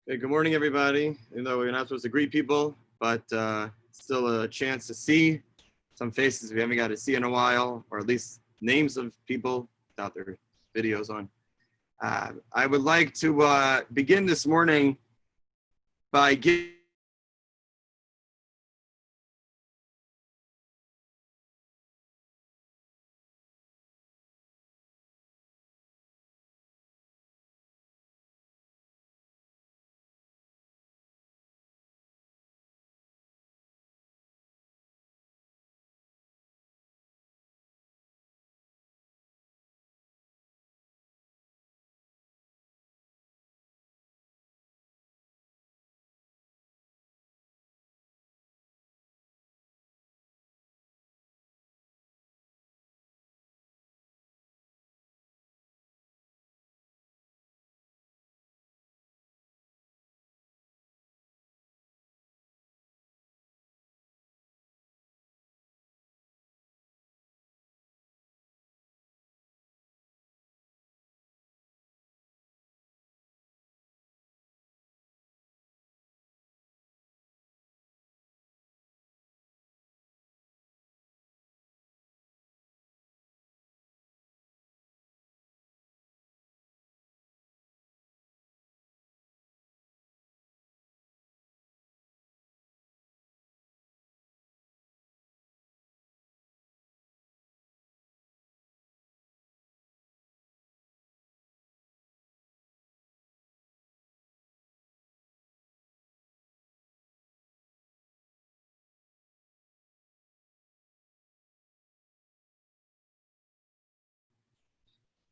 Okay, good morning, everybody. Even though we're not supposed to greet people, but still a chance to see some faces we haven't got to see in a while, or at least names of people without their videos on. I would like to begin this morning by giving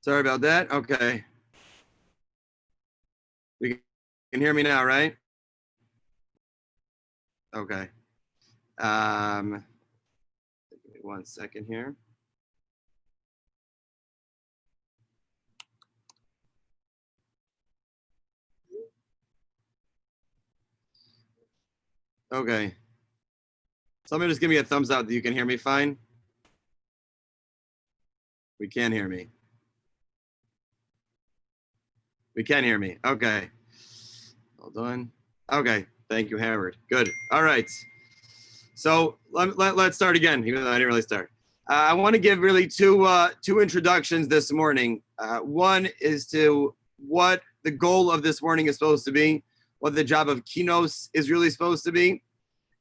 Sorry about that. Okay. You can hear me now, right? Okay. Give me 1 second here. Okay. Somebody just give me a thumbs up that you can hear me fine. We can hear me. We can hear me. Okay. Hold on. Okay. Thank you, Howard. Good. All right. So let's start again, even though I didn't really start. I want to give really two introductions this morning. One is to what the goal of this morning is supposed to be, what the job of Kinos is really supposed to be.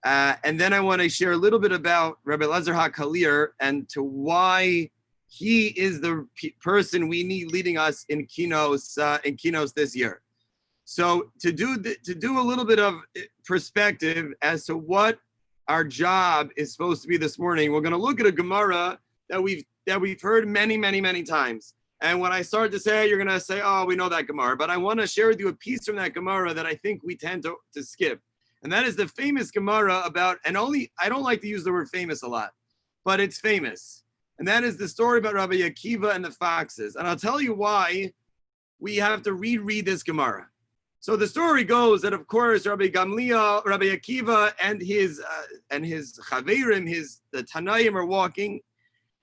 And then I want to share a little bit about Rabbi Elazar HaKalir and to why he is the person we need leading us in Kinos this year. So to do a little bit of perspective as to what our job is supposed to be this morning, we're going to look at a Gemara that we've heard many times. And when I start to say, you're going to say, oh, we know that Gemara. But I want to share with you a piece from that Gemara that I think we tend to skip. And that is the famous Gemara about, I don't like to use the word famous a lot, but it's famous. And that is the story about Rabbi Akiva and the foxes. And I'll tell you why we have to reread this Gemara. So the story goes that, of course, Rabbi Gamliel, Rabbi Akiva, and his chaverim, the Tanaim are walking,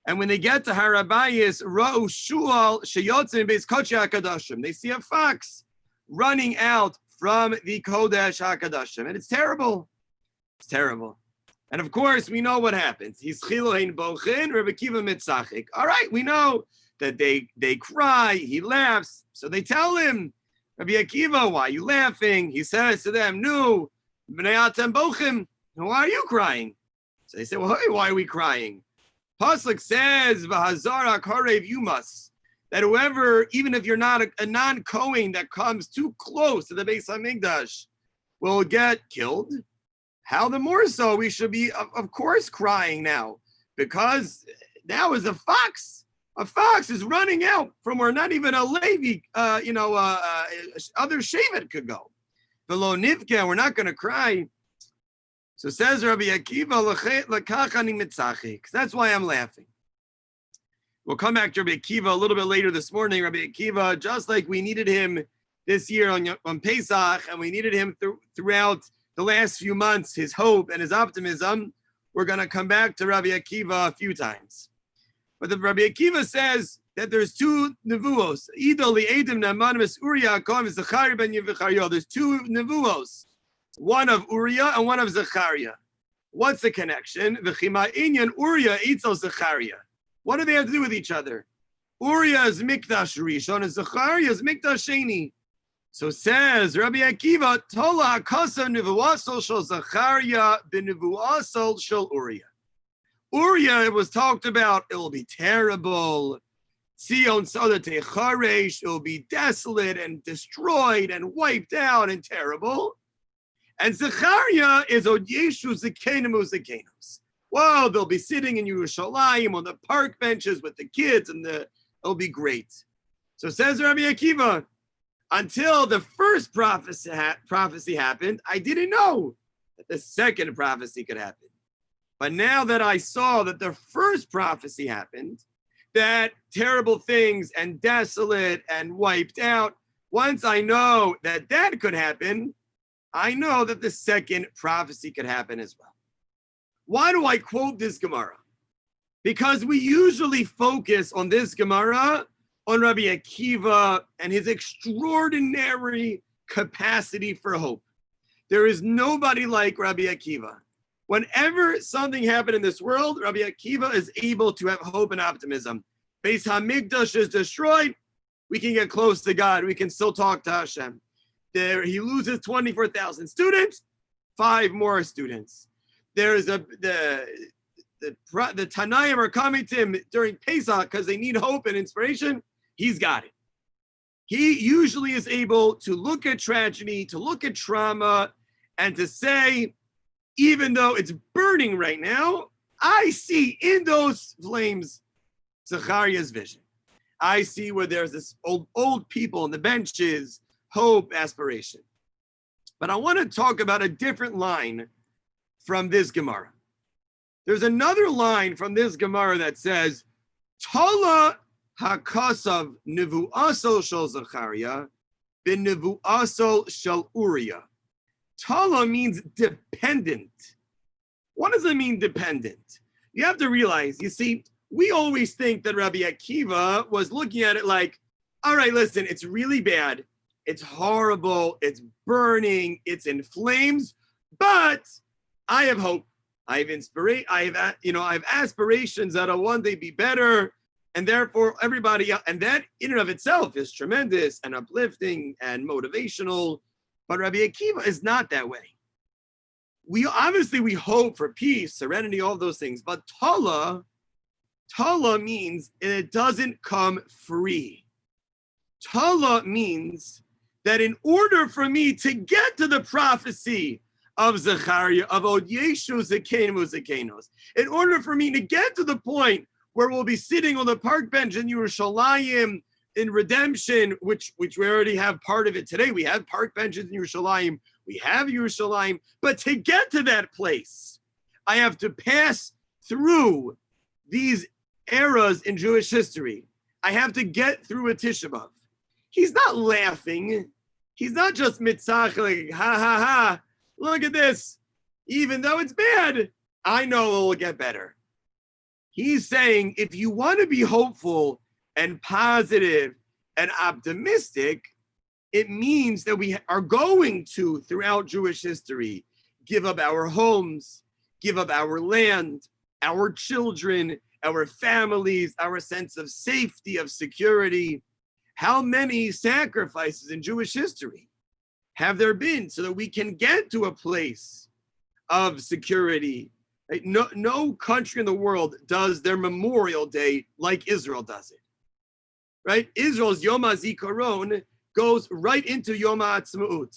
and when they get to Harabayis, Ra'u Shual Sheyotzim Beis Kodesh HaKadoshim, they see a fox running out from the Kodesh HaKadoshim, and it's terrible. It's terrible. And of course, we know what happens. He's Chilohin Bochin, Rabbi Akiva Mitzachik. All right, we know that they cry, he laughs, so they tell him, Rabbi Akiva, why are you laughing? He says to them, no, B'nai Atem Bochim, why are you crying? So they say, well, hey, why are we crying? Pasuk says, V'hazara karev yumas, that whoever, even if you're not a non-Kohen that comes too close to the Beis HaMikdash, will get killed. How the more so we should be, of course, crying now, because now is a fox. A fox is running out from where not even a Levi, other Shevet could go. V'lo nivke, we're not going to cry. So says Rabbi Akiva, l'kachani mitzachik. That's why I'm laughing. We'll come back to Rabbi Akiva a little bit later this morning. Rabbi Akiva, just like we needed him this year on Pesach, and we needed him throughout the last few months, his hope and his optimism, we're going to come back to Rabbi Akiva a few times. But the Rabbi Akiva says that there's two nevuos. There's two nevuos, one of Uriah and one of Zechariah. What's the connection? Uriah itzel Zechariah. What do they have to do with each other? Uriah is Mikdash Rishon and Zechariah is Mikdash Sheni. So says Rabbi Akiva, Tola Akasa Nevuasol Shel Zechariah B'Nevuasol Shel Uriah. Uriah, it was talked about, it will be terrible. Sion Sadate Charesh, it will be desolate and destroyed and wiped out and terrible. And Zechariah is Odyeshu Zekenim Zekenos. Well, they'll be sitting in Yerushalayim on the park benches with the kids, and it'll be great. So says Rabbi Akiva, until the first prophecy happened, I didn't know that the second prophecy could happen. But now that I saw that the first prophecy happened, that terrible things and desolate and wiped out, once I know that that could happen, I know that the second prophecy could happen as well. Why do I quote this Gemara? Because we usually focus on this Gemara on Rabbi Akiva and his extraordinary capacity for hope. There is nobody like Rabbi Akiva. Whenever something happened in this world, Rabbi Akiva is able to have hope and optimism. Beis HaMikdash is destroyed, we can get close to God. We can still talk to Hashem. There, he loses 24,000 students, 5 more students. There's the Tanaim are coming to him during Pesach because they need hope and inspiration. He's got it. He usually is able to look at tragedy, to look at trauma, and to say, even though it's burning right now, I see in those flames Zechariah's vision. I see where there's this old people on the benches, hope, aspiration. But I want to talk about a different line from this Gemara. There's another line from this Gemara that says, Tala hakasav nevu'asol shel Zechariah bin nevu'asol shel Uriah. Tala means dependent. What does it mean, dependent? You have to realize, you see, we always think that Rabbi Akiva was looking at it like, all right, listen, it's really bad. It's horrible. It's burning. It's in flames. But I have hope. I have aspirations that'll one day be better, and therefore everybody else, and that in and of itself is tremendous and uplifting and motivational. But Rabbi Akiva is not that way. We hope for peace, serenity, all those things, but Tala means it doesn't come free. Tala means that in order for me to get to the prophecy of Zechariah, of Od Yeshu Zekenu Zekenos, in order for me to get to the point where we'll be sitting on the park bench in Yerushalayim in redemption, which we already have part of it today. We have park benches in Yerushalayim. We have Yerushalayim. But to get to that place, I have to pass through these eras in Jewish history. I have to get through a Tisha B'Av. He's not laughing. He's not just mitzachlik, ha ha ha. Look at this. Even though it's bad, I know it will get better. He's saying if you want to be hopeful and positive and optimistic, it means that we are going to, throughout Jewish history, give up our homes, give up our land, our children, our families, our sense of safety, of security. How many sacrifices in Jewish history have there been so that we can get to a place of security? Right? No country in the world does their Memorial Day like Israel does it. Right? Israel's Yom HaZikaron goes right into Yom HaAtzmaut.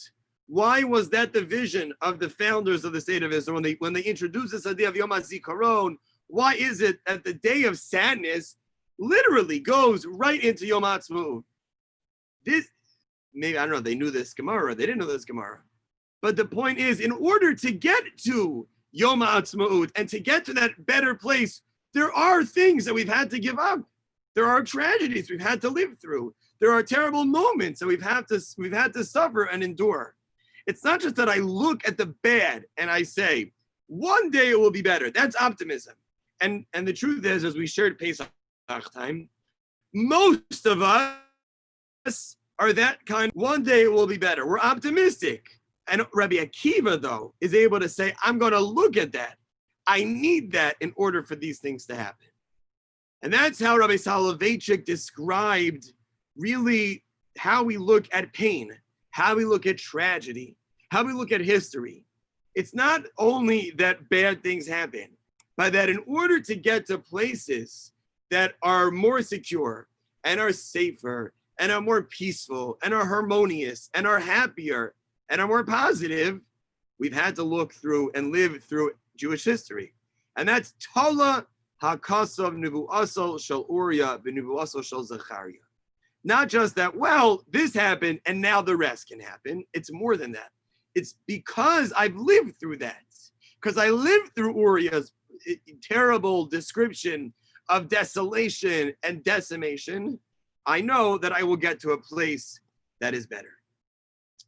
Why was that the vision of the founders of the state of Israel when they introduced this idea of Yom HaZikaron? Why is it that the day of sadness literally goes right into Yom HaAtzmaut? This, maybe, I don't know, they knew this Gemara, they didn't know this Gemara. But the point is, in order to get to Yom HaAtzmaut and to get to that better place, there are things that we've had to give up. There are tragedies we've had to live through. There are terrible moments that we've had to suffer and endure. It's not just that I look at the bad and I say, one day it will be better. That's optimism. And the truth is, as we shared Pesach time, most of us are that kind. One day it will be better. We're optimistic. And Rabbi Akiva, though, is able to say, I'm going to look at that. I need that in order for these things to happen. And that's how Rabbi Soloveitchik described really how we look at pain, how we look at tragedy, how we look at history. It's not only that bad things happen, but that in order to get to places that are more secure and are safer and are more peaceful and are harmonious and are happier and are more positive, we've had to look through and live through Jewish history. And that's Tala HaKasav Nivu'asal Shel Uriah V'Nivu'asal Shel Zechariah. Not just that, well, this happened and now the rest can happen. It's more than that. It's because I've lived through that. Because I lived through Uriah's terrible description of desolation and decimation, I know that I will get to a place that is better.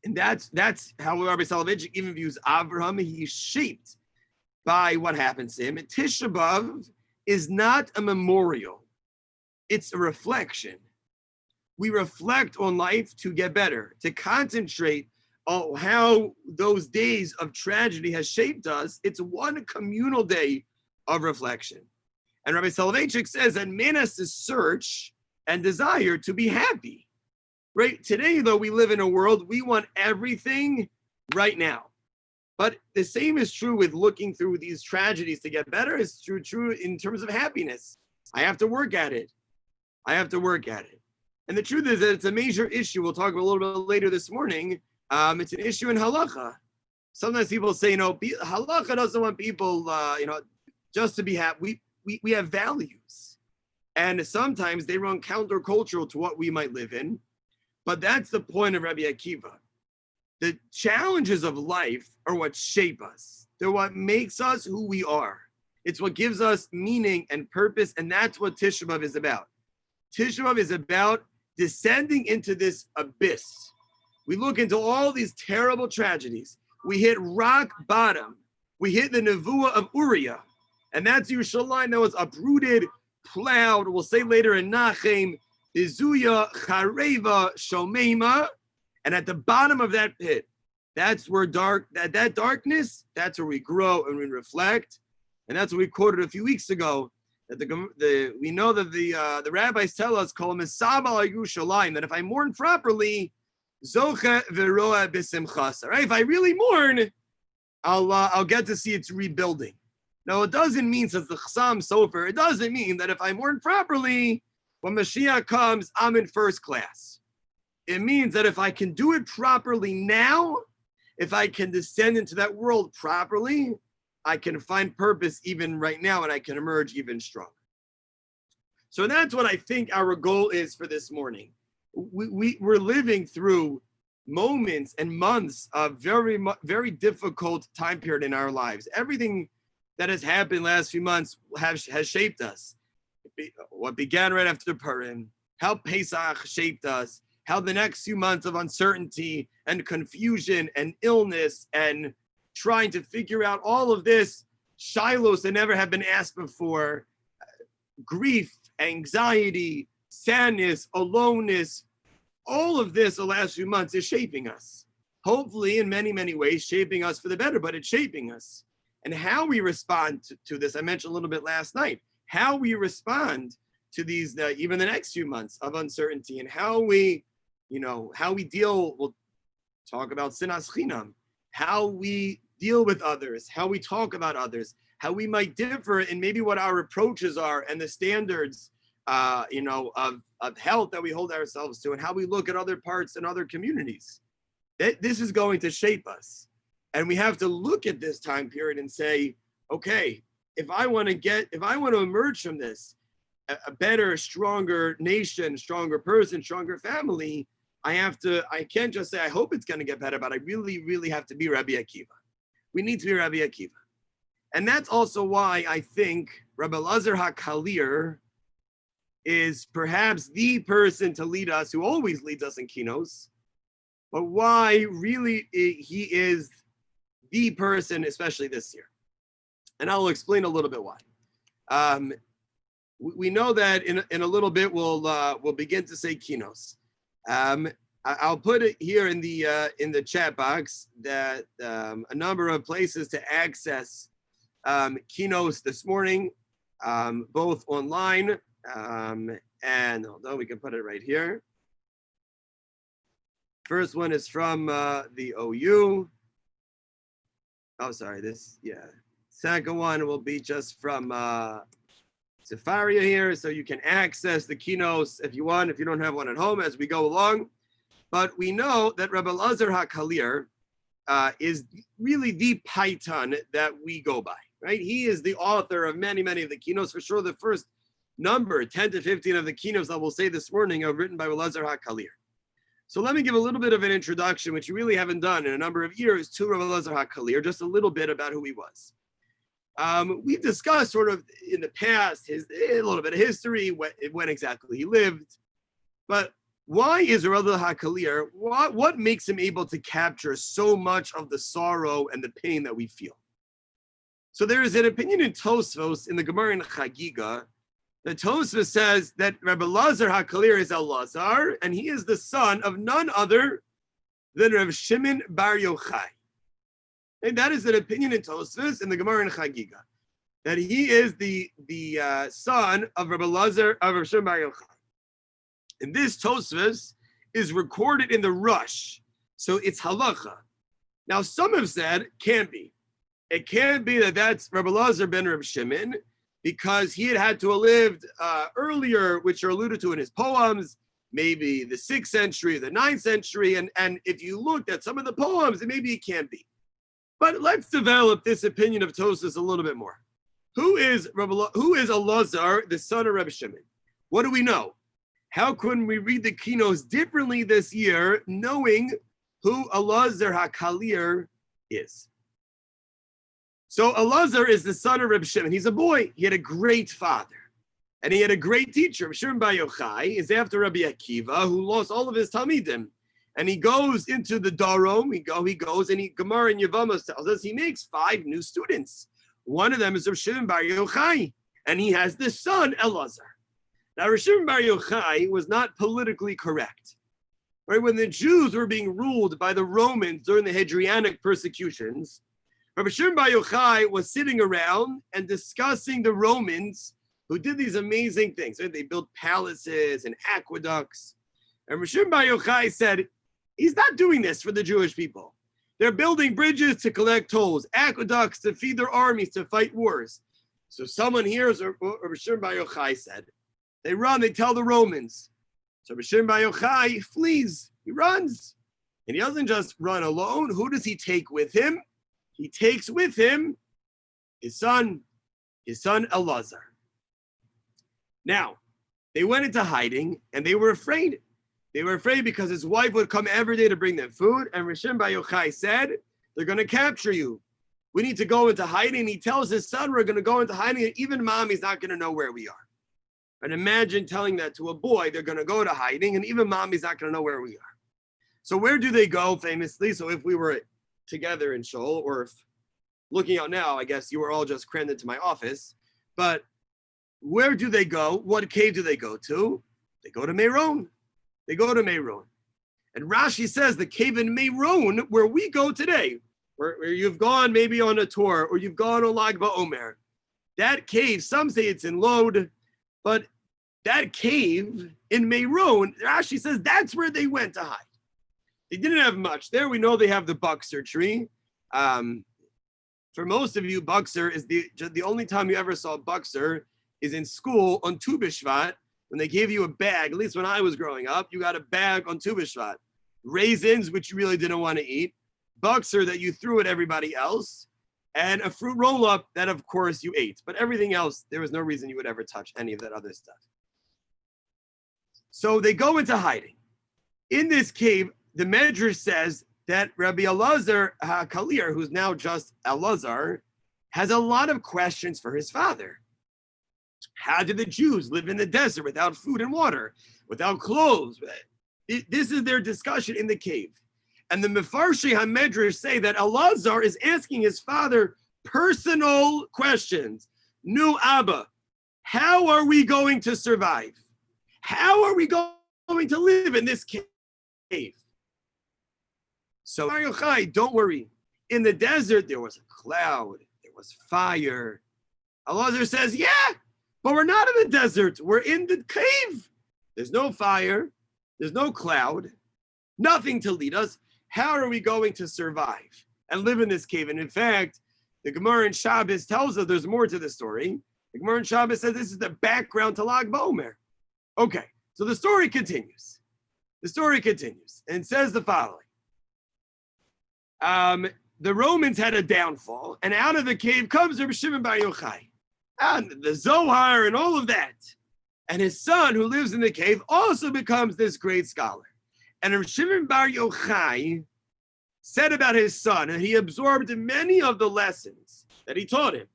And that's how Rabbi Soloveitchik even views Avraham. He's shaped by what happens to him. And Tisha B'Av is not a memorial. It's a reflection. We reflect on life to get better, to concentrate on how those days of tragedy has shaped us. It's one communal day of reflection. And Rabbi Soloveitchik says that man has to search and desire to be happy. Right? Today, though, we live in a world, we want everything right now. But the same is true with looking through these tragedies to get better. It's true in terms of happiness. I have to work at it. And the truth is that it's a major issue. We'll talk a little bit later this morning. It's an issue in halacha. Sometimes people say, halacha doesn't want people, just to be happy. We have values. And sometimes they run countercultural to what we might live in. But that's the point of Rabbi Akiva. The challenges of life are what shape us. They're what makes us who we are. It's what gives us meaning and purpose, and that's what Tisha B'Av is about. Tisha B'Av is about descending into this abyss. We look into all these terrible tragedies. We hit rock bottom. We hit the Nevuah of Uriah, and that's Yerushalayim that was uprooted, plowed. We'll say later in Nachem, Izuya, Chareva, Shomema, and at the bottom of that pit, that's where that darkness, that's where we grow and we reflect. And that's what we quoted a few weeks ago, that we know that the rabbis tell us, Kol Mesaba al Yerushalayim, that if I mourn properly, Zoche v'roa b'simchasa, right? If I really mourn, I'll get to see its rebuilding. Now, it doesn't mean, says the Chassam Sofer, it doesn't mean that if I mourn properly, when Mashiach comes, I'm in first class. It means that if I can do it properly now, if I can descend into that world properly, I can find purpose even right now, and I can emerge even stronger. So that's what I think our goal is for this morning. We're living through moments and months of very, very difficult time period in our lives. Everything that has happened last few months has shaped us. What began right after Purim, how Pesach shaped us, how the next few months of uncertainty and confusion and illness and trying to figure out all of this, shilos that never have been asked before, grief, anxiety, sadness, aloneness, all of this the last few months is shaping us. Hopefully in many, many ways, shaping us for the better, but it's shaping us. And how we respond to this, I mentioned a little bit last night, how we respond to these, even the next few months of uncertainty, and how we deal, we'll talk about sinas chinam, how we deal with others, how we talk about others, how we might differ in maybe what our approaches are and the standards, of health that we hold ourselves to, and how we look at other parts and other communities. This is going to shape us. And we have to look at this time period and say, okay, if I want to emerge from this, a better, stronger nation, stronger person, stronger family, I can't just say, I hope it's going to get better, but I really, really have to be Rabbi Akiva. We need to be Rabbi Akiva. And that's also why I think Rabbi Elazar HaKalir is perhaps the person to lead us, who always leads us in kinos, but why really he is the person, especially this year. And I'll explain a little bit why. We know that in a little bit we'll begin to say kinos. I'll put it here in the chat box that a number of places to access kinos this morning, both online and although we can put it right here. First one is from the OU. Oh, sorry, second one will be just from Sefaria here, so you can access the kinos if you want, if you don't have one at home, as we go along. But we know that Rabbi Elazar HaKalir is really the paitan that we go by, right? He is the author of many, many of the kinos. For sure, the first number, 10 to 15 of the kinos that we'll say this morning are written by Elazar HaKalir. So let me give a little bit of an introduction, which you really haven't done in a number of years, to Rabbi Elazar HaKalir, just a little bit about who he was. We've discussed sort of in the past a little bit of history, when exactly he lived. But why is Rabbi Elazar HaKalir, what makes him able to capture so much of the sorrow and the pain that we feel? So there is an opinion in Tosfos, in the Gemara in Chagiga, that Tosfos says that Rabbi Elazar HaKalir is Elazar, and he is the son of none other than Rav Shimon Bar Yochai. And that is an opinion in Tosfos in the Gemara in Chagiga, that he is the son of Rabbi Elazar of Rav Shimon Bar Yochai. And this Tosfos is recorded in the Rush, so it's halacha. Now some have said can't be. It can't be that that's Rabbi Elazar ben Rav Shimon, because he had to have lived earlier, which are alluded to in his poems, maybe the 6th century, the 9th century, and if you looked at some of the poems, maybe it can't be. But let's develop this opinion of Tosfos a little bit more. Who is Elazar, the son of Rabbi Shimon? What do we know? How can we read the kinos differently this year, knowing who Elazar HaKalir is? So Elazar is the son of Reb Shimon. He's a boy. He had a great father. And he had a great teacher. Reb Shimon Bar Yochai is after Rabbi Akiva, who lost all of his Talmidim. And he goes into the Darom. He goes, and Gemara in Yevamos tells us he makes 5 new students. One of them is Reb Shimon Bar Yochai. And he has this son, Elazar. Now, Reb Shimon Bar Yochai was not politically correct. Right? When the Jews were being ruled by the Romans during the Hadrianic persecutions, Rabbi Shimon Bar Yochai was sitting around and discussing the Romans who did these amazing things. They built palaces and aqueducts. And Rabbi Shimon Bar Yochai said, he's not doing this for the Jewish people. They're building bridges to collect tolls, aqueducts to feed their armies, to fight wars. So someone hears what Rabbi Shimon Bar Yochai said. They run, they tell the Romans. So Rabbi Shimon Bar Yochai flees, he runs. And he doesn't just run alone. Who does he take with him? He takes with him his son Elazar. Now, they went into hiding and they were afraid. They were afraid because his wife would come every day to bring them food. And Rabbi Shimon Bar Yochai said, they're going to capture you. We need to go into hiding. He tells his son, we're going to go into hiding. And even mommy's not going to know where we are. And imagine telling that to a boy, they're going to go to hiding, and even mommy's not going to know where we are. So where do they go famously? So if we were together in Shul, or if looking out now, I guess you were all just crammed into my office. But where do they go? What cave do they go to? They go to Meron. They go to Meron. And Rashi says the cave in Meron, where we go today, where you've gone maybe on a tour, or you've gone on Lag BaOmer, that cave, some say it's in Lod, but that cave in Meron, Rashi says that's where they went to hide. They didn't have much there. We know they have the Buxer tree. For most of you, Buxer is the only time you ever saw Buxer is in school on Tu B'Shvat, when they gave you a bag. At least when I was growing up, you got a bag on Tu B'Shvat. Raisins, which you really didn't want to eat. Buxer that you threw at everybody else. And a fruit roll-up that, of course, you ate. But everything else, there was no reason you would ever touch any of that other stuff. So they go into hiding. In this cave, the Medrash says that Rabbi Elazar HaKalir, who's now just Elazar, has a lot of questions for his father. How did the Jews live in the desert without food and water, without clothes? This is their discussion in the cave. And the Mefarshi HaMedrash say that Elazar is asking his father personal questions. Nu Abba, how are we going to survive? How are we going to live in this cave? So, Bar Yochai, don't worry. In the desert, there was a cloud, there was fire. Elazar says, yeah, but we're not in the desert. We're in the cave. There's no fire. There's no cloud. Nothing to lead us. How are we going to survive and live in this cave? And in fact, the Gemara in Shabbos tells us there's more to the story. The Gemara in Shabbos says this is the background to Lag BaOmer. Okay, so the story continues. The story continues and says the following. The Romans had a downfall, and out of the cave comes Rabbi Shimon Bar Yochai, and the Zohar and all of that. And his son, who lives in the cave, also becomes this great scholar. And Rabbi Shimon Bar Yochai said about his son, and he absorbed many of the lessons that he taught him.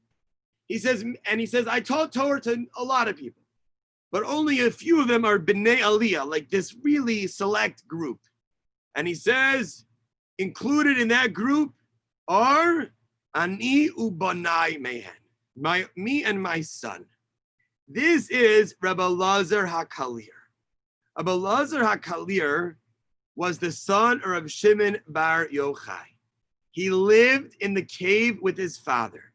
He says, I taught Torah to a lot of people, but only a few of them are B'nai Aliyah, like this really select group. And he says, included in that group are Ani ubanai mehen, me and my son. This is Rabbi Elazar HaKalir. Rabbi Elazar HaKalir was the son of Shimon Bar Yochai. He lived in the cave with his father.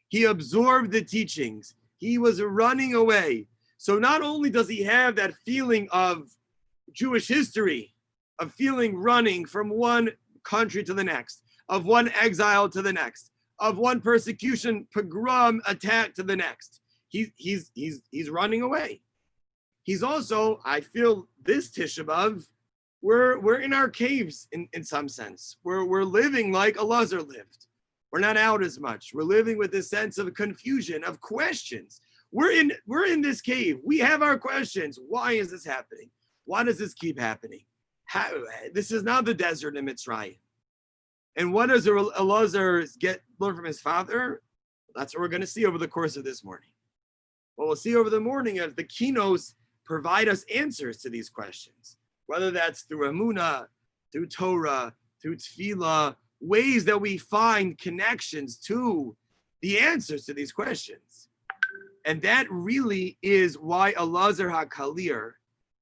He absorbed the teachings. He was running away. So not only does he have that feeling of Jewish history, of feeling running from one country to the next, of one exile to the next, of one persecution, pogrom, attack to the next. He's running away. He's also, I feel this Tisha B'Av, we're in our caves in some sense. We're living like Elazar lived. We're not out as much. We're living with this sense of confusion, of questions. We're in this cave. We have our questions. Why is this happening? Why does this keep happening? This is not the desert in Mitzrayim. And what does Elazar learn from his father? That's what we're going to see over the course of this morning. What we'll see over the morning is the keynotes provide us answers to these questions, whether that's through Emunah, through Torah, through Tefillah, ways that we find connections to the answers to these questions. And that really is why Elazar HaKalir,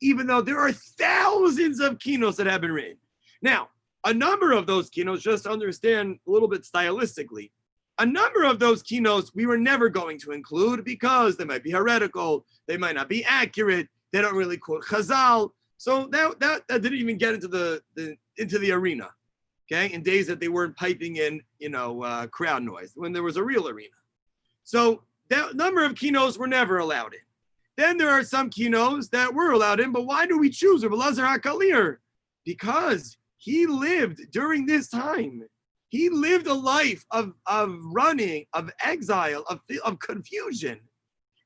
even though there are thousands of keynotes that have been written. Now, a number of those keynotes, just to understand a little bit stylistically, A number of those keynotes we were never going to include because they might be heretical, they might not be accurate, they don't really quote Chazal. So that didn't even get into the arena, okay? In days that they weren't piping in, crowd noise, when there was a real arena. So that number of keynotes were never allowed in. Then there are some keynotes that were allowed in, but why do we choose Rabbi Elazar HaKalir? Because he lived during this time. He lived a life of running, of exile, of confusion.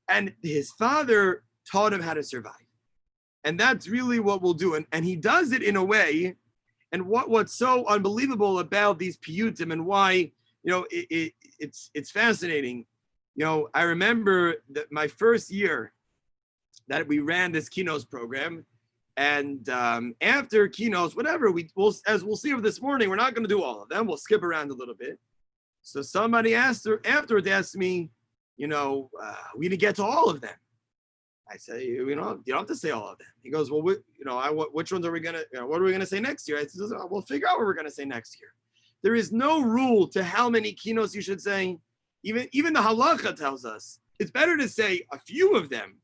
And his father taught him how to survive. And that's really what we'll do. And he does it in a way, and what's so unbelievable about these piyutim and why, it's fascinating. I remember that my first year that we ran this keynotes program, and after keynotes, whatever, as we'll see this morning, we're not going to do all of them. We'll skip around a little bit. So somebody afterwards asked me, we didn't get to all of them. I say, you don't have to say all of them. He goes, well, which ones are we gonna, what are we gonna say next year? I said, we'll figure out what we're gonna say next year. There is no rule to how many keynotes you should say. Even the halacha tells us it's better to say a few of them,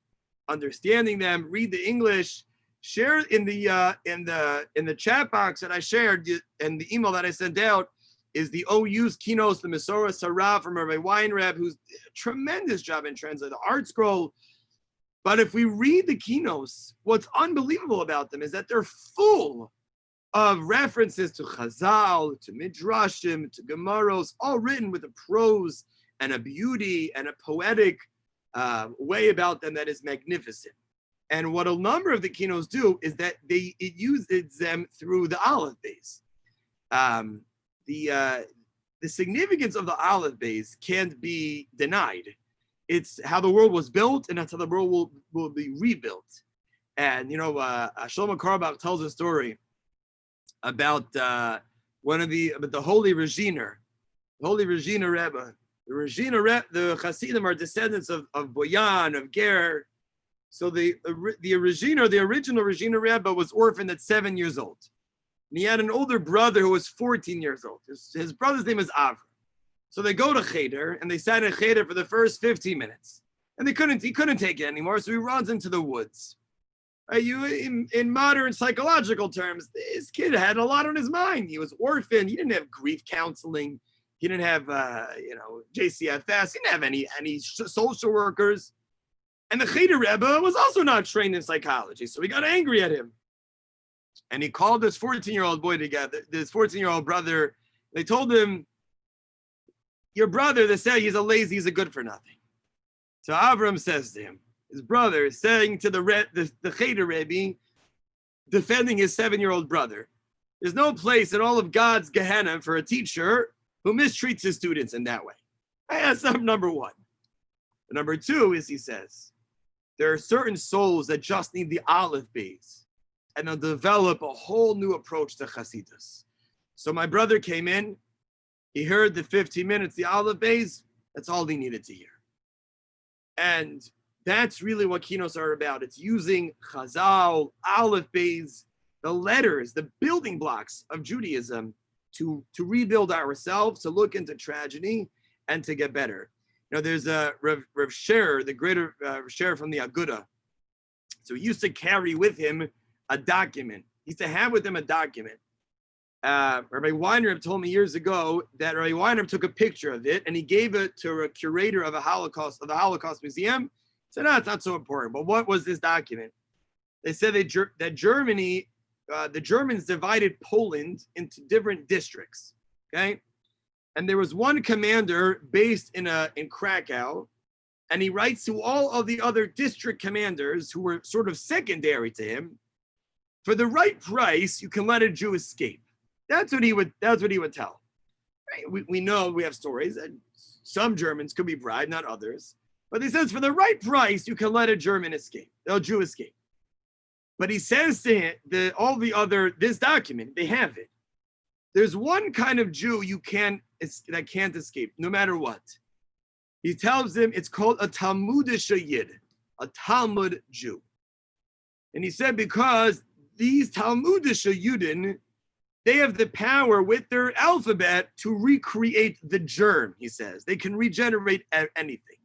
understanding them, read the English, share in the chat box that I shared, and the email that I sent out is the OU's keynotes, the Mesorah Sarah from Rabbi Weinreb, who's a tremendous job in translating the Art Scroll. But if we read the keynotes, what's unbelievable about them is that they're full of references to Chazal, to Midrashim, to Gemaros, all written with a prose and a beauty and a poetic way about them that is magnificent. And what a number of the keynotes do is that it uses them through the Aleph base. The significance of the Aleph base can't be denied. It's how the world was built, and that's how the world will be rebuilt. And Shlomo Carlebach tells a story about one of the holy Reginer Rebbe. The Regina Rebbe, the Hasidim are descendants of Boyan, of Ger. So the original Regina Rebbe was orphaned at 7 years old. And he had an older brother who was 14 years old. His brother's name is Avram. So they go to Cheder, and they sat in Cheder for the first 15 minutes. And he couldn't take it anymore, so he runs into the woods. In modern psychological terms, this kid had a lot on his mind. He was orphaned. He didn't have grief counseling. He didn't have, JCFS. He didn't have any social workers. And the Cheder Rebbe was also not trained in psychology, so he got angry at him. And he called this 14-year-old boy together, this 14-year-old brother. They told him, your brother, they say he's a good for nothing. So Avram says to him, his brother is saying to the Cheder Rebbe, defending his 7-year-old brother, there's no place in all of God's Gehenna for a teacher who mistreats his students in that way. That's number one. But number two is, he says, there are certain souls that just need the Aleph base, and they'll develop a whole new approach to Chassidus. So my brother came in, he heard the 15 minutes, the Aleph base, that's all he needed to hear. And that's really what keynotes are about. It's using Chazal, Aleph base, the letters, the building blocks of Judaism to rebuild ourselves, to look into tragedy, and to get better. There's a Rav Sher, the greater Rav Sher from the Aguda. So he used to carry with him a document. He used to have with him a document. Rabbi Weinreb told me years ago that Rabbi Weinreb took a picture of it and he gave it to a curator of the Holocaust Museum. He said, no, it's not so important. But what was this document? They said that Germany, the Germans divided Poland into different districts. Okay. And there was one commander based in Krakow, and he writes to all of the other district commanders who were sort of secondary to him, for the right price, you can let a Jew escape. That's what he would tell. Right? We know, we have stories that some Germans could be bribed, not others. But he says, for the right price, you can let a Jew escape. But he says to him, this document, they have it. There's one kind of Jew that can't escape, no matter what. He tells them it's called a Talmudish Yid, a Talmud Jew. And he said, because these Talmudish Yidin, They have the power with their alphabet to recreate the germ, he says. They can regenerate anything.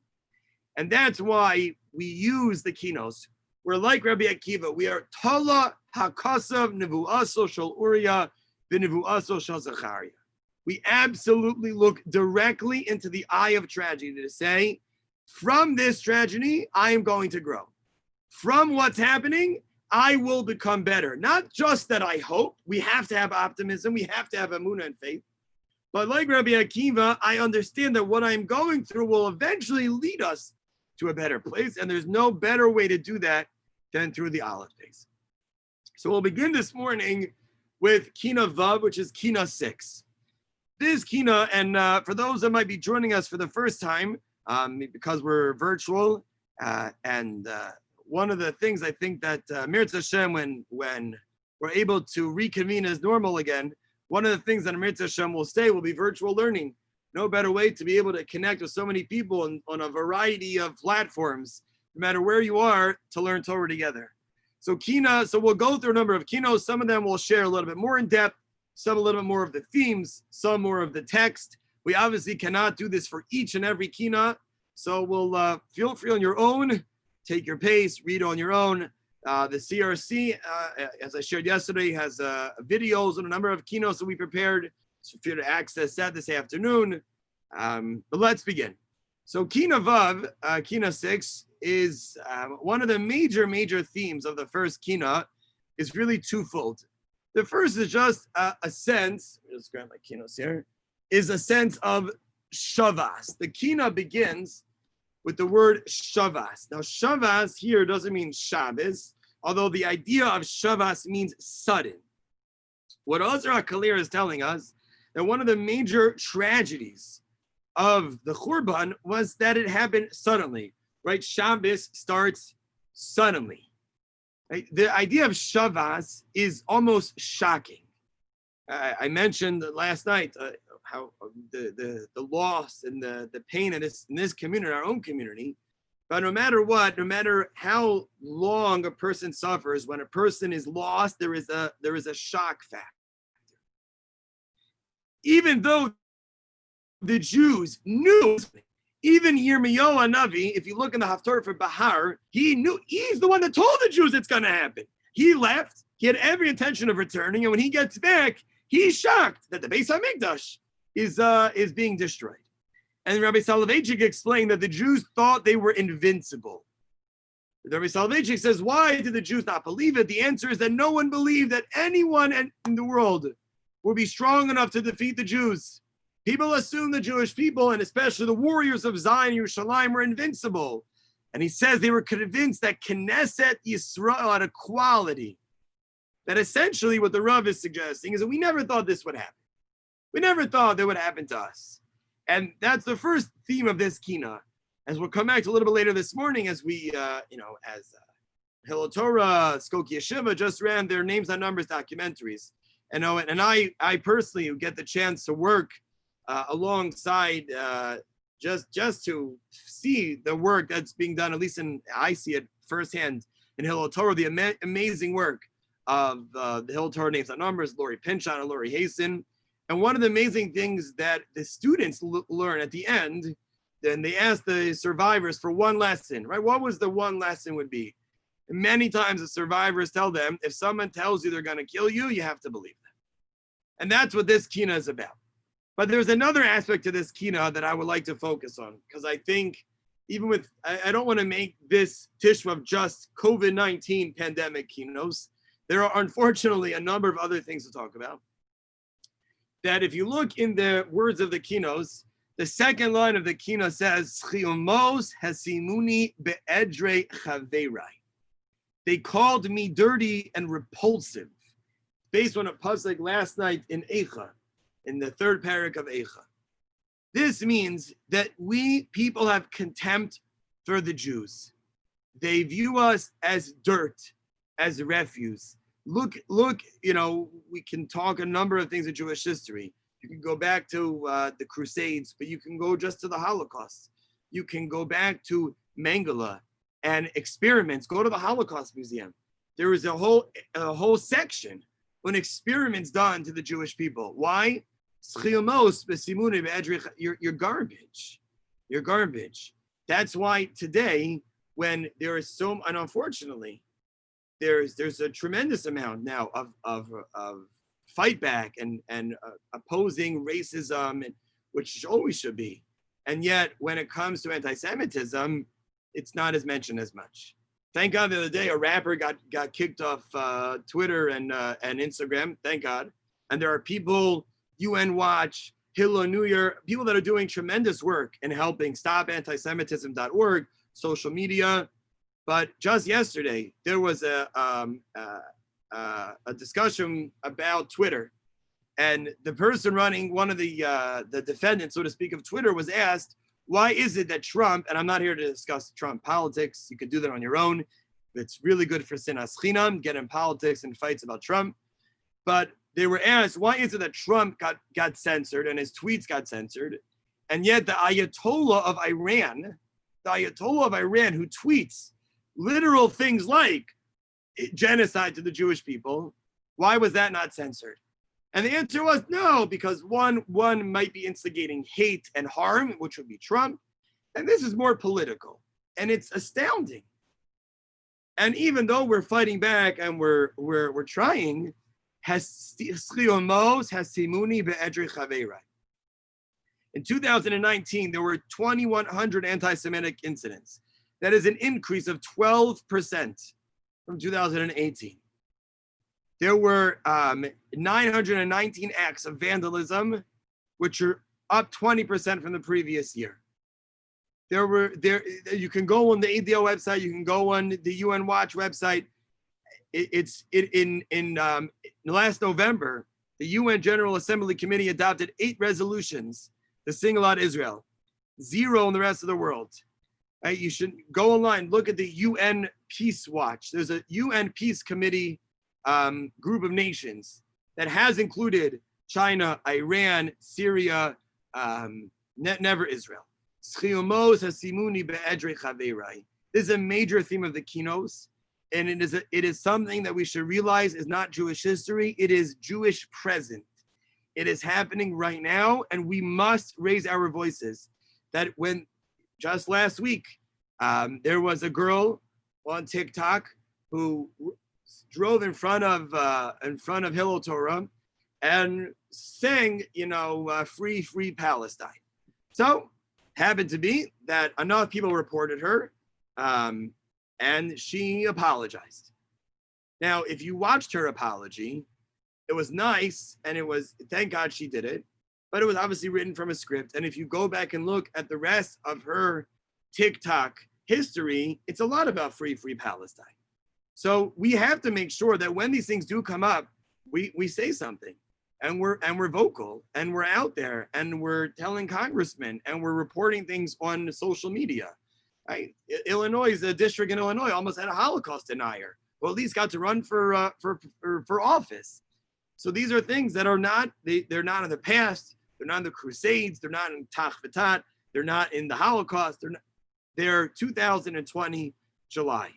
And that's why we use the kinos. We're like Rabbi Akiva. We are Tala Hakasav Nevuaso Shal Uriah V'Nevuaso Shal Zachariah. We absolutely look directly into the eye of tragedy to say, from this tragedy, I am going to grow. From what's happening, I will become better. Not just that I hope. We have to have optimism. We have to have emunah and faith. But like Rabbi Akiva, I understand that what I'm going through will eventually lead us to a better place. And there's no better way to do that than through the Aleph phase. So we'll begin this morning with Kina Vav, which is Kina 6. This Kina, and for those that might be joining us for the first time, because we're virtual, and one of the things I think that Mirz Hashem, when we're able to reconvene as normal again, one of the things that Mirz Hashem will stay will be virtual learning. No better way to be able to connect with so many people on a variety of platforms, no matter where you are, to learn Torah together. So Kina, so we'll go through a number of kinos. Some of them we'll share a little bit more in depth, some a little bit more of the themes, some more of the text. We obviously cannot do this for each and every kina, so we'll feel free on your own, take your pace, read on your own. The CRC, as I shared yesterday, has videos on a number of kinos that we prepared. So feel free to access that this afternoon. But let's begin. So Kina Vav, Kina 6, is one of the major themes of the first Kina is really twofold. The first is just a sense, just grab my kinos here, is a sense of Shavas. The Kina begins with the word Shavas. Now Shavas here doesn't mean Shabbos, although the idea of Shavas means sudden. What Ozra Kalir is telling us, that one of the major tragedies of the Churban was that it happened suddenly, right? Shabbos starts suddenly. Right? The idea of Shavas is almost shocking. I mentioned last night how the loss and the pain in this community, our own community. But no matter what, no matter how long a person suffers, when a person is lost, there is a shock factor. Even though the Jews knew, even Yirmiyahu Navi, if you look in the Haftarah for Bahar, he knew, he's the one that told the Jews it's going to happen. He left, he had every intention of returning, and when he gets back, he's shocked that the Beis HaMikdash is being destroyed. And Rabbi Soloveitchik explained that the Jews thought they were invincible. Rabbi Soloveitchik says, why did the Jews not believe it? The answer is that no one believed that anyone in the world would be strong enough to defeat the Jews. People assumed the Jewish people, and especially the warriors of Zion, Yerushalayim, were invincible. And he says they were convinced that Knesset Yisrael had a quality. That essentially what the Rav is suggesting is that we never thought this would happen. We never thought that would happen to us. And that's the first theme of this Kina. As we'll come back to a little bit later this morning, as we, as Hillel Torah, Skokie Yeshiva just ran their Names on Numbers documentaries. And I personally get the chance to work alongside just to see the work that's being done, at least I see it firsthand in Hillel Torah, the amazing work of the Hillel Torah Names on Numbers, Lori Pinchon and Lori Hasten. And one of the amazing things that the students learn at the end, then they ask the survivors for one lesson, right? What was the one lesson would be? And many times the survivors tell them, if someone tells you they're going to kill you, you have to believe them. And that's what this Kina is about. But there's another aspect to this Kina that I would like to focus on, because I think even with, I don't want to make this Tishma of just COVID-19 pandemic kinos. There are unfortunately a number of other things to talk about. That if you look in the words of the kinos, the second line of the kina says, "Chiomos hasimuni be'edrei chaverai." They called me dirty and repulsive, based on a pasuk last night in Eicha, in the third parak of Eicha. This means that we people have contempt for the Jews. They view us as dirt, as refuse. Look, we can talk a number of things in Jewish history. You can go back to the Crusades, but you can go just to the Holocaust. You can go back to Mengele and experiments. Go to the Holocaust Museum. There is a whole section when experiments done to the Jewish people. Why? You're garbage. You're garbage. That's why today, when there is so, and unfortunately, there's a tremendous amount now of fight back and opposing racism, which always should be. And yet, when it comes to anti-Semitism, it's not as mentioned as much. Thank God the other day a rapper got kicked off Twitter and Instagram. Thank God. And there are people, UN Watch, Hillel New Year, people that are doing tremendous work in helping stopantisemitism.org, social media. But just yesterday, there was a discussion about Twitter. And the person running, one of the defendants, so to speak, of Twitter was asked, why is it that Trump, and I'm not here to discuss Trump politics, you can do that on your own. It's really good for sinas chinam, get in politics and fights about Trump. But they were asked, why is it that Trump got censored and his tweets got censored? And yet the Ayatollah of Iran, who tweets literal things like genocide to the Jewish people, why was that not censored? And the answer was no, because one might be instigating hate and harm, which would be Trump, and this is more political, and it's astounding. And even though we're fighting back and we're trying, in 2019, there were 2,100 anti-Semitic incidents. That is an increase of 12% from 2018. There were 919 acts of vandalism, which are up 20% from the previous year. You can go on the ADO website, you can go on the UN Watch website. In last November, the UN General Assembly Committee adopted 8 resolutions to single out Israel, 0 in the rest of the world. Right? You should go online, look at the UN Peace Watch. There's a UN Peace Committee group of nations that has included China, Iran, Syria, never Israel. This is a major theme of the keynotes, and it is something that we should realize is not Jewish history, it is Jewish present. It is happening right now, and we must raise our voices. That when just last week, there was a girl on TikTok who drove in front of Hillel Torah and sang, free Palestine. So happened to be that enough people reported her, and she apologized. Now, if you watched her apology, it was nice, and thank God she did it, but it was obviously written from a script. And if you go back and look at the rest of her TikTok history, it's a lot about free Palestine. So we have to make sure that when these things do come up, we say something, and we're vocal, and we're out there, and we're telling congressmen, and we're reporting things on social media. Right? Illinois, the district in Illinois, almost had a Holocaust denier, who at least got to run for office. So these are things that are not they're not in the past. They're not in the Crusades. They're not in Tach V'Tat. They're not in the Holocaust. They're 2020 July.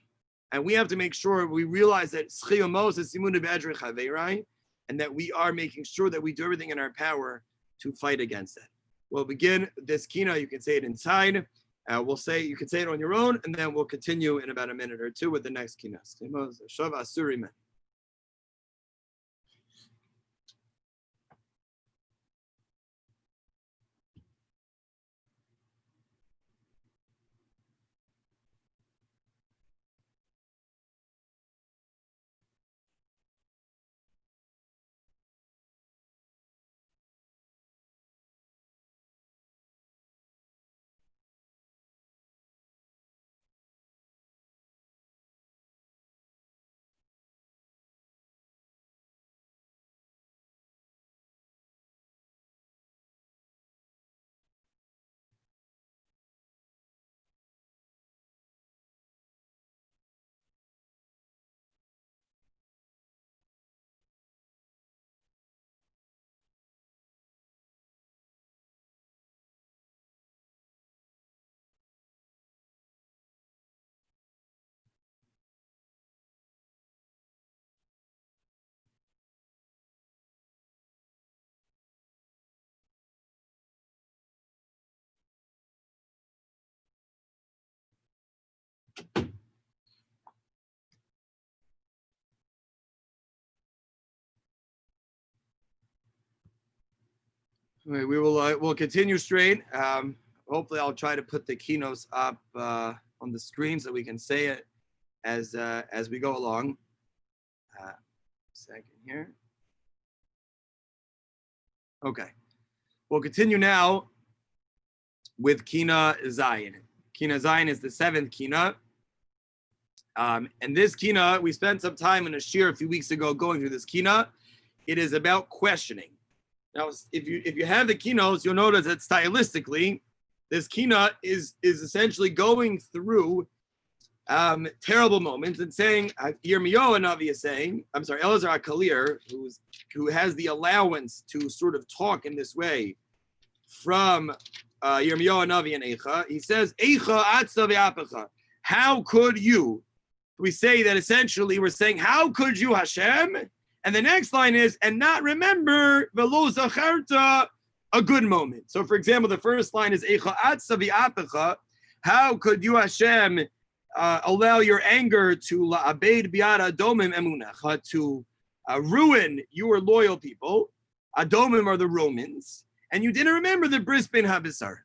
And we have to make sure we realize that and that we are making sure that we do everything in our power to fight against it. We'll begin this keynote. You can say it inside. You can say it on your own, and then we'll continue in about a minute or two with the next keynote. We will we'll continue straight. Hopefully, I'll try to put the keynotes up on the screen so we can say it as we go along. Second here. Okay, we'll continue now with Kina Zayin. Kina Zayin is the 7th Kina. And this Kina, we spent some time in a shir a few weeks ago going through this Kina. It is about questioning. Now, if you have the Kinos, you'll notice that stylistically, this Kina is essentially going through terrible moments and saying, Yirmiyahu Navi is saying, I'm sorry, Elazar HaKalir, who has the allowance to sort of talk in this way from Yirmiyahu Navi and Eicha, he says, Eicha atza ve'apecha. How could you? We say that essentially we're saying, how could you, Hashem? And the next line is, and not remember velo zacharta, a good moment. So, for example, the first line is Eicha atza ve'apecha. How could you, Hashem, allow your anger to la'abed bi'ad adomim emunecha, to ruin your loyal people? Adomim are the Romans, and you didn't remember the bris ben habisar.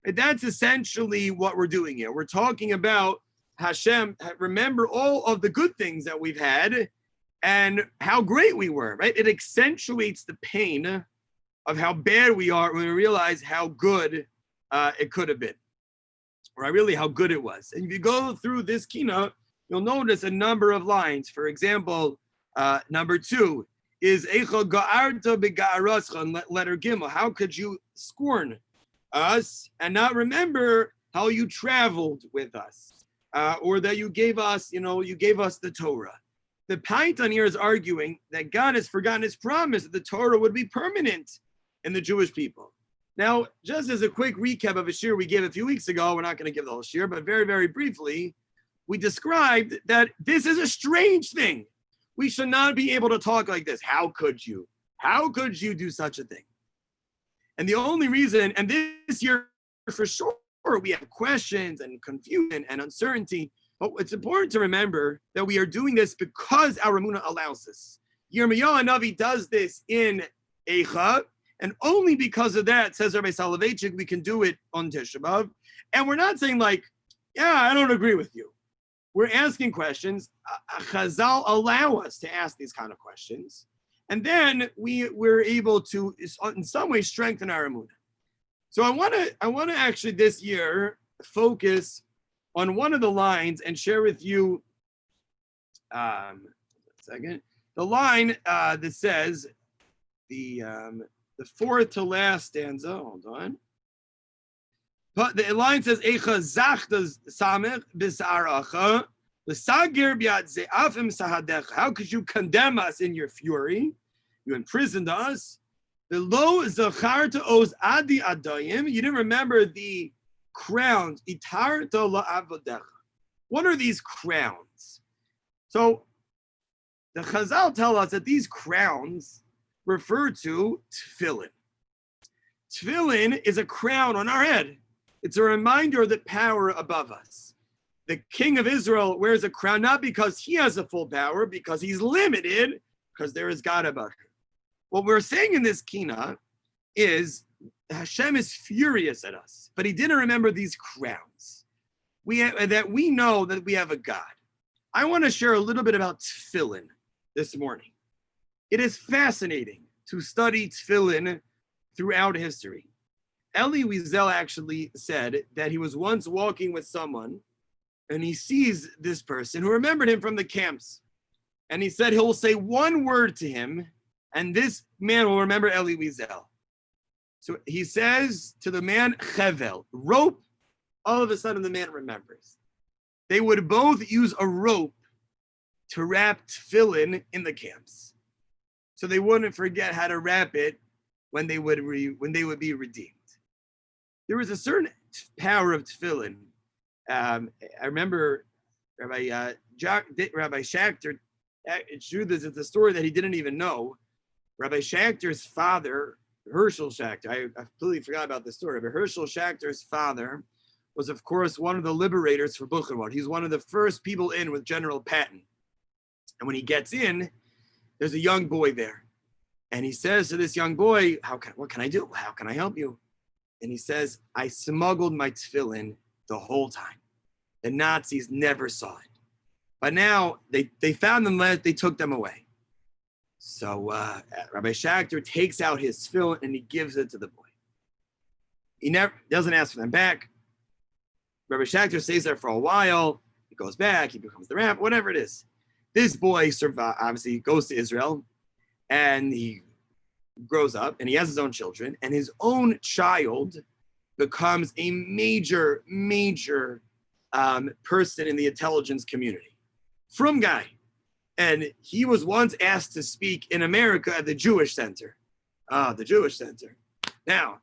That's essentially what we're doing here. We're talking about Hashem, remember all of the good things that we've had and how great we were, right? It accentuates the pain of how bad we are when we realize how good it could have been, or really how good it was. And if you go through this Kina, you'll notice a number of lines. For example, number 2 is Eicha ga'arta bega'arascha, letter Gimel. How could you scorn us and not remember how you traveled with us, or that you gave us the Torah? The Paitan here is arguing that God has forgotten his promise that the Torah would be permanent in the Jewish people. Now, just as a quick recap of a shir we gave a few weeks ago, we're not going to give the whole shir, but very, very briefly, we described that this is a strange thing. We should not be able to talk like this. How could you? How could you do such a thing? And the only reason, and this year for sure, we have questions and confusion and uncertainty, but it's important to remember that we are doing this because our Emunah allows this. Yirmiyahu Navi does this in Eicha, and only because of that, says Rabbi Soloveitchik, we can do it on Tisha B'Av. And we're not saying like, yeah, I don't agree with you. We're asking questions. Chazal allow us to ask these kind of questions. And then we're able to, in some way, strengthen our Emunah. So I want to actually this year focus on one of the lines and share with you, the line that says, the 4th to last stanza, hold on. But the line says, Eicha zachta samech b'sa'aracha, l'sagir b'yad ze'afim sahadecha. How could you condemn us in your fury? You imprisoned us. The lo zacharta oz adi adayim. You didn't remember the crowns. Itarta la'avodecha. What are these crowns? So the Chazal tell us that these crowns refer to tefillin. Tefillin is a crown on our head. It's a reminder of the power above us. The king of Israel wears a crown not because he has a full power, because he's limited, because there is God above him. What we're saying in this Kina is Hashem is furious at us, but he didn't remember these crowns. That we know that we have a God. I want to share a little bit about tefillin this morning. It is fascinating to study tefillin throughout history. Elie Wiesel actually said that he was once walking with someone and he sees this person who remembered him from the camps. And he said he'll say one word to him and this man will remember Elie Wiesel. So he says to the man, chevel, rope. All of a sudden the man remembers. They would both use a rope to wrap tefillin in the camps, so they wouldn't forget how to wrap it when they would be redeemed. There was a certain power of tefillin. I remember Rabbi Schachter. It's true. This is a story that he didn't even know. Rabbi Schachter's father, Herschel Schachter. I completely forgot about this story. But Herschel Schachter's father was, of course, one of the liberators for Buchenwald. He's one of the first people in with General Patton. And when he gets in, there's a young boy there. And he says to this young boy, what can I do? How can I help you? And he says, I smuggled my tefillin the whole time. The Nazis never saw it. But now they found them, they took them away. So Rabbi Schachter takes out his tefillin and he gives it to the boy. He never doesn't ask for them back. Rabbi Schachter stays there for a while. He goes back, he becomes the rabbi, whatever it is. This boy obviously goes to Israel and he grows up and he has his own children, and his own child becomes a major person in the intelligence community. Frum guy. And he was once asked to speak in America at the Jewish Center. The Jewish Center. Now,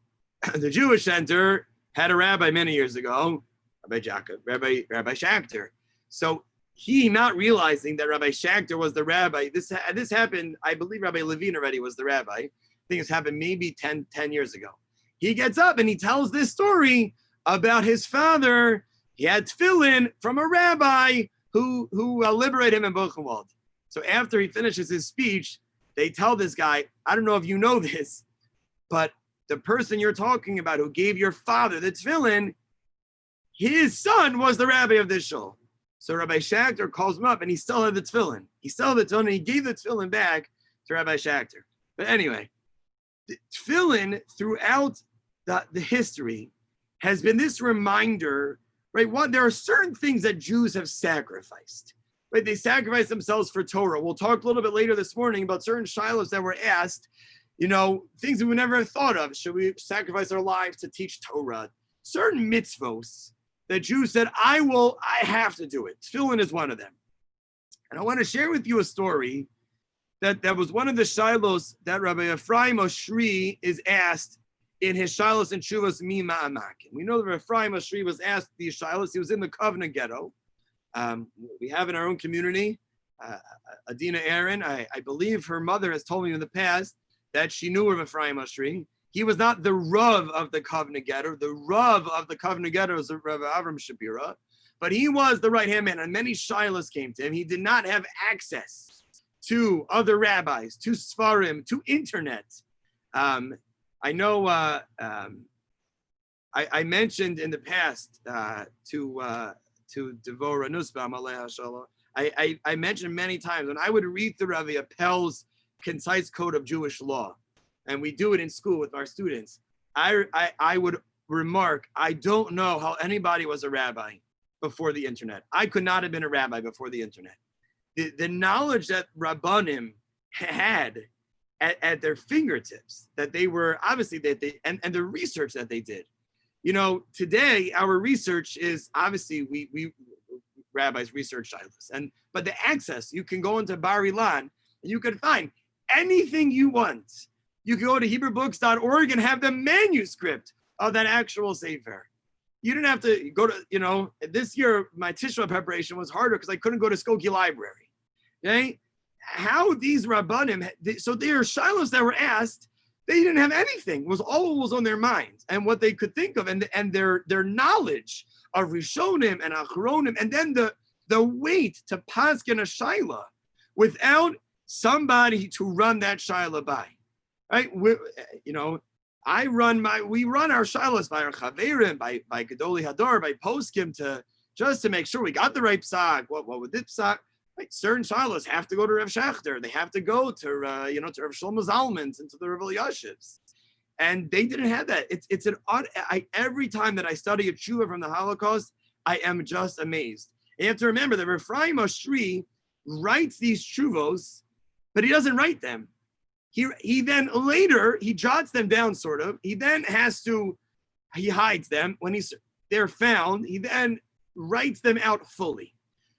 the Jewish Center had a rabbi many years ago, Rabbi Schachter. So he, not realizing that Rabbi Schachter was the rabbi, this happened, I believe Rabbi Levine already was the rabbi. I think this happened maybe 10 years ago. He gets up and he tells this story about his father. He had tefillin from a rabbi who liberated him in Buchenwald. So after he finishes his speech, they tell this guy, I don't know if you know this, but the person you're talking about who gave your father the tefillin, his son was the rabbi of this shul. So Rabbi Schachter calls him up and he still had the tefillin. He gave the tefillin back to Rabbi Schachter. But anyway, the tefillin throughout the history has been this reminder, right? There are certain things that Jews have sacrificed, right? They sacrifice themselves for Torah. We'll talk a little bit later this morning about certain shilohs that were asked, things we would never have thought of. Should we sacrifice our lives to teach Torah? Certain mitzvos that Jews said, I have to do it. Tefillin is one of them. And I want to share with you a story that was one of the shilohs that Rabbi Ephraim Oshri is asked in his shilos and shuvos mi ma'amakim. We know that Ephraim Oshri was asked these shilos. He was in the Kovna ghetto. We have in our own community, Adina Aaron, I believe her mother has told me in the past that she knew of Ephraim Oshri. He was not the Rav of the Kovna ghetto. The Rav of the Kovna ghetto is Rav Avram Shapira, but he was the right-hand man, and many shilos came to him. He did not have access to other rabbis, to Sfarim, to internet. I know I mentioned in the past to Devorah Nussbaum, Aleha Shalom, I mentioned many times when I would read through Rabbi Appel's concise code of Jewish law, and we do it in school with our students, I would remark, I don't know how anybody was a rabbi before the internet. I could not have been a rabbi before the internet. The knowledge that Rabbanim had at their fingertips, that they were obviously and the research that they did. Today our research is obviously we rabbis research shilos, but the access, you can go into Bar Ilan and you can find anything you want. You can go to HebrewBooks.org and have the manuscript of that actual sefer. You didn't have to go to, this year my Tishra preparation was harder because I couldn't go to Skokie Library. Okay? How these Rabbanim, so they are shilos that were asked, they didn't have anything. It was always on their minds and what they could think of, and their knowledge of Rishonim and Achronim, and then the weight to paskin a shaila without somebody to run that shaila by. Right? We run our shilas by our chaverim, by Gedoli Hador, by poskim just to make sure we got the right psak. What would this psak? Right? Certain shilas have to go to Rav Schachter. They have to go to Rav Shlomo Zalman's and to the Rav Elyashiv's. And they didn't have that. It's an odd. Every time that I study a tshuva from the Holocaust, I am just amazed. You have to remember that Ephraim Oshri writes these tshuvos, but he doesn't write them. He then later, he jots them down sort of. He then he hides them. When they're found, he then writes them out fully.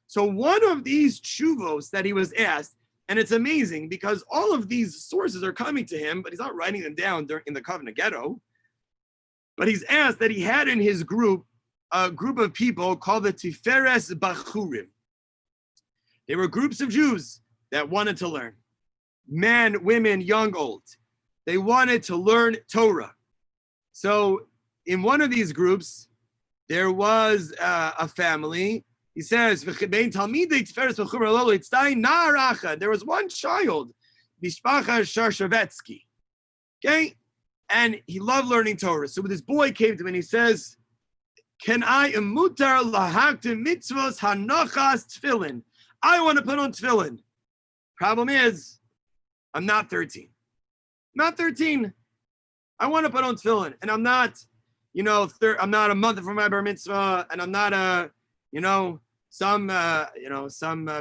So one of these tshuvos that he was asked, and it's amazing because all of these sources are coming to him, but he's not writing them down in the Kovna ghetto. But he's asked that he had in his group a group of people called the Tiferes Bachurim. They were groups of Jews that wanted to learn. Men, women, young, old. They wanted to learn Torah. So in one of these groups, there was a family. He says, there was one child Mishpacha Sharshavetsky. Okay? And he loved learning Torah. So this boy came to him and he says, can I emutar lahaktim mitzvos hanochas tefillin? I want to put on tefillin. Problem is, I'm not 13. I'm not 13. I want to put on tefillin. And I'm not, I'm not a month from my bar mitzvah, and I'm not some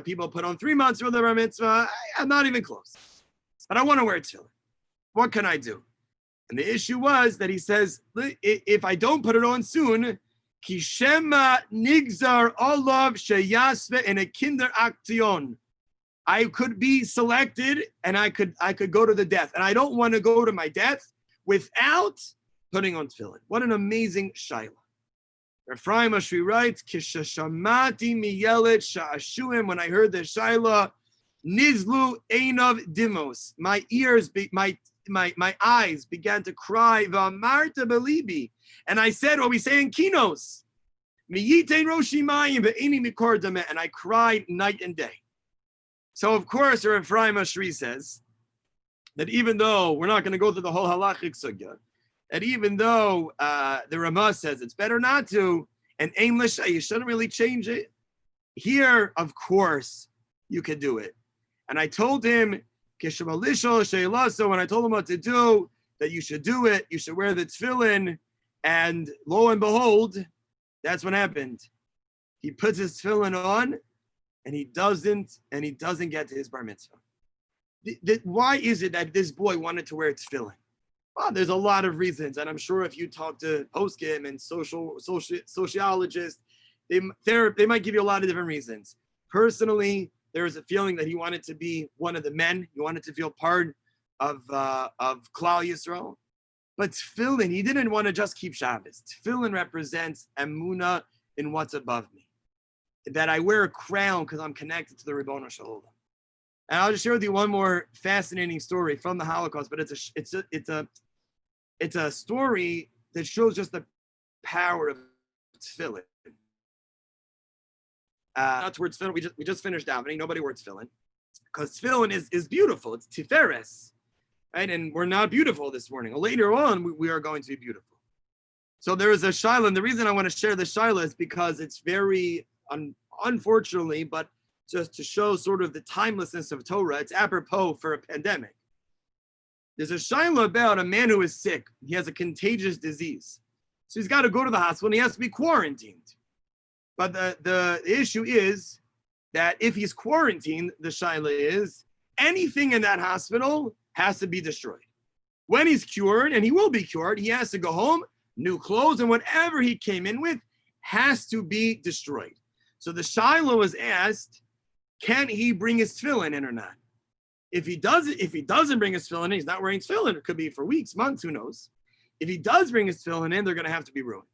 people put on 3 months for their bar mitzvah. I'm not even close. But I want to wear tefillin. What can I do? And the issue was that he says, if I don't put it on soon, Kishema nigzar olav sheyasve in a kinder action. I could be selected and I could go to the death. And I don't want to go to my death without putting on tefillin. What an amazing shaila. Ephraim Ashri writes, Kishashamati miyelet sha'ashuim. When I heard the shaila, nizlu einav dimos. My ears, my eyes began to cry, V'amarta belibi. And I said what we say in Kinos, Miyitein roshimayim ve'ini mikor dameh. And I cried night and day. So of course, Rav Ephraim Ashri says that even though we're not going to go through the whole halachic sugya, that even though the Ramah says it's better not to, and English, you shouldn't really change it, here, of course, you could do it. And I told him, so when I told him what to do, that you should do it, you should wear the tefillin, and lo and behold, that's what happened. He puts his tefillin on, and he doesn't get to his bar mitzvah. Why is it that this boy wanted to wear tefillin? Well, there's a lot of reasons, and I'm sure if you talk to poskim and sociologists, they might give you a lot of different reasons. Personally, there was a feeling that he wanted to be one of the men. He wanted to feel part of Klal Yisrael. But tefillin, he didn't want to just keep Shabbos. Tefillin represents emunah in what's above me. That I wear a crown because I'm connected to the Ribbono Shel Olam. And I'll just share with you one more fascinating story from the Holocaust, but it's a story that shows just the power of tefillin. Not towards tefillin. We just finished davening. Nobody wore tefillin because tefillin is beautiful. It's tiferes, right? And we're not beautiful this morning. Later on, we are going to be beautiful. So there is a shaila, and the reason I want to share the shaila is because it's very unfortunately, but just to show sort of the timelessness of Torah, it's apropos for a pandemic. There's a shaila about a man who is sick. He has a contagious disease, so he's got to go to the hospital and he has to be quarantined. But the issue is that if he's quarantined, the shaila is anything in that hospital has to be destroyed. When he's cured, and he will be cured, he has to go home, new clothes, and whatever he came in with has to be destroyed. So the shaila was asked, can he bring his tefillin in or not? If he doesn't bring his tefillin in, he's not wearing tefillin. It could be for weeks, months, who knows? If he does bring his tefillin in, they're going to have to be ruined,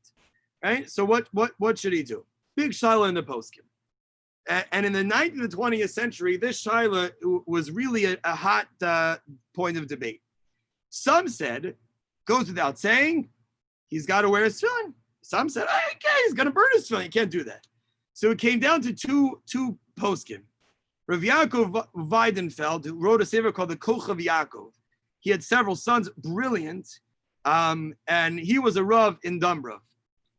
right? So what should he do? Big shaila in the poskim. And in the 19th and 20th century, this shaila was really a hot point of debate. Some said, goes without saying, he's got to wear his tefillin. Some said, okay, he's going to burn his tefillin. He can't do that. So it came down to two poskim. Rav Yaakov Weidenfeld, who wrote a sefer called the Kochav Yaakov. He had several sons, brilliant, and he was a Rav in Dumbrov.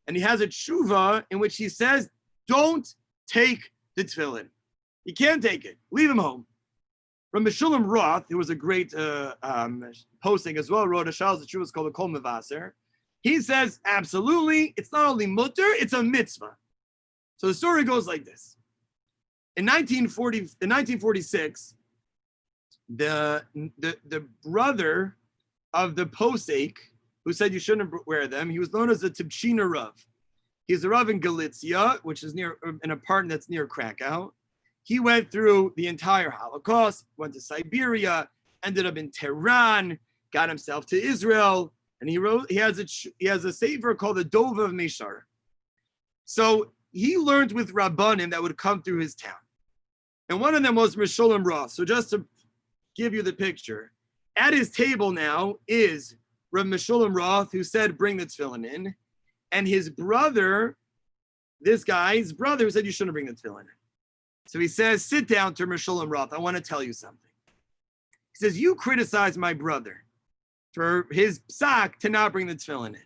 And he has a tshuva in which he says, don't take the tefillin. You can't take it. Leave him home. From Meshulam Roth, who was a great posting as well, wrote a shal the tshuva called the Kol Mevaser. He says, absolutely, it's not only mutter, it's a mitzvah. So the story goes like this. In 1946, the brother of the posek who said you shouldn't wear them, he was known as the Tibshina Rav. He's a Rav in Galicia, which is near an apartment that's near Krakow. He went through the entire Holocaust, went to Siberia, ended up in Tehran, got himself to Israel, and he has a sefer called the Dove of Mishar. So he learned with Rabbanim that would come through his town. And one of them was Meshulam Roth. So just to give you the picture, at his table now is Rav Meshulam Roth, who said, bring the tefillin in. And his brother, his brother who said, you shouldn't bring the tefillin in. So he says, sit down to Meshulam Roth. I want to tell you something. He says, you criticize my brother for his psak to not bring the tefillin in.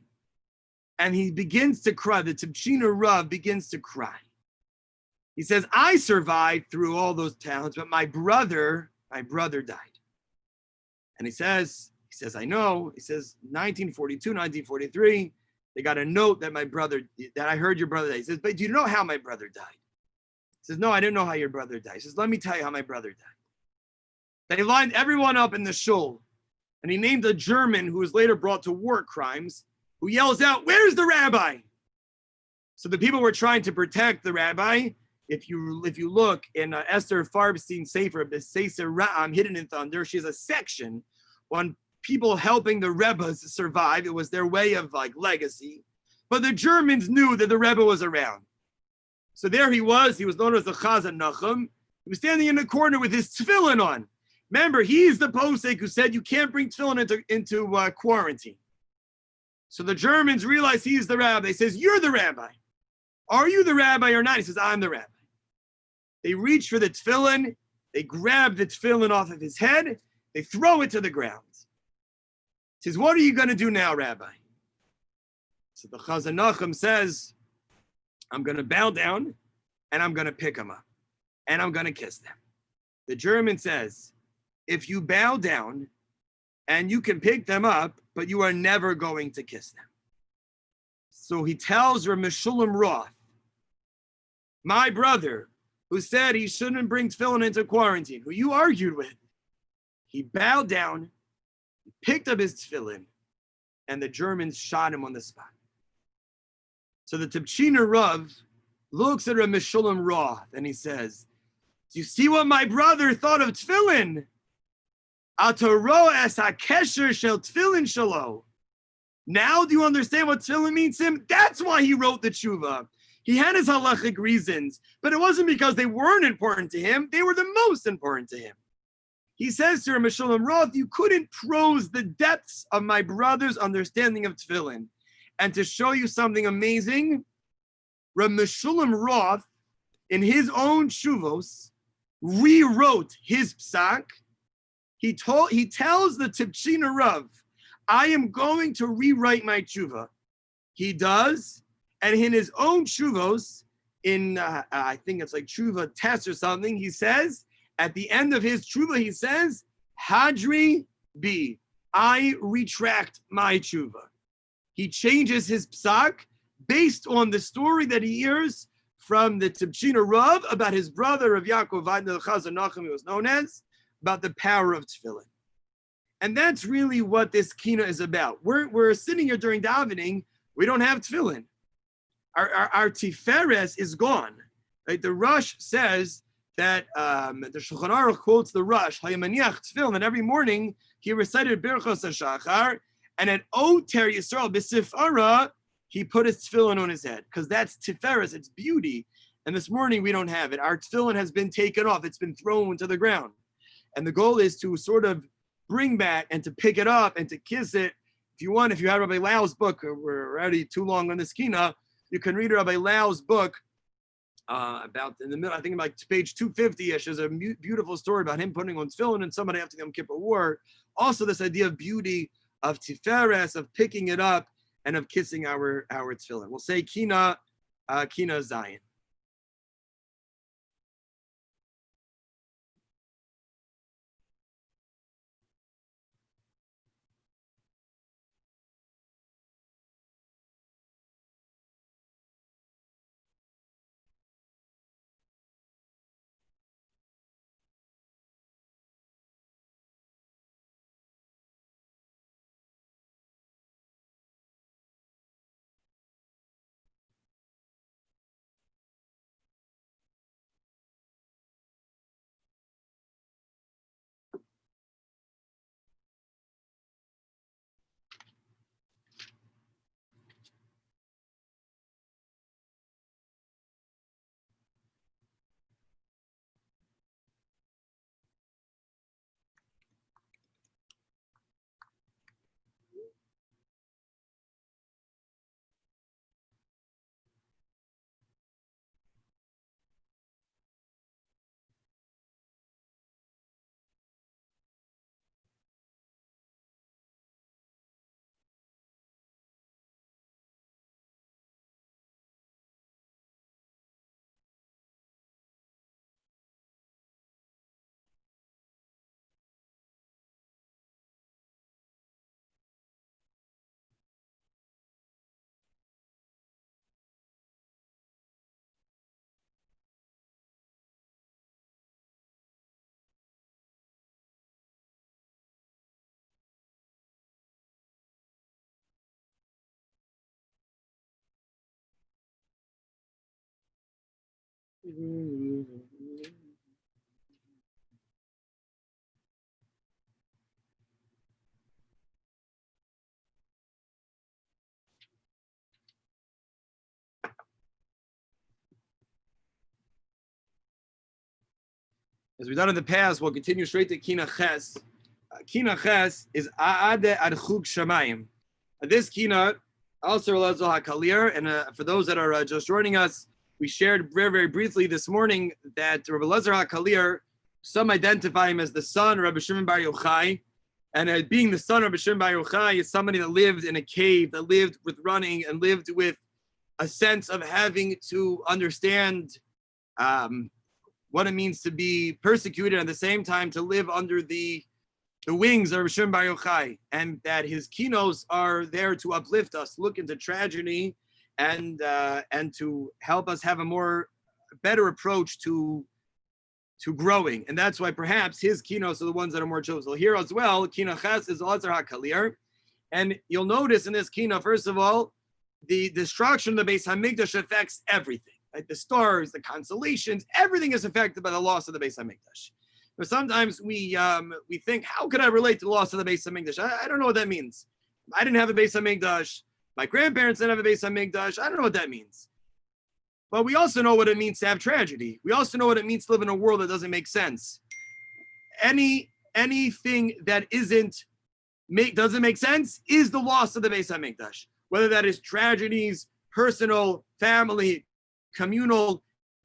And he begins to cry. The Tabshina Rav begins to cry. He says, I survived through all those talents, but my brother died. And he says, I know. He says, 1942, 1943, they got a note that I heard your brother died. He says, but do you know how my brother died? He says, no, I didn't know how your brother died. He says, let me tell you how my brother died. They lined everyone up in the shul, and he named a German who was later brought to war crimes, who yells out, where's the rabbi? So the people were trying to protect the rabbi. If you look in Esther Farbstein's Sefer, B'Seser Ra'am, Hidden in Thunder, she has a section on people helping the Rebbes survive. It was their way of like legacy. But the Germans knew that the Rebbe was around. So there he was known as the Chazan Nachum. He was standing in the corner with his tefillin on. Remember, he's the posek who said you can't bring tefillin into quarantine. So the Germans realize he's the rabbi. He says, you're the rabbi. Are you the rabbi or not? He says, I'm the rabbi. They reach for the tefillin. They grab the tefillin off of his head. They throw it to the ground. He says, what are you going to do now, rabbi? So the Chazan Nachum says, I'm going to bow down and I'm going to pick them up and I'm going to kiss them. The German says, if you bow down and you can pick them up, but you are never going to kiss them. So he tells Rav Meshulam Roth, my brother, who said he shouldn't bring tefillin into quarantine, who you argued with, he bowed down, he picked up his tefillin, and the Germans shot him on the spot. So the Tabshina Rav looks at Rav Meshulam Roth and he says, do you see what my brother thought of tefillin? Atoro es hakesher shel tefillin shalo. Now do you understand what tefillin means to him? That's why he wrote the tshuva. He had his halachic reasons, but it wasn't because they weren't important to him. They were the most important to him. He says to Rav Meshulam Roth, you couldn't prose the depths of my brother's understanding of tefillin. And to show you something amazing, Rav Meshulam Roth, in his own shuvos, rewrote his psak. He tells the Tabshina Rav, I am going to rewrite my tshuva. He does, and in his own shuvos, in I think it's like tshuva test or something, he says, at the end of his tshuva, he says, Hadri bi, I retract my tshuva. He changes his psak based on the story that he hears from the Tabshina Rav about his brother of Yaakov Vidna, the Chazan Nachum, he was known as, about the power of tefillin. And that's really what this kina is about. We're sitting here during davening, we don't have tefillin. Our tiferes is gone. Right? The Rush says that the Shulchan Aruch quotes the Rush, Hayamaniach tefillin, and every morning he recited Birchos HaShachar, and at Oter Yisrael B'Sifara, he put his tefillin on his head, because that's tiferes, it's beauty. And this morning we don't have it. Our tefillin has been taken off, it's been thrown to the ground. And the goal is to sort of bring back and to pick it up and to kiss it. If you want, if you have Rabbi Lau's book, we're already too long on this kina, you can read Rabbi Lau's book about in the middle, I think like page 250-ish, is a beautiful story about him putting on tefillin and somebody after the Yom Kippur War. Also this idea of beauty, of tiferes, of picking it up and of kissing our tefillin. We'll say kina Zion. As we've done in the past, we'll continue straight to Kina Ches. Kina Ches is A'ade Ad Chug Shamayim. This Kina, also Lezo HaKalir, and for those that are just joining us, we shared very, very briefly this morning that Rabbi Lezer HaKalir, some identify him as the son of Rabbi Shimon Bar Yochai, and being the son of Rabbi Shimon Bar Yochai is somebody that lived in a cave, that lived with running, and lived with a sense of having to understand what it means to be persecuted, and at the same time to live under the wings of Rabbi Shimon Bar Yochai, and that his kinos are there to uplift us, look into tragedy, and to help us have a better approach to growing. And that's why perhaps his kinos are the ones that are more chosen. So here as well, Kina Ches is Lezer HaKalir, and you'll notice in this kina, first of all, the destruction of the Beis Hamikdash affects everything. Like the stars, the constellations, everything is affected by the loss of the Beis Hamikdash. But sometimes we think, how could I relate to the loss of the Beis Hamikdash? I don't know what that means. I didn't have a Beis Hamikdash. My grandparents didn't have a Beis Hamikdash. I don't know what that means. But we also know what it means to have tragedy. We also know what it means to live in a world that doesn't make sense. Anything that doesn't make sense is the loss of the Beis Hamikdash. Whether that is tragedies, personal, family, communal,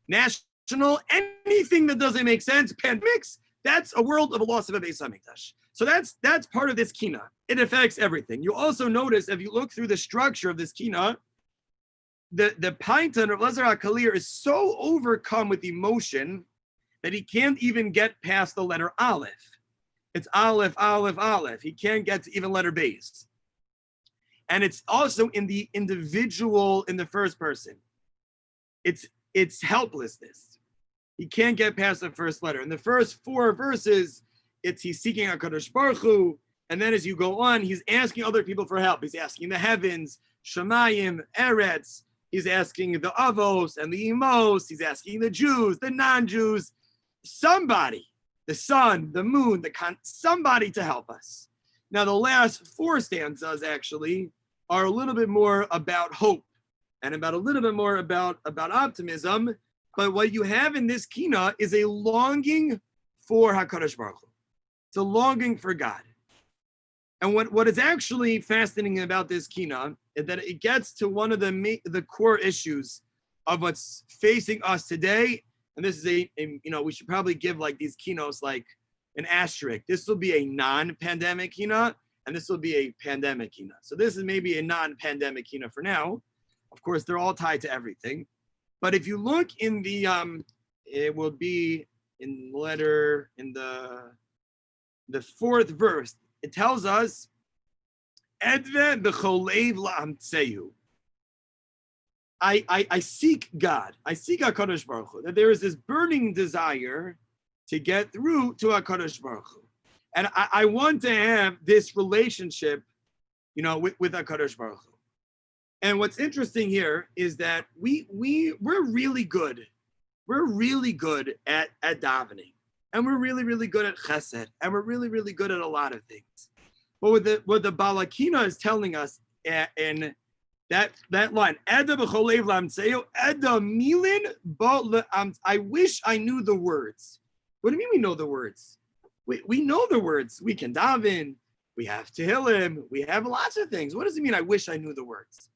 national, anything that doesn't make sense, pandemics, that's a world of a loss of a Beis Hamikdash. So that's part of this kina. It affects everything. You also notice, if you look through the structure of this kina, the Paitan of Lezer HaKalir is so overcome with emotion that he can't even get past the letter Aleph. It's Aleph, Aleph, Aleph. He can't get to even letter Beis. And it's also in the individual, in the first person. It's helplessness. He can't get past the first letter. In the first 4 verses, he's seeking HaKadosh Baruch Hu, and then as you go on, he's asking other people for help. He's asking the heavens, Shemayim, Eretz. He's asking the Avos and the Imos. He's asking the Jews, the non-Jews, somebody, the sun, the moon, somebody to help us. Now, the last 4 stanzas actually are a little bit more about hope and about a little bit more about optimism. But what you have in this kina is a longing for HaKadosh Baruch Hu. It's a longing for God. And what is actually fascinating about this kina is that it gets to one of the core issues of what's facing us today. And this is we should probably give like these kinos like an asterisk. This will be a non-pandemic kina, and this will be a pandemic kina. So this is maybe a non-pandemic kina for now. Of course, they're all tied to everything. But if you look in the, it will be in the 4th verse. It tells us, Edve b'cholev la'amtzeyu. I seek God. I seek HaKadosh Baruch Hu. That there is this burning desire to get through to HaKadosh Baruch Hu. And I want to have this relationship, with HaKadosh Baruch Hu. And what's interesting here is that we're really good. We're really good at davening. And we're really, really good at chesed. And we're really, really good at a lot of things. But what the Balakina is telling us in that line, Eda b'cholev la'amtzeyu, Eda milin, I wish I knew the words. What do you mean we know the words? We know the words. We can daven. We have Tehillim. We have lots of things. What does it mean, I wish I knew the words?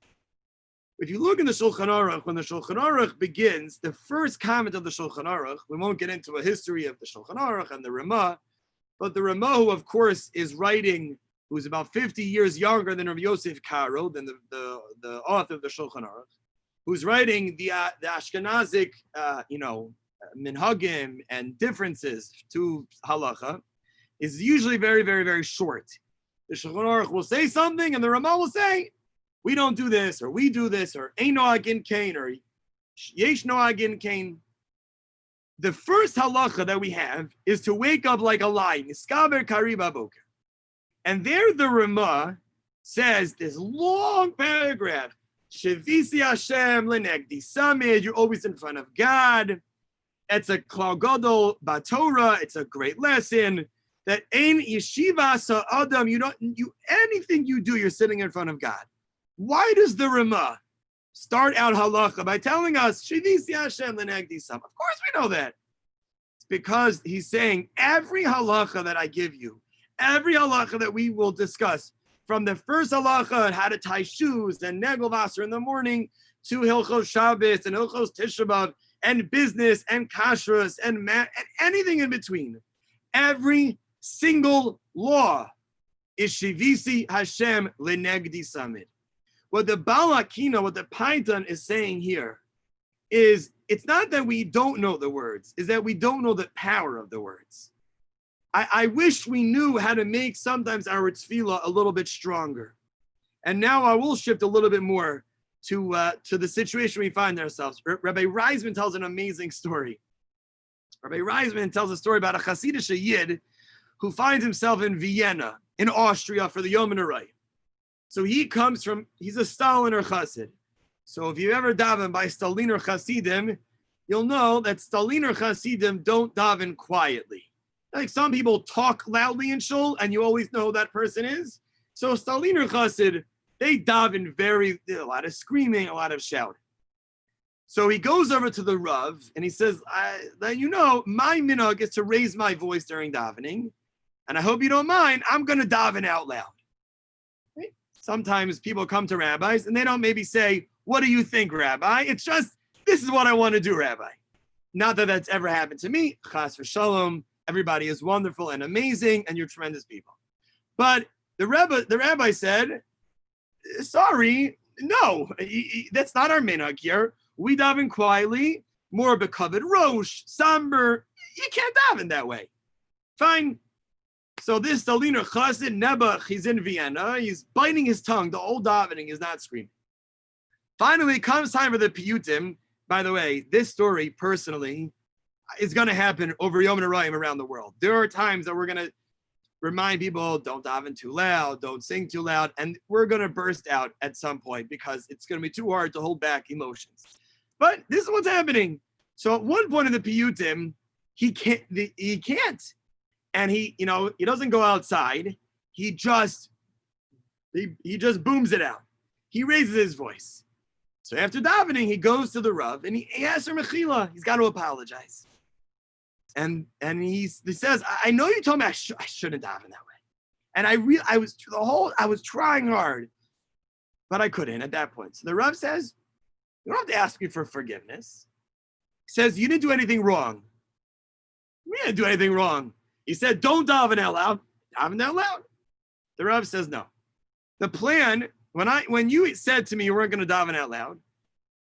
If you look in the Shulchan Aruch, when the Shulchan Aruch begins, the first comment of the Shulchan Aruch, we won't get into a history of the Shulchan Aruch and the Ramah, but the Ramah, who of course is writing, who's about 50 years younger than Rav Yosef Karo, than the author of the Shulchan Aruch, who's writing the Ashkenazic, minhagim and differences to halacha, is usually very, very, very short. The Shulchan Aruch will say something, and the Ramah will say, we don't do this, or we do this, or ein noagin kain, or yesh noagin kain. The first halacha that we have is to wake up like a lion, niskaber kariba boker. And there the Ramah says this long paragraph, Shevisi Hashem lenegdi samid, you're always in front of God. It's a klal gadol b'Torah. It's a great lesson that ein yeshiva sa'adam. Anything you do, you're sitting in front of God. Why does the Rama start out halacha by telling us shivisi Hashem l'negdi sam? Of course we know that. It's because he's saying every halacha that I give you, every halacha that we will discuss, from the first halacha on how to tie shoes and negel vaser in the morning to Hilchos Shabbos and Hilchos Tisha B'Av and business and kashrus and anything in between. Every single law is shivisi Hashem lenegdi samid. What the Balakina, what the Python is saying here is it's not that we don't know the words, is that we don't know the power of the words. I wish we knew how to make sometimes our tefillah a little bit stronger. And now I will shift a little bit more to the situation we find ourselves. Rabbi Reisman tells an amazing story. Rabbi Reisman tells a story about a Hasidic Yid who finds himself in Vienna, in Austria, for the Yom Harai. So he's a Staliner Chassid. So if you ever daven by Staliner Chassidim, you'll know that Staliner Chassidim don't daven quietly. Like some people talk loudly in shul, and you always know who that person is. So Staliner Chassid, they daven a lot of screaming, a lot of shouting. So he goes over to the Rav, and he says, my minhag is to raise my voice during davening, and I hope you don't mind, I'm going to daven out loud. Right? Sometimes people come to rabbis, and they don't maybe say, what do you think, Rabbi? It's just, this is what I want to do, Rabbi. Not that that's ever happened to me. Chas v'shalom. Everybody is wonderful and amazing, and you're tremendous people. But the rabbi said, sorry, no, that's not our minhag here. We daven quietly, more bekavod rosh, somber. You can't daven that way. Fine. So this Staliner Chassid, Nebuch, he's in Vienna. He's biting his tongue. The whole davening is not screaming. Finally, comes time for the piyutim. By the way, this story, personally, is going to happen over Yom Narayim around the world. There are times that we're going to remind people, don't daven too loud, don't sing too loud, and we're going to burst out at some point because it's going to be too hard to hold back emotions. But this is what's happening. So at one point in the piyutim, he can't, and he doesn't go outside. He just booms it out. He raises his voice. So after davening, he goes to the Rav and he asks for mechila. He's got to apologize. And he says, I know you told me I shouldn't daven that way. And I was trying hard, but I couldn't at that point. So the Rav says, you don't have to ask me for forgiveness. He says, you didn't do anything wrong. We didn't do anything wrong. He said, don't daven out loud. Daven out loud. The Rav says, no. The plan, when you said to me you weren't going to daven out loud,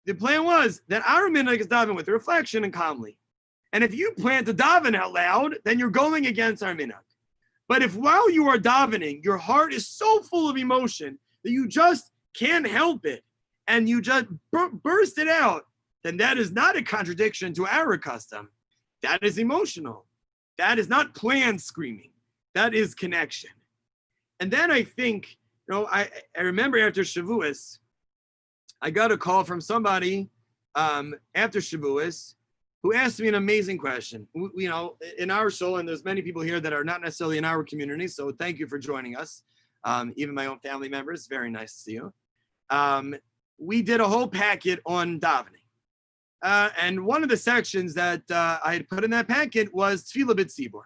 the plan was that our minhag is daven with reflection and calmly. And if you plan to daven out loud, then you're going against our minhag. But if while you are davening, your heart is so full of emotion that you just can't help it, and you just burst it out, then that is not a contradiction to our custom. That is emotional. That is not planned screaming. That is connection. And then I think, I remember after Shavuos, I got a call from somebody after Shavuos who asked me an amazing question. In our show, and there's many people here that are not necessarily in our community, so thank you for joining us. Even my own family members, very nice to see you. We did a whole packet on davening. And one of the sections that I had put in that packet was Tefillah B'Tzibur.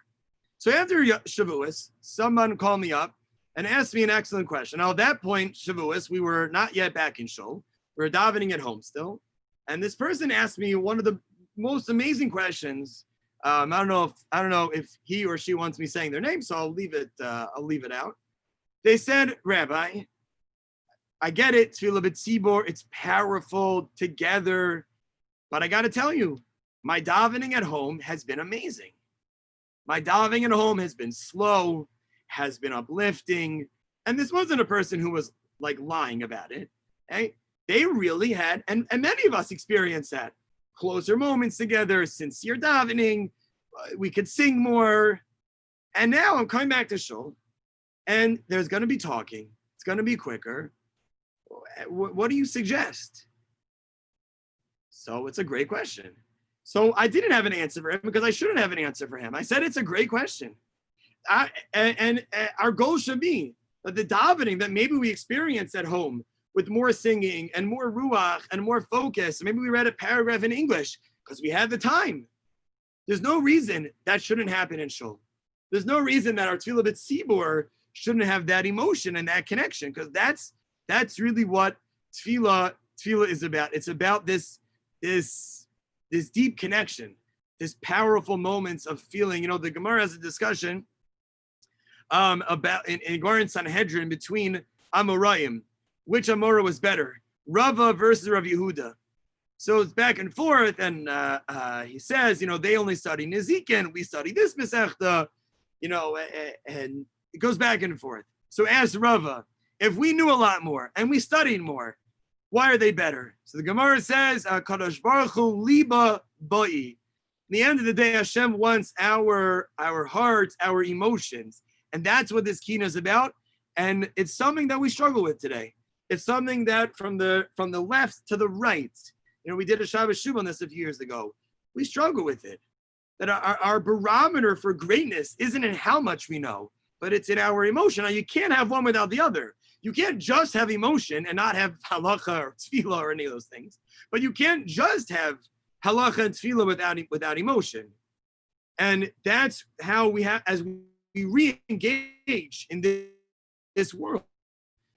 So after Shavuos, someone called me up and asked me an excellent question. Now, at that point, Shavuos, we were not yet back in shul. We were davening at home still. And this person asked me one of the most amazing questions. I don't know if he or she wants me saying their name, so I'll leave it out. They said, Rabbi, I get it, Tefillah B'Tzibur, it's powerful together, but I got to tell you, my davening at home has been amazing. My davening at home has been slow, has been uplifting, and this wasn't a person who was like lying about it. Okay? They really had, and many of us experienced that. Closer moments together, sincere davening, we could sing more. And now I'm coming back to shul, and there's going to be talking. It's going to be quicker. What do you suggest? So it's a great question. So I didn't have an answer for him because I shouldn't have an answer for him. I said it's a great question. And our goal should be that the davening that maybe we experience at home with more singing and more ruach and more focus. Maybe we read a paragraph in English because we had the time. There's no reason that shouldn't happen in shul. There's no reason that our tefillah b'tzibur shouldn't have that emotion and that connection, because that's really what tefillah is about. It's about this deep connection, this powerful moments of feeling. You know, the Gemara has a discussion about in Gemara and Sanhedrin between Amoraim, which Amora was better, Rava versus Rav Yehuda. So it's back and forth, and he says, you know, they only study Nezikin, we study this Masechta, you know, and it goes back and forth. So ask Rava, if we knew a lot more and we studied more, why are they better? So the Gemara says, Kadosh Baruch Hu liba ba'i. In the end of the day, Hashem wants our hearts, our emotions, and that's what this kina is about. And it's something that we struggle with today. It's something that from the left to the right. You know, we did a Shabbos Shub on this a few years ago. We struggle with it. That our barometer for greatness isn't in how much we know, but it's in our emotion. Now, you can't have one without the other. You can't just have emotion and not have halacha or tefillah or any of those things. But you can't just have halacha and tefillah without emotion. And that's how we have, as we re-engage in this world,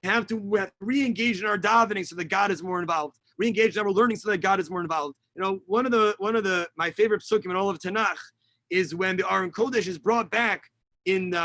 we have to re-engage in our davening so that God is more involved. Re-engage in our learning so that God is more involved. You know, one of the my favorite psukim in all of Tanakh is when the Aron Kodesh is brought back in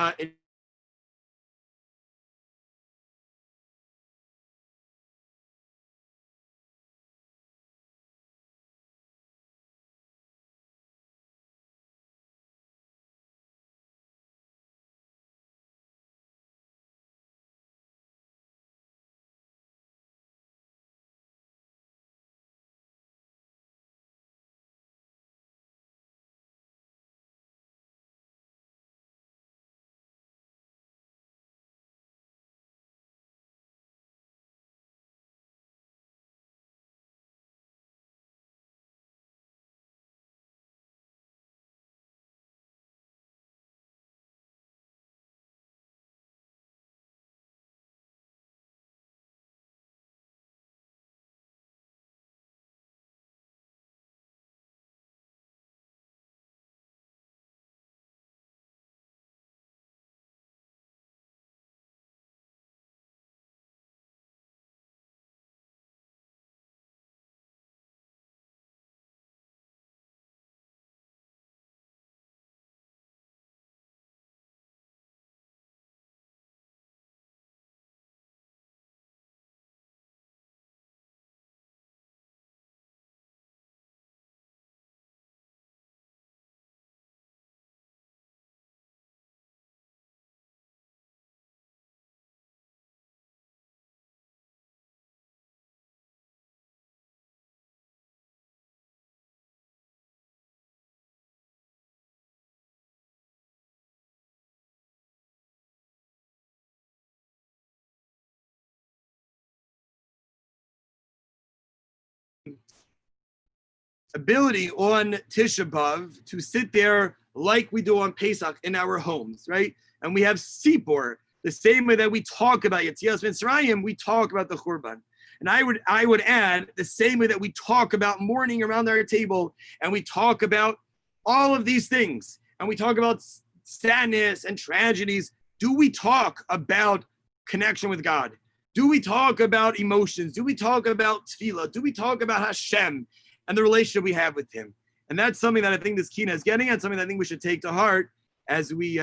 ability on Tisha B'Av to sit there like we do on Pesach in our homes, right? And we have Sipor, the same way that we talk about Yetzias Mitzrayim, we talk about the Churban. And I would add the same way that we talk about mourning around our table, and we talk about all of these things, and we talk about sadness and tragedies. Do we talk about connection with God? Do we talk about emotions? Do we talk about tefillah? Do we talk about Hashem and the relationship we have with Him? And that's something that I think this kina is getting at, something that I think we should take to heart as we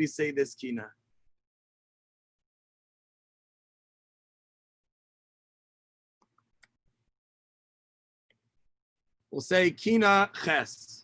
say this kina. We'll say kina ches.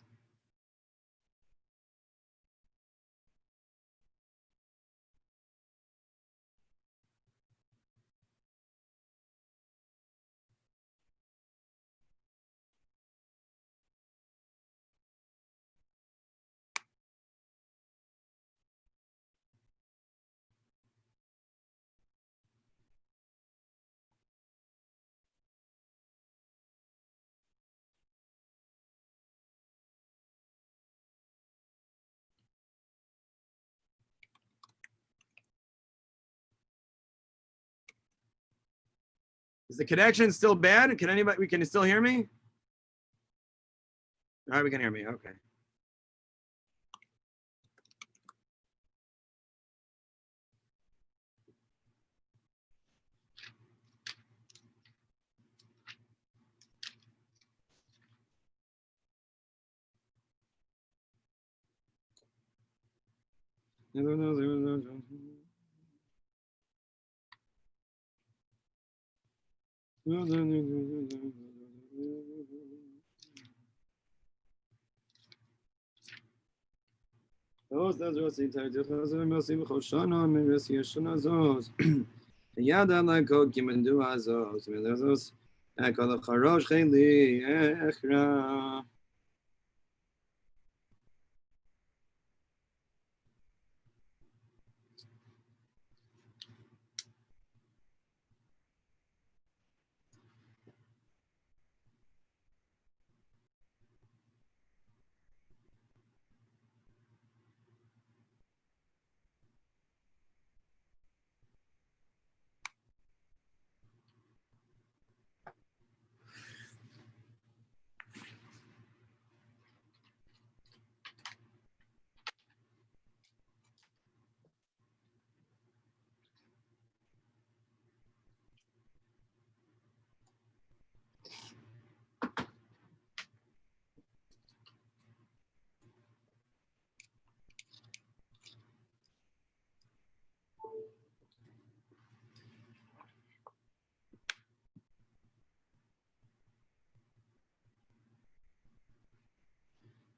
Is the connection still bad? Can you still hear me? All right, we can hear me. Okay.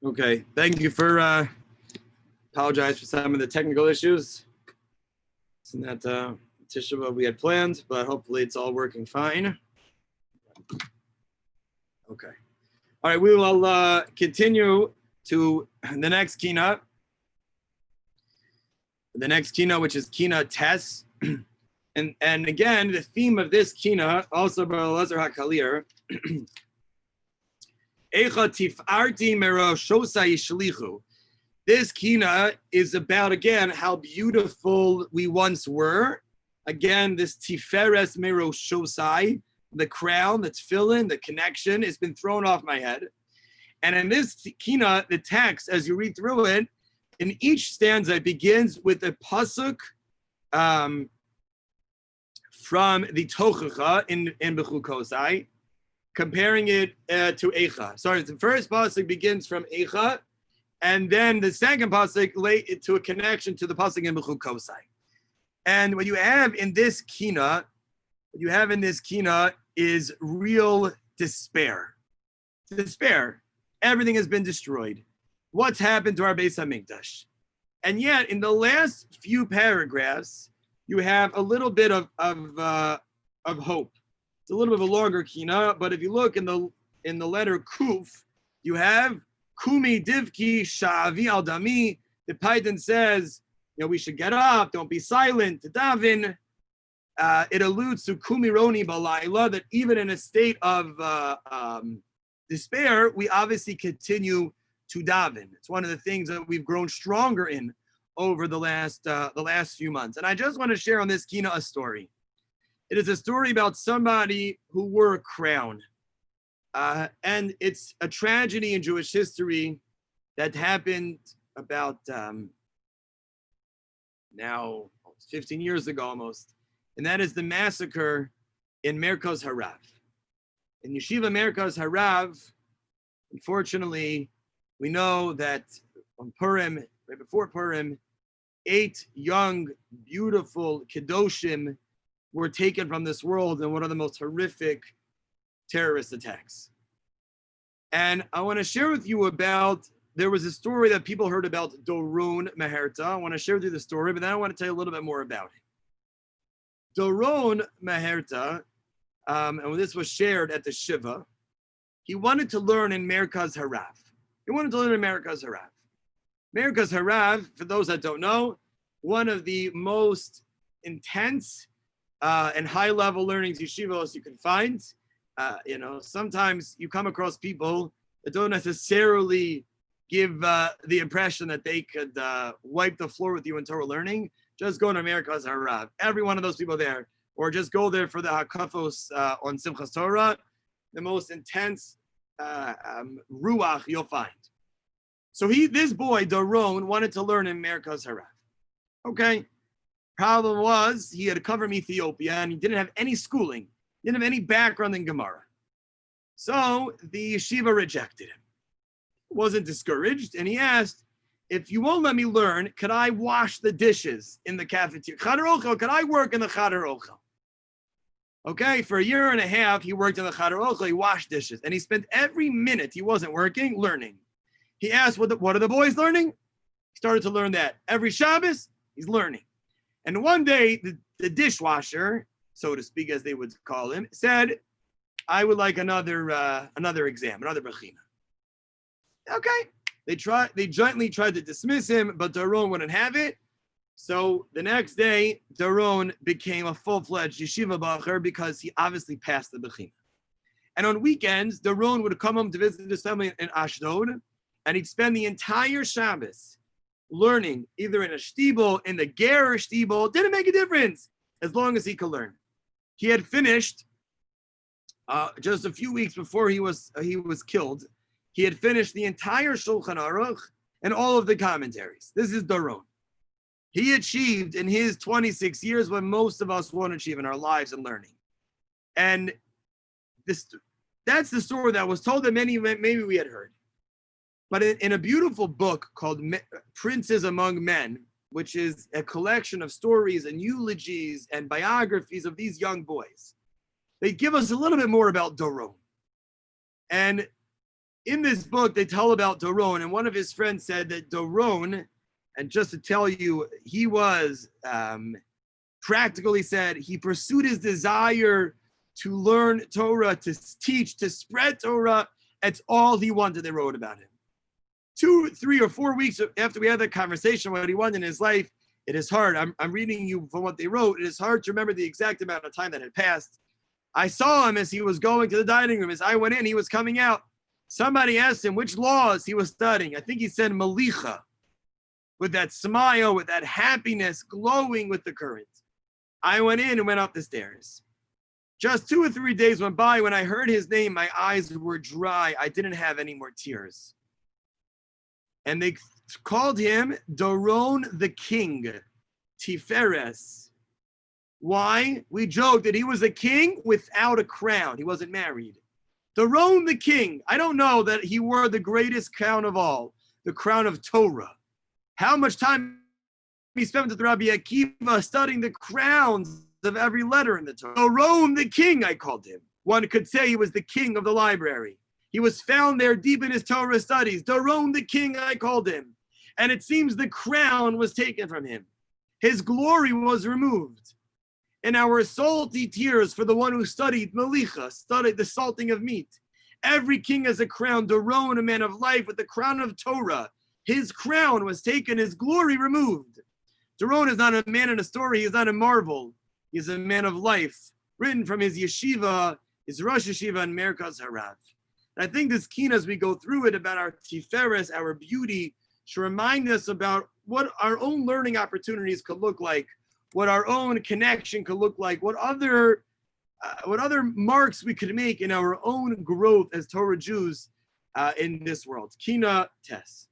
Okay, thank you for apologize for some of the technical issues. It's not Tisha B'Av we had planned, but hopefully it's all working fine. Okay. All right, we will continue to the next keynote. The next keynote, which is keynote Tes. And again, the theme of this keynote, also by Elazar HaKalir, Eicha tif'arti meroshosai shlichu. This keynote is about, again, how beautiful we once were. Again, this tiferes meroshosai, the crown, that's filling, the connection, has been thrown off my head. And in this keynote, the text, as you read through it, in each stanza, it begins with a pasuk from the Tochacha in Bechukosai, comparing it to Eicha. Sorry, the first pasuk begins from Eicha, and then the second pasuk lay to a connection to the pasuk in Bechukosai. And what you have in this keynote, is real despair. Despair. Everything has been destroyed. What's happened to our Beis Hamikdash? And yet, in the last few paragraphs, you have a little bit of hope. It's a little bit of a longer kina, but if you look in the letter Kuf, you have Kumi Divki Sha'avi al Dami. The Paitan says, we should get up, don't be silent, to daven. It alludes to Kumi Roni Balayla, that even in a state of despair, we obviously continue to daven. It's one of the things that we've grown stronger in over the last few months. And I just want to share on this kina a story. It is a story about somebody who wore a crown. And it's a tragedy in Jewish history that happened about now 15 years ago almost. And that is the massacre in Merkos Harav. In Yeshiva Merkos Harav, unfortunately, we know that on Purim, right before Purim, 8 young, beautiful Kedoshim were taken from this world in one of the most horrific terrorist attacks. And I want to share with you there was a story that people heard about Doron Meherta. I want to share with you the story, but then I want to tell you a little bit more about it. Doron Meherta, and this was shared at the Shiva, he wanted to learn in Merkaz Harav. Merkaz Harav, for those that don't know, one of the most intense and high-level learning yeshivos you can find. Sometimes you come across people that don't necessarily give the impression that they could wipe the floor with you in Torah learning. Just go to Merkaz Harav. Every one of those people there or just go there for the Hakafos on Simchas Torah, the most intense ruach you'll find. So this boy, Doron, wanted to learn in Merkaz Harav. Okay. Problem was he had come from Ethiopia and he didn't have any schooling, didn't have any background in Gemara. So the yeshiva rejected him. Wasn't discouraged, and he asked, if you won't let me learn, could I wash the dishes in the cafeteria? Chadar Ochel, could I work in the Chadar Ochel? Okay, for a year and a half, he worked in the Chadar Ochel, he washed dishes, and he spent every minute he wasn't working learning. He asked, what are the boys learning? He started to learn that. Every Shabbos, he's learning. And one day, the dishwasher, so to speak, as they would call him, said, I would like another exam, another bechina. Okay. They jointly tried to dismiss him, but Doron wouldn't have it. So the next day, Doron became a full-fledged yeshiva bacher because he obviously passed the bechina. And on weekends, Doron would come home to visit his family in Ashdod, and he'd spend the entire Shabbos learning, either in a shtibel, in the ger shtibel. Didn't make a difference as long as he could learn. He had finished just a few weeks before he was killed. He had finished the entire Shulchan Aruch and all of the commentaries. This is Doron. He achieved in his 26 years what most of us won't achieve in our lives in learning. And that's the story that was told that maybe we had heard. But in a beautiful book called Princes Among Men, which is a collection of stories and eulogies and biographies of these young boys, they give us a little bit more about Doron. And in this book, they tell about Doron, and one of his friends said that Doron, and just to tell you, he was practically said he pursued his desire to learn Torah, to teach, to spread Torah. That's all he wanted. They wrote about him. 2, 3, or 4 weeks after we had that conversation, what he wanted in his life, it is hard. I'm reading you from what they wrote. It is hard to remember the exact amount of time that had passed. I saw him as he was going to the dining room. As I went in, he was coming out. Somebody asked him which laws he was studying. I think he said Malicha, with that smile, with that happiness, glowing with the current. I went in and went up the stairs. Just 2 or 3 days went by. When I heard his name, my eyes were dry. I didn't have any more tears. And they called him Doron the King, Tiferes. Why? We joked that he was a king without a crown. He wasn't married. Doron the King. I don't know that he wore the greatest crown of all, the crown of Torah. How much time he spent with Rabbi Akiva studying the crowns of every letter in the Torah. Doron the King, I called him. One could say he was the king of the library. He was found there deep in his Torah studies. Doron the King, I called him. And it seems the crown was taken from him. His glory was removed. And our salty tears for the one who studied Malicha, studied the salting of meat. Every king has a crown. Doron, a man of life with the crown of Torah. His crown was taken, his glory removed. Doron is not a man in a story. He is not a marvel. He is a man of life, written from his yeshiva, his Rosh Yeshiva in Merkaz Harav. And I think this keen, as we go through it, about our tiferes, our beauty, should remind us about what our own learning opportunities could look like, what our own connection could look like, what other marks we could make in our own growth as Torah Jews in this world. Kina Tes.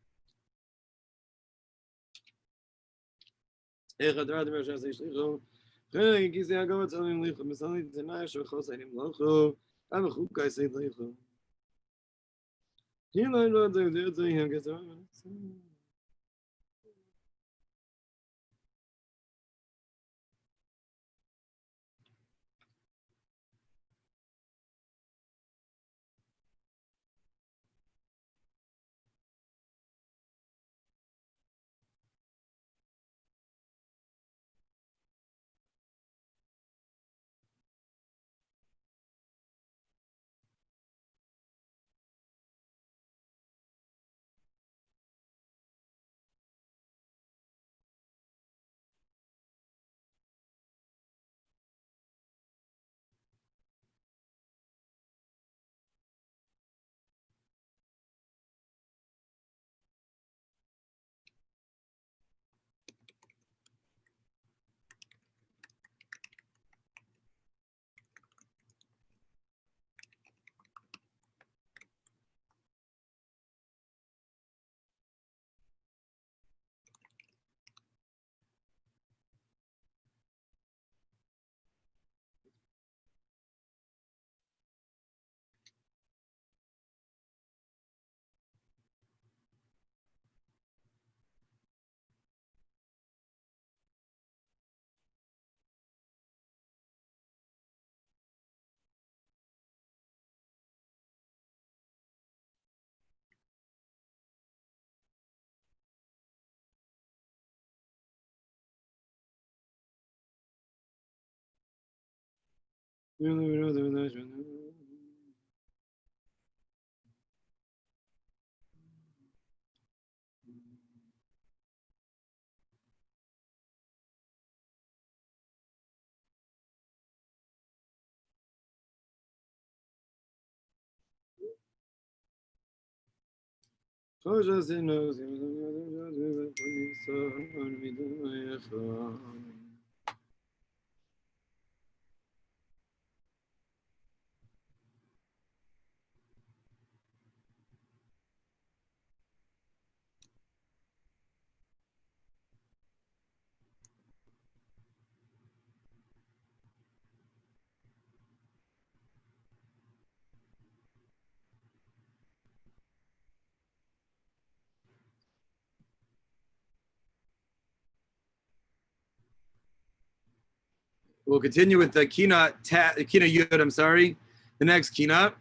We'll continue with the Kina Yud, I'm sorry, the next Kina.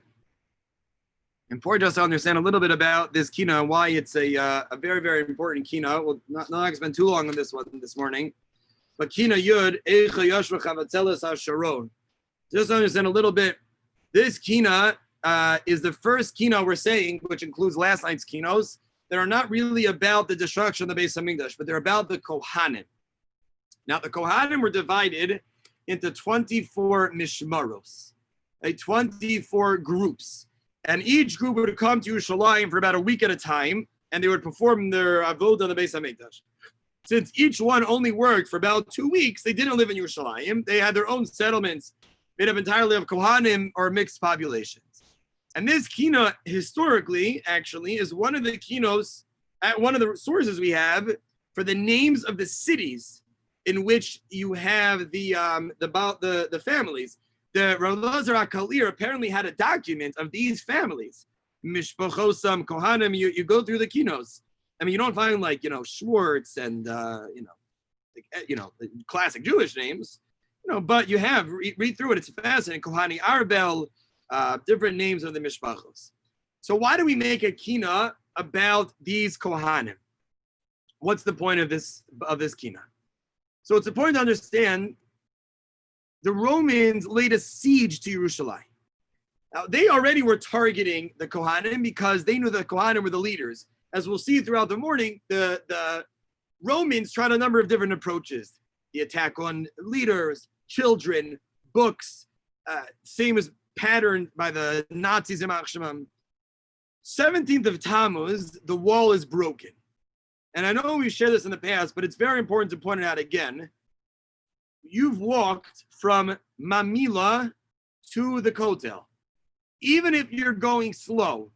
Important just to understand a little bit about this Kina and why it's a very, very important Kina. We'll not going to spend too long on this one this morning. But Kina Yud, just to understand a little bit, this Kina is the first Kina we're saying, which includes last night's Kinos, that are not really about the destruction of the Beis Hamikdash, but they're about the Kohanim. Now, the Kohanim were divided into 24 mishmaros, 24 groups. And each group would come to Yerushalayim for about a week at a time, and they would perform their avodah on the Beis Hamikdash. Since each one only worked for about 2 weeks, they didn't live in Yerushalayim. They had their own settlements made up entirely of Kohanim or mixed populations. And this Kina, historically, actually, is one of the Kinos, one of the sources we have for the names of the cities in which you have the families. The Rav Elazar HaKalir apparently had a document of these families. Mishpachosam, Kohanim, you go through the Kinos. I mean, you don't find Schwartz and, the classic Jewish names, but you have, read through it, it's fascinating. Kohani Arbel, different names of the Mishpachos. So why do we make a Kina about these Kohanim? What's the point of this Kina? So it's important to understand the Romans laid a siege to Yerushalayim. Now, they already were targeting the Kohanim because they knew the Kohanim were the leaders. As we'll see throughout the morning, the Romans tried a number of different approaches. The attack on leaders, children, books, same as patterned by the Nazis in Machshemam. 17th of Tammuz, the wall is broken. And I know we shared this in the past, but it's very important to point it out again. You've walked from Mamila to the Kotel. Even if you're going slow,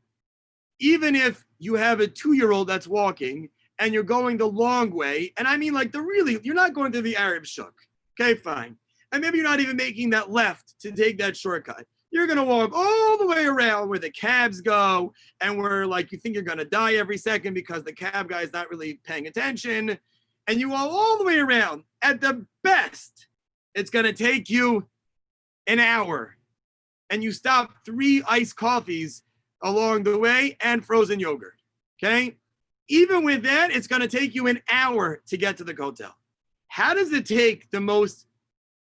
even if you have a 2-year-old that's walking and you're going the long way, and I mean you're not going to the Arab Shuk. Okay, fine. And maybe you're not even making that left to take that shortcut. You're going to walk all the way around where the cabs go and where you think you're going to die every second because the cab guy is not really paying attention. And you walk all the way around. At the best, it's going to take you an hour. And you stop 3 iced coffees along the way and frozen yogurt. Okay? Even with that, it's going to take you an hour to get to the hotel. How does it take the most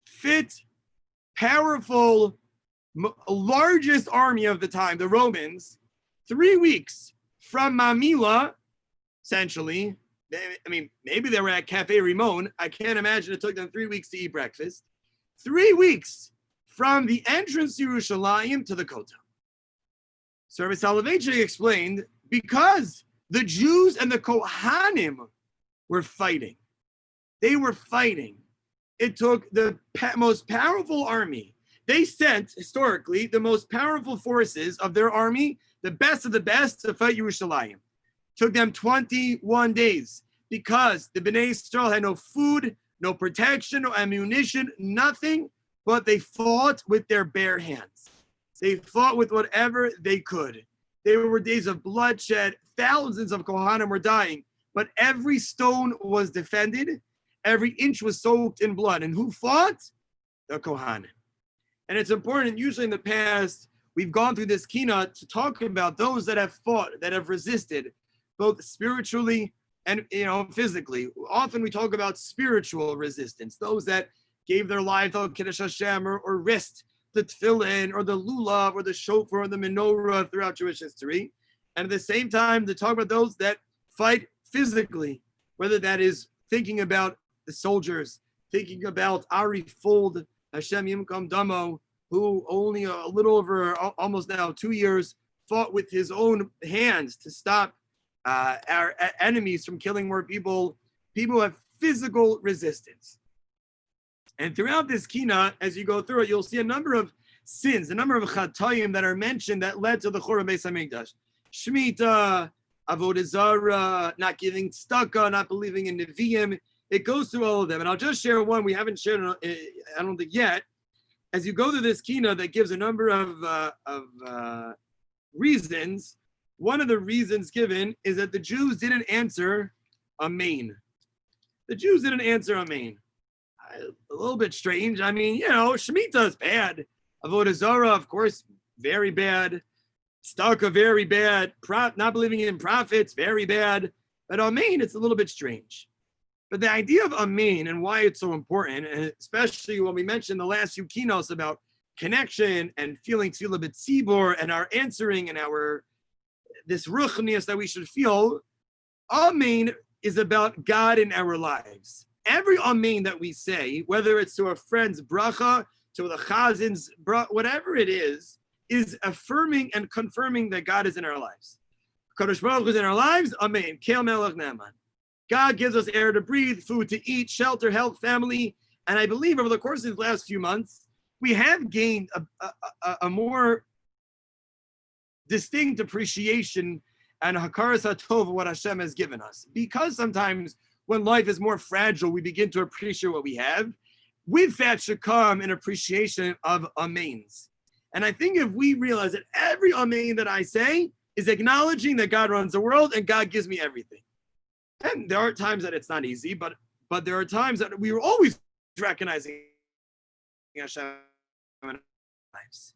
fit, powerful, largest army of the time, the Romans, 3 weeks from Mamila, essentially? I mean, maybe they were at Cafe Rimon. I can't imagine it took them 3 weeks to eat breakfast. 3 weeks from the entrance to Yerushalayim to the Kotel. So Rabbi Soloveitchik explained, because the Jews and the Kohanim were fighting. They were fighting. It took the most powerful army. They sent, historically, the most powerful forces of their army, the best of the best, to fight Yerushalayim. Took them 21 days because the Bnei Yisrael had no food, no protection, no ammunition, nothing, but they fought with their bare hands. They fought with whatever they could. There were days of bloodshed. Thousands of Kohanim were dying, but every stone was defended. Every inch was soaked in blood. And who fought? The Kohanim. And it's important, usually in the past, we've gone through this kina to talk about those that have fought, that have resisted, both spiritually and physically. Often we talk about spiritual resistance, those that gave their lives on Kiddush Hashem or risked the tefillin or the lulav or the shofar or the menorah throughout Jewish history. And at the same time, to talk about those that fight physically, whether that is thinking about the soldiers, thinking about Ari Fold, Hashem Yimkom Damo, who only a little over almost now 2 years fought with his own hands to stop our enemies from killing more people. People have physical resistance. And throughout this kina, as you go through it, you'll see a number of sins, a number of chatayim that are mentioned that led to the Churban Beis Hamikdash. Shemitah, Avodah Zarah, not giving tzedakah, not believing in Nevi'im. It goes through all of them. And I'll just share one we haven't shared, I don't think yet. As you go through this kina that gives a number of reasons, one of the reasons given is that the Jews didn't answer Amen. The Jews didn't answer Amen. A little bit strange. I mean, Shemitah is bad. Avodah Zarah, of course, very bad. Tzedakah, very bad. Not believing in prophets, very bad. But Amen, it's a little bit strange. But the idea of Amen and why it's so important, and especially when we mentioned the last few keynotes about connection and feeling tefillah b'tzibur and our answering and this ruchnius that we should feel, Amen is about God in our lives. Every Amen that we say, whether it's to a friend's bracha, to the chazin's bracha, whatever it is affirming and confirming that God is in our lives. Kadosh Baruch Hu is in our lives, Amen. Kel Melech Naaman. God gives us air to breathe, food to eat, shelter, health, family. And I believe over the course of the last few months, we have gained a more distinct appreciation and hakaras hatov of what Hashem has given us. Because sometimes when life is more fragile, we begin to appreciate what we have. With that should come an appreciation of amens. And I think if we realize that every amen that I say is acknowledging that God runs the world and God gives me everything. And there are times that it's not easy, but there are times that we are always recognizing Hashem in our lives.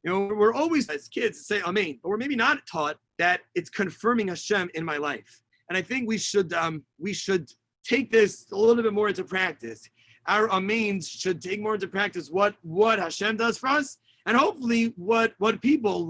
We're always, as kids, say Amen, but we're maybe not taught that it's confirming Hashem in my life. And I think we should take this a little bit more into practice. Our Amens should take more into practice what Hashem does for us, and hopefully what people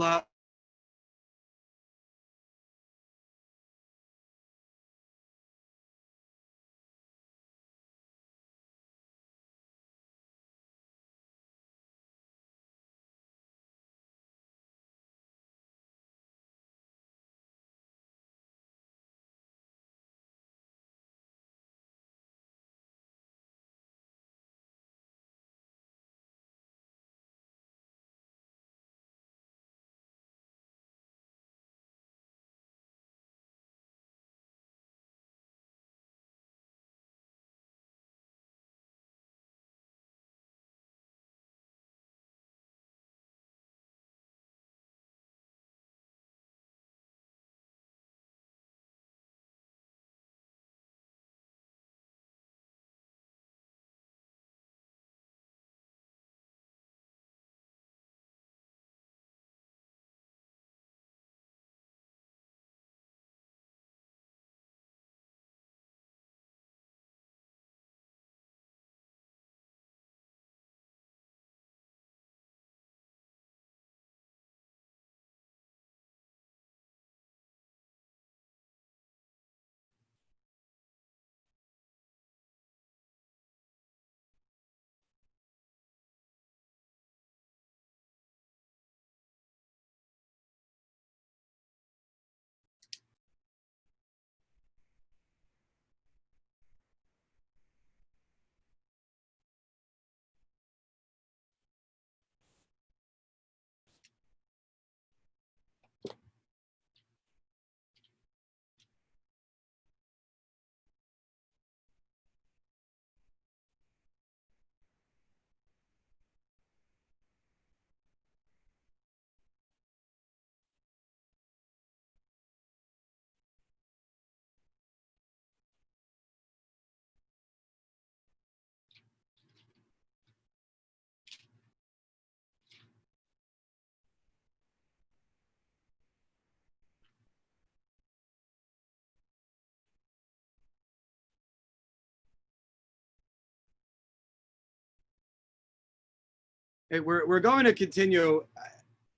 Okay, we're going to continue.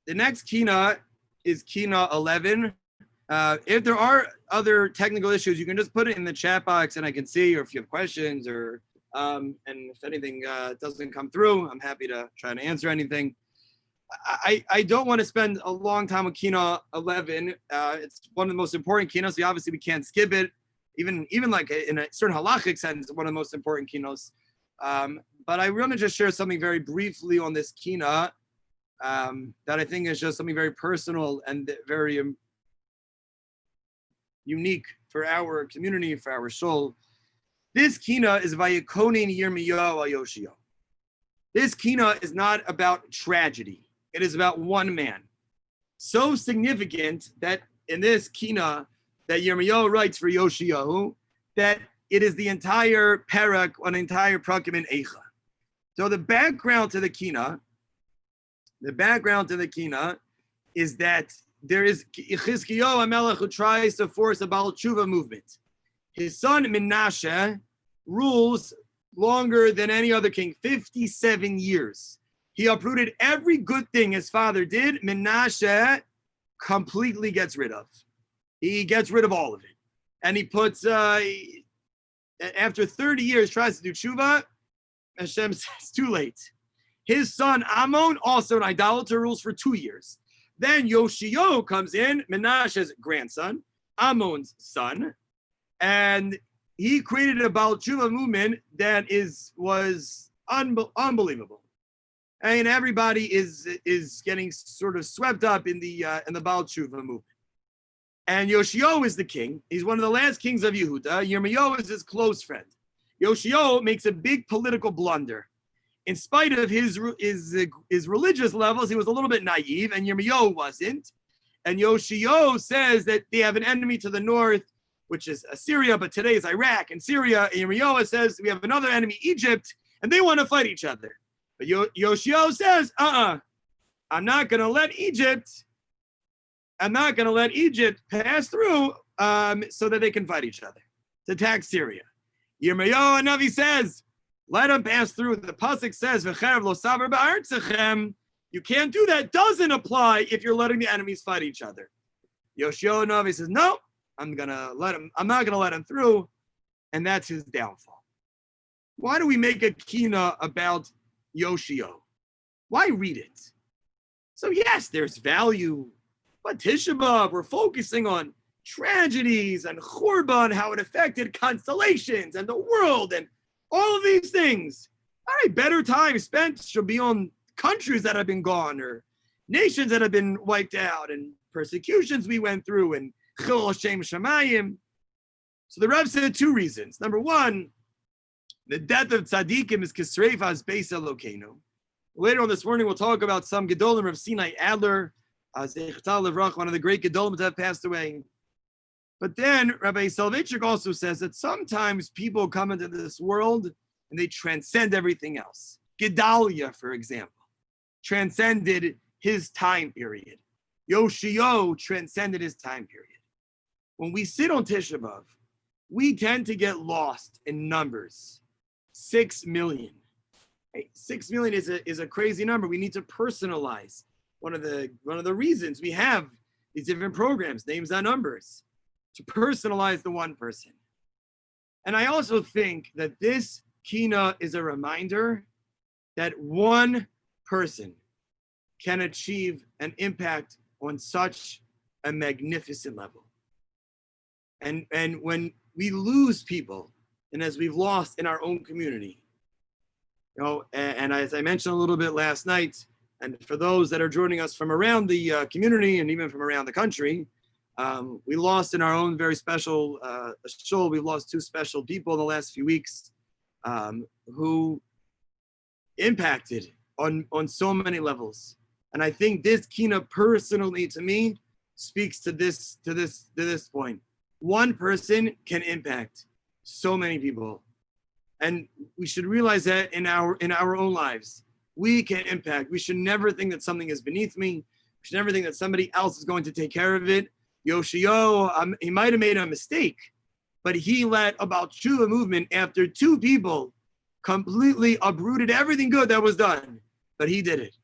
The next kina is kina 11. If there are other technical issues, you can just put it in the chat box and I can see, or if you have questions, or and if anything doesn't come through, I'm happy to try to answer anything. I don't want to spend a long time with kina 11. It's one of the most important kinos. So obviously we can't skip it. Even like in a certain halachic sense, one of the most important kinos. But I want to just share something very briefly on this kina that I think is just something very personal and very unique for our community, for our soul. This kina is Vayekonin Yirmiyahu Yoshio. This kina is not about tragedy. It is about one man. So significant that in this kina that Yirmiyahu writes for Yoshiyahu, that it is the entire parak, an entire prakim in Eicha. So the background to the kina is that there is Chizkiyahu HaMelech who tries to force a Baal Tshuva movement. His son Menashe rules longer than any other king, 57 years. He uprooted every good thing his father did. Menashe completely gets rid of. He gets rid of all of it. And he puts, after 30 years, tries to do tshuva. Hashem says, it's too late. His son Ammon, also an idolater, rules for 2 years. Then Yoshio comes in, Menashe's grandson, Ammon's son, and he created a Baal Tshuva movement that was unbelievable. I mean, everybody is getting sort of swept up in the Baal Tshuva movement. And Yoshio is the king. He's one of the last kings of Yehuda. Yirmiyahu is his close friend. Yoshio makes a big political blunder. In spite of his religious levels, he was a little bit naive, and Yirmiyahu wasn't. And Yoshio says that they have an enemy to the north, which is Assyria, but today is Iraq and Syria. And Yirmiyahu says we have another enemy, Egypt, and they want to fight each other. But Yoshio says, I'm not going to let Egypt pass through so that they can fight each other to attack Syria. Yirmiyahu Hanavi says, let them pass through. The pasuk says, "V'cherev lo saber ba'artzachem." You can't do that. Doesn't apply if you're letting the enemies fight each other. Yoshio Hanavi says, no, I'm not gonna let him through, and that's his downfall. Why do we make a kina about Yoshio? Why read it? So yes, there's value, but Tisha B'Av, we're focusing on tragedies and Churban, how it affected constellations and the world and all of these things. All right, better time spent should be on countries that have been gone or nations that have been wiped out and persecutions we went through and Chil Hashem Shamayim. So the Rebbe said 2 reasons. Number 1, the death of tzaddikim is Kisreifas Beis Elokeinu. Later on this morning, we'll talk about some Gedolim of Sinai Adler, one of the great Gedolim that have passed away. But then Rabbi Soloveitchik also says that sometimes people come into this world and they transcend everything else. Gedalia, for example, transcended his time period. Yoshio transcended his time period. When we sit on Tisha B'Av, we tend to get lost in numbers. 6 million. 6 million is a crazy number. We need to personalize. One of the reasons we have these different programs, names on numbers, to personalize the one person. And I also think that this kina is a reminder that one person can achieve an impact on such a magnificent level. And when we lose people, and as we've lost in our own community, and as I mentioned a little bit last night, and for those that are joining us from around the community and even from around the country, we lost in our own very special shul. We've lost 2 special people in the last few weeks who impacted on so many levels. And I think this kina personally to me speaks to this point. One person can impact so many people. And we should realize that in our own lives, we can impact. We should never think that something is beneath me. We should never think that somebody else is going to take care of it. Yoshio, he might have made a mistake, but he led a Baal Tshuva movement after 2 people completely uprooted everything good that was done. but he did it.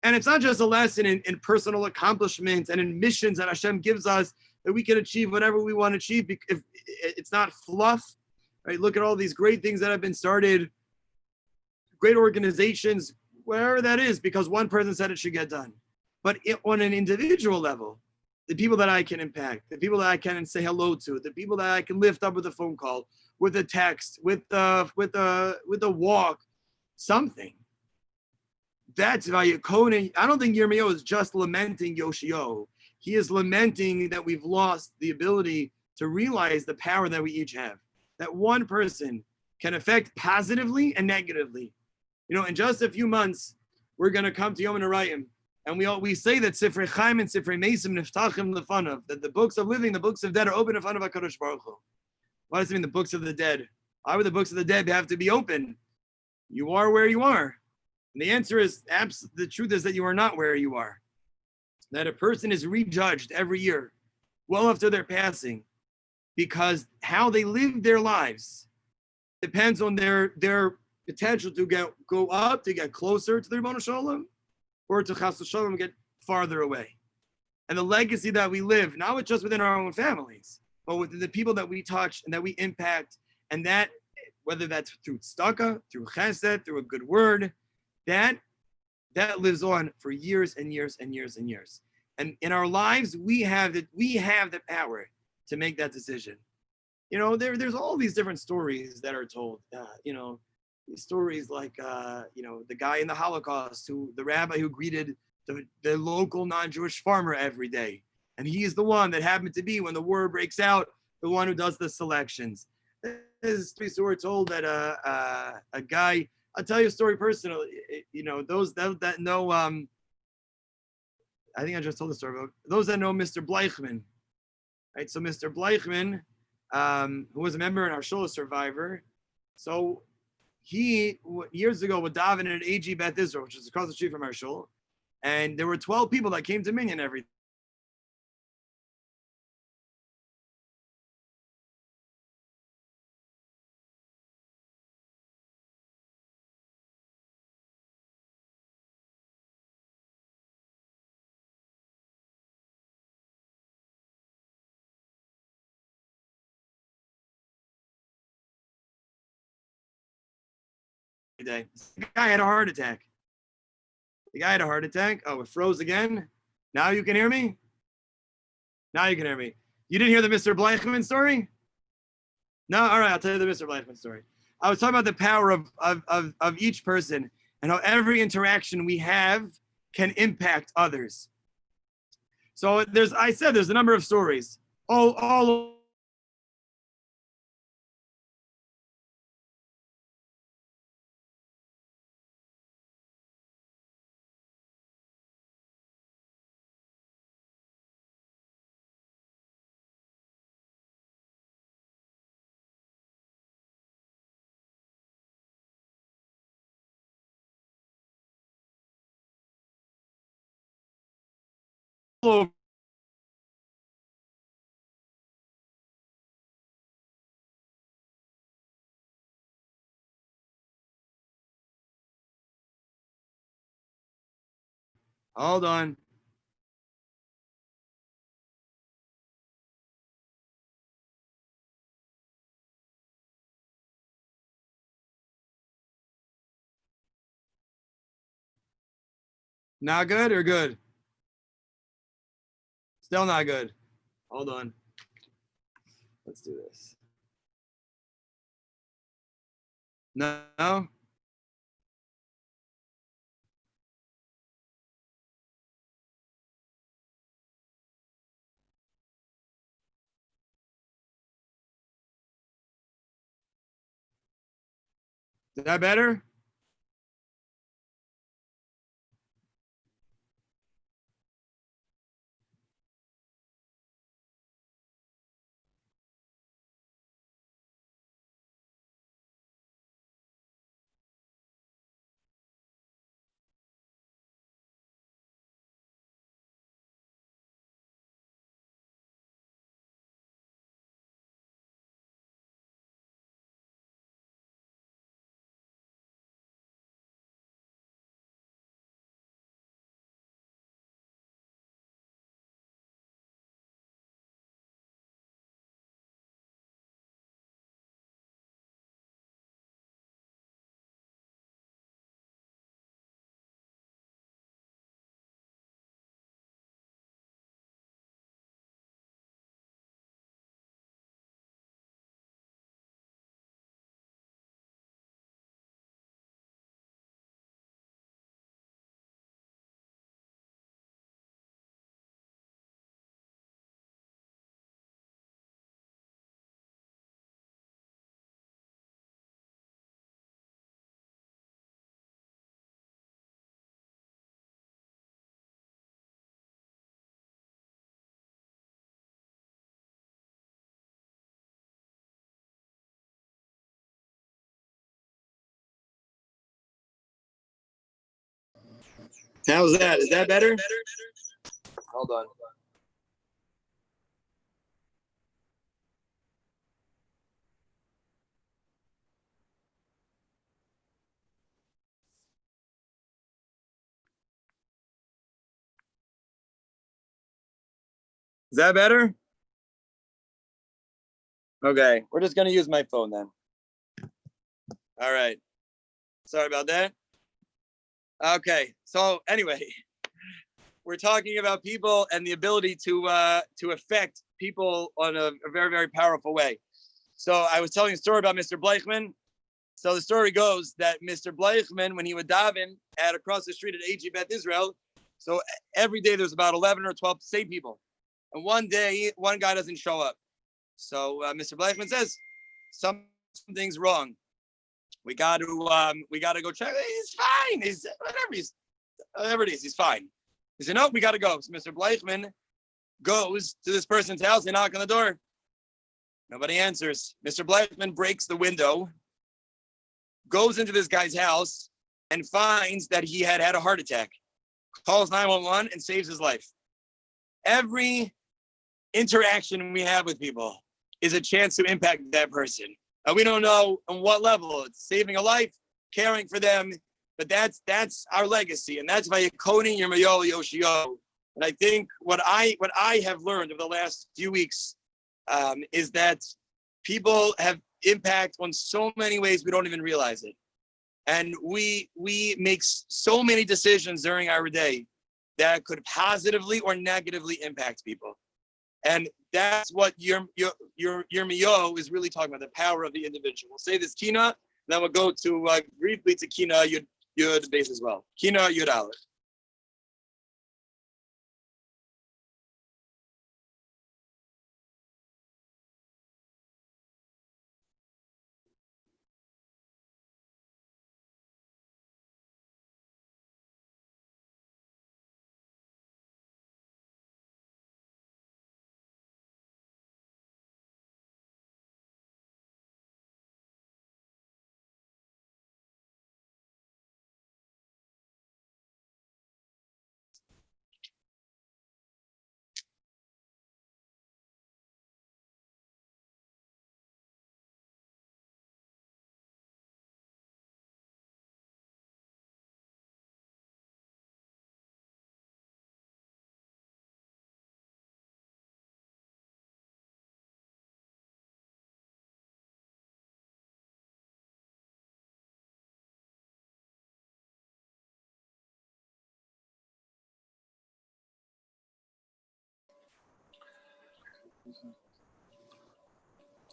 And it's not just a lesson in personal accomplishments and in missions that Hashem gives us that we can achieve whatever we want to achieve. If it's not fluff, right? Look at all these great things that have been started, great organizations, wherever that is, because one person said it should get done. But on an individual level, the people that I can impact, the people that I can say hello to, the people that I can lift up with a phone call, with a text, with a walk, something. That's Vayakone. I don't think Yirmiyahu is just lamenting Yoshio. He is lamenting that we've lost the ability to realize the power that we each have. That one person can affect positively and negatively. You know, in just a few months, we're going to come to Yom Narayim, and we say that Sifrei Chaim and Sifrei Mesim Niftachim Lefanav, that the books of living, the books of dead are open in front of HaKadosh Baruch Hu. What does it mean, the books of the dead? Why would the books of the dead have to be open? You are where you are. And the answer is, the truth is that you are not where you are. That a person is rejudged every year, well after their passing, because how they live their lives depends on their potential to go up, to get closer to the Ribono Shel Olam, or to Chas V'Shalom get farther away. And the legacy that we live, not just within our own families, but within the people that we touch and that we impact, and that, whether that's through tzedakah, through chesed, through a good word, that lives on for years and years and years and years. And in our lives, we have the power to make that decision. You know, there's all these different stories that are told. These stories like the guy in the Holocaust, the rabbi who greeted the local non-Jewish farmer every day, and he's the one that happened to be, when the war breaks out, the one who does the selections. There's stories who are told that a guy. I'll tell you a story personally. You know, those that know, I think I just told the story about those that know Mr. Bleichman, right? So Mr. Bleichman, who was a member in our Shola survivor, so he years ago would daven at AG Beth Israel, which is across the street from our shul, and there were 12 people that came to Minyan every. Day. The guy had a heart attack. Oh, it froze again. Now you can hear me? You didn't hear the Mr. Bleichman story? No? All right, I'll tell you the Mr. Bleichman story. I was talking about the power of each person and how every interaction we have can impact others. So there's a number of stories. All over. Hold on. Not good or good? Still not good. Hold on. Let's do this. No? Is that better? How's that? Is that better? Hold on. Is that better? Okay, we're just gonna use my phone then. All right. Sorry about that. Okay, so anyway, we're talking about people and the ability to affect people on a very, very powerful way. So I was telling a story about Mr. Bleichman. So the story goes that Mr. Bleichman, when he would daven at across the street at AG Beth Israel, so every day there's about 11 or 12 same people. And one day, one guy doesn't show up. So Mr. Bleichman says, something's wrong. We got to go check. He's fine. He's whatever it is. He's fine. He said, no, we got to go. So Mr. Bleichman goes to this person's house. They knock on the door. Nobody answers. Mr. Bleichman breaks the window, goes into this guy's house, and finds that he had a heart attack. Calls 911 and saves his life. Every interaction we have with people is a chance to impact that person. We don't know on what level. It's saving a life, caring for them, but that's our legacy, and that's Vayikoni Yirmayahu Yoshio. And I think what I have learned over the last few weeks is that people have impact on so many ways we don't even realize it, and we make so many decisions during our day that could positively or negatively impact people. And that's what Yirmiyahu is really talking about, the power of the individual. We'll say this Kina, then we'll go to briefly to Kina Yud base as well. Kina Yud Aleph.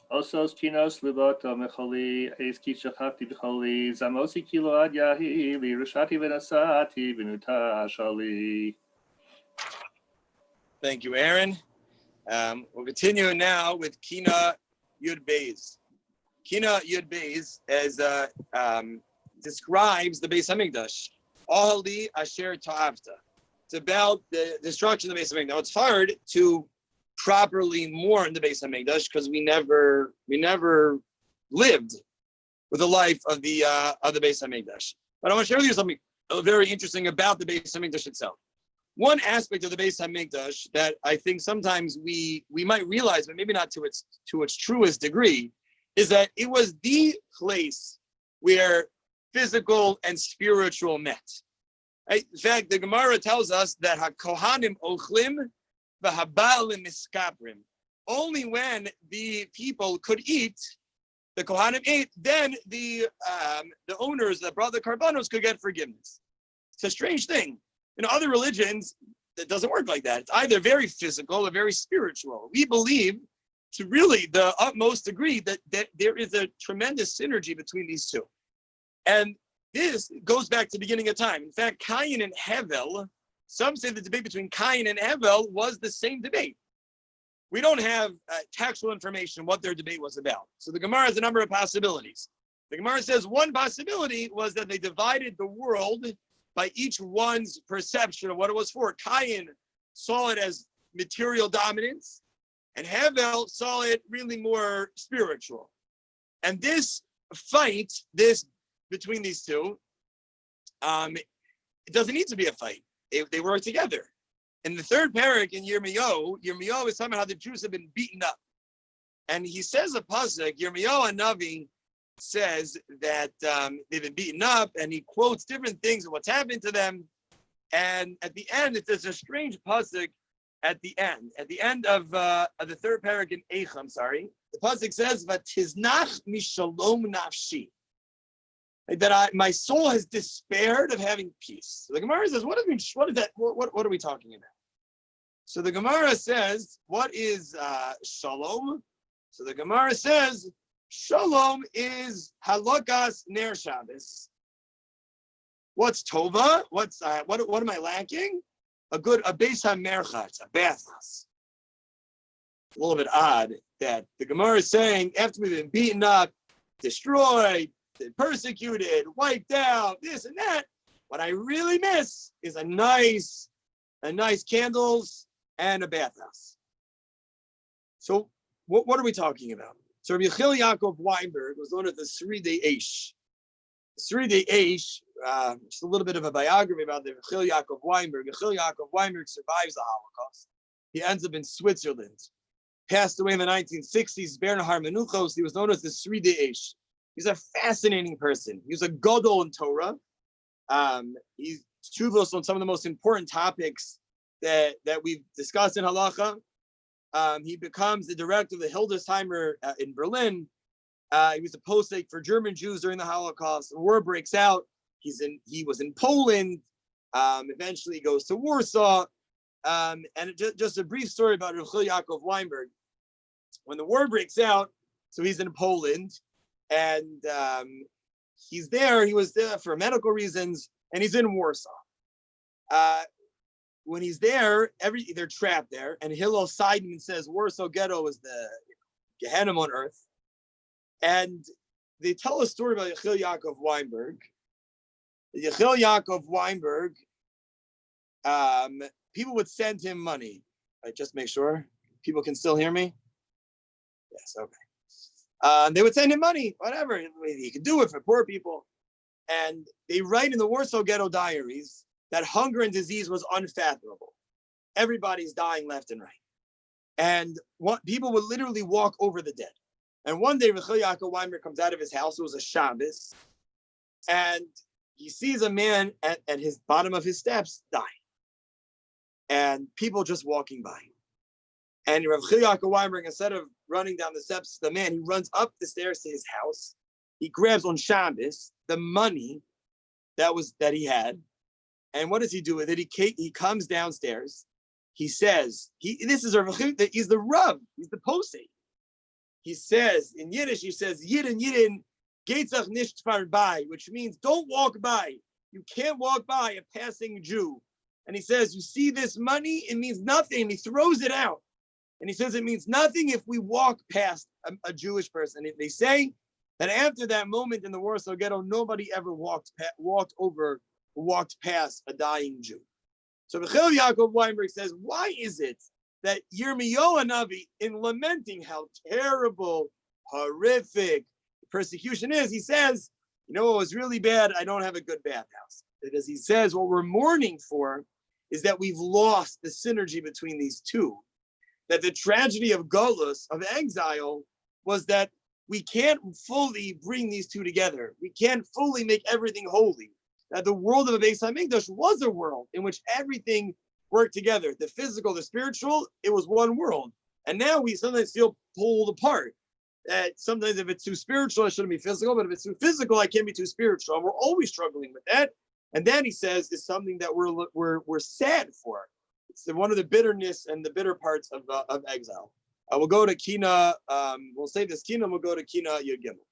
Osos chinos libot mecholi eski shachati b'choli zamosi kilo ad yahi lirushati v'nasati v'nuta shali. Thank you, Aaron. We'll continue now with Kina Yud Beis. Kina Yud Beis as describes the Beis Hamikdash. Ahali Asher Ta'avta. It's about the destruction of the Beis Hamikdash. Now it's hard to properly mourn the Beis Hamikdash because we never lived with the life of the Beis Hamikdash. But I want to share with you something very interesting about the Beis Hamikdash itself. One aspect of the Beis Hamikdash that I think sometimes we might realize, but maybe not to its truest degree, is that it was the place where physical and spiritual met. Right? In fact, the Gemara tells us that HaKohanim ochlim v'habalim miskaprim. Only when the people could eat, the Kohanim ate, then the owners that brought the karbanos could get forgiveness. It's a strange thing. In other religions, it doesn't work like that. It's either very physical or very spiritual. We believe, to really the utmost degree, that there is a tremendous synergy between these two. And this goes back to the beginning of time. In fact, Cain and Hevel, some say the debate between Cain and Hevel was the same debate. We don't have textual information what their debate was about. So the Gemara has a number of possibilities. The Gemara says one possibility was that they divided the world by each one's perception of what it was for. Cain saw it as material dominance, and Hevel saw it really more spiritual. And this fight, between these two, it doesn't need to be a fight. They work together. In the third parak in Yirmiyahu is talking about how the Jews have been beaten up. And he says a pasuk, Yirmiyahu Navi says that they've been beaten up, and he quotes different things of what's happened to them. And at the end, there's a strange pasuk at the end of the third parak in Eich, the pasuk says, "Vatiznach mishalom nafshi," that my soul has despaired of having peace. So the Gemara says, what is that? What are we talking about? So the Gemara says, what is shalom? So the Gemara says, shalom is halakas ner Shabbos. What's tova? What am I lacking? A beis hamerchatz, a bathhouse. It's a little bit odd that the Gemara is saying after we've been beaten up, destroyed, persecuted, wiped out, this and that, what I really miss is a nice candles and a bathhouse. So what are we talking about? So Rabbi Yechiel Yaakov Weinberg was known as the Sridei Eish. Sridei Eish, just a little bit of a biography about the Yechiel Yaakov Weinberg. Yechiel Yaakov Weinberg survives the Holocaust. He ends up in Switzerland. Passed away in the 1960s, Bernhard Menuchos. He was known as the Sridei Eish. He's a fascinating person. He was a gadol in Torah. He's tshuvos on some of the most important topics that we've discussed in halacha. He becomes the director of the Hildesheimer in Berlin. He was a posek for German Jews during the Holocaust. The war breaks out. He was in Poland. Eventually, he goes to Warsaw. And just a brief story about Yechiel Yaakov Weinberg. When the war breaks out, so he's in Poland. And he's there. He was there for medical reasons, and he's in Warsaw. When he's there, they're trapped there. And Hillel Seidman says Warsaw Ghetto is the Gehenna on earth. And they tell a story about Yechiel Yaakov Weinberg. Yechiel Yaakov Weinberg, people would send him money. Just make sure people can still hear me. Yes, okay. They would send him money, whatever. He could do it for poor people. And they write in the Warsaw Ghetto diaries that hunger and disease was unfathomable. Everybody's dying left and right. And people would literally walk over the dead. And one day, Yechiel Yaakov Weinberg comes out of his house. It was a Shabbos. And he sees a man at his bottom of his steps dying. And people just walking by. And Yechiel Yaakov Weinberg, instead of running down the steps to the man, he runs up the stairs to his house. He grabs on Shabbos the money that he had. And what does he do with it? He comes downstairs. He says, he's the Rav, he's the posek. He says, in Yiddish, Yidden, Geitzach nicht vorbei, which means don't walk by. You can't walk by a passing Jew. And he says, you see this money? It means nothing. And he throws it out. And he says, it means nothing if we walk past a Jewish person. And they say that after that moment in the Warsaw Ghetto, nobody ever walked past a dying Jew. So Yechiel Yaakov Weinberg says, why is it that Yirmiyahu Navi, in lamenting how terrible, horrific persecution is, he says, you know what was really bad? I don't have a good bathhouse. Because he says what we're mourning for is that we've lost the synergy between these two. That the tragedy of Golus, of exile, was that we can't fully bring these two together. We can't fully make everything holy. That the world of a Beis HaMikdash was a world in which everything worked together. The physical, the spiritual, it was one world. And now we sometimes feel pulled apart. That sometimes if it's too spiritual, I shouldn't be physical, but if it's too physical, I can't be too spiritual. And we're always struggling with that. And that, he says, is something that we're sad for. It's one of the bitterness and the bitter parts of exile. We'll go to Kina. We'll say this Kina. We'll go to Kina Yud Gimel.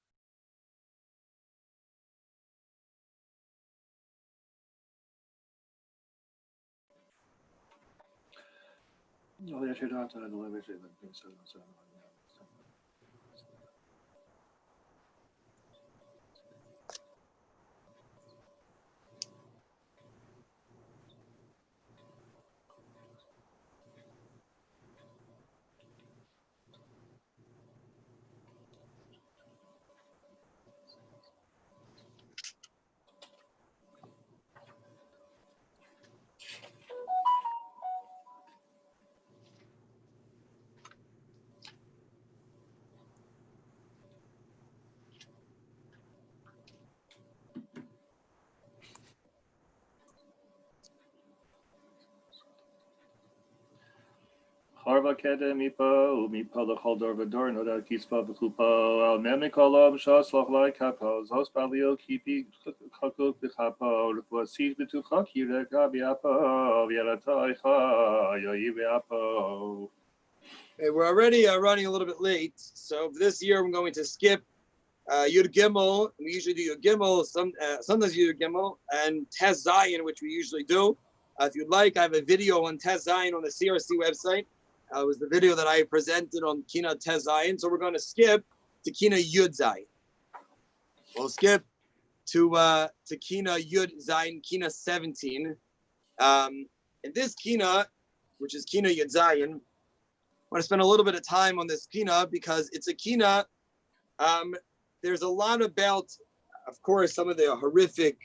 Chorva kedem mipo, mipo lechol dor v'dor, nodal kispo v'chupo, al mem mikolom shos loch lai kapo, zos balio kipi chakuk v'chapo, l'fuasis b'tuchok yirega v'apo, v'yaratoicha, yoyi v'apo. Okay, we're already running a little bit late, so this year I'm going to skip Yud Gimel. We usually do Yud Gimel, sometimes Yud Gimel, and Tes Zayin, which we usually do. If you'd like, I have a video on Tes Zayin on the CRC website. It was the video that I presented on Kina Tes Zayin, so we're going to skip to Kina Yud Zayin. We'll skip to Kina Yud Zayin, Kina 17. And this Kina, which is Kina Yud Zayin, I want to spend a little bit of time on this kina because it's a kina. There's a lot about, of course, some of the horrific,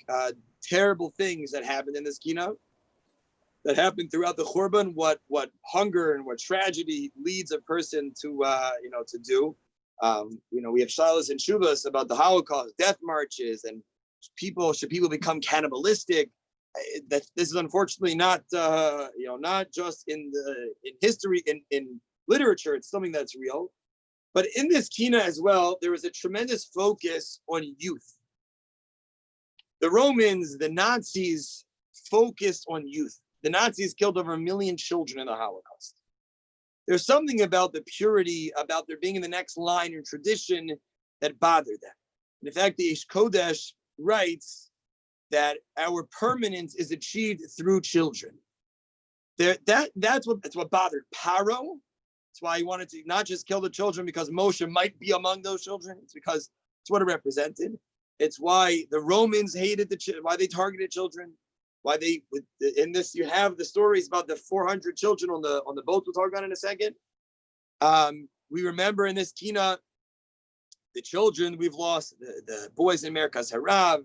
terrible things that happened in this kina, that happened throughout the Churban. What hunger and what tragedy leads a person to to do. We have Shilas and Shuvas about the Holocaust, death marches, and should people become cannibalistic? That this is unfortunately not not just in history in literature. It's something that's real, but in this kina as well, there was a tremendous focus on youth. The Romans, the Nazis, focused on youth. The Nazis killed over 1 million children in the Holocaust. There's something about the purity, about there being in the next line in tradition that bothered them. And in fact, the Ish Kodesh writes that our permanence is achieved through children. That's what bothered Paro. That's why he wanted to not just kill the children because Moshe might be among those children. It's because it's what it represented. It's why the Romans hated why they targeted children. Why they in this you have the stories about the 400 children on the boat we'll talk about in a second. We remember in this kina the children we've lost, the boys in Merkaz Harav,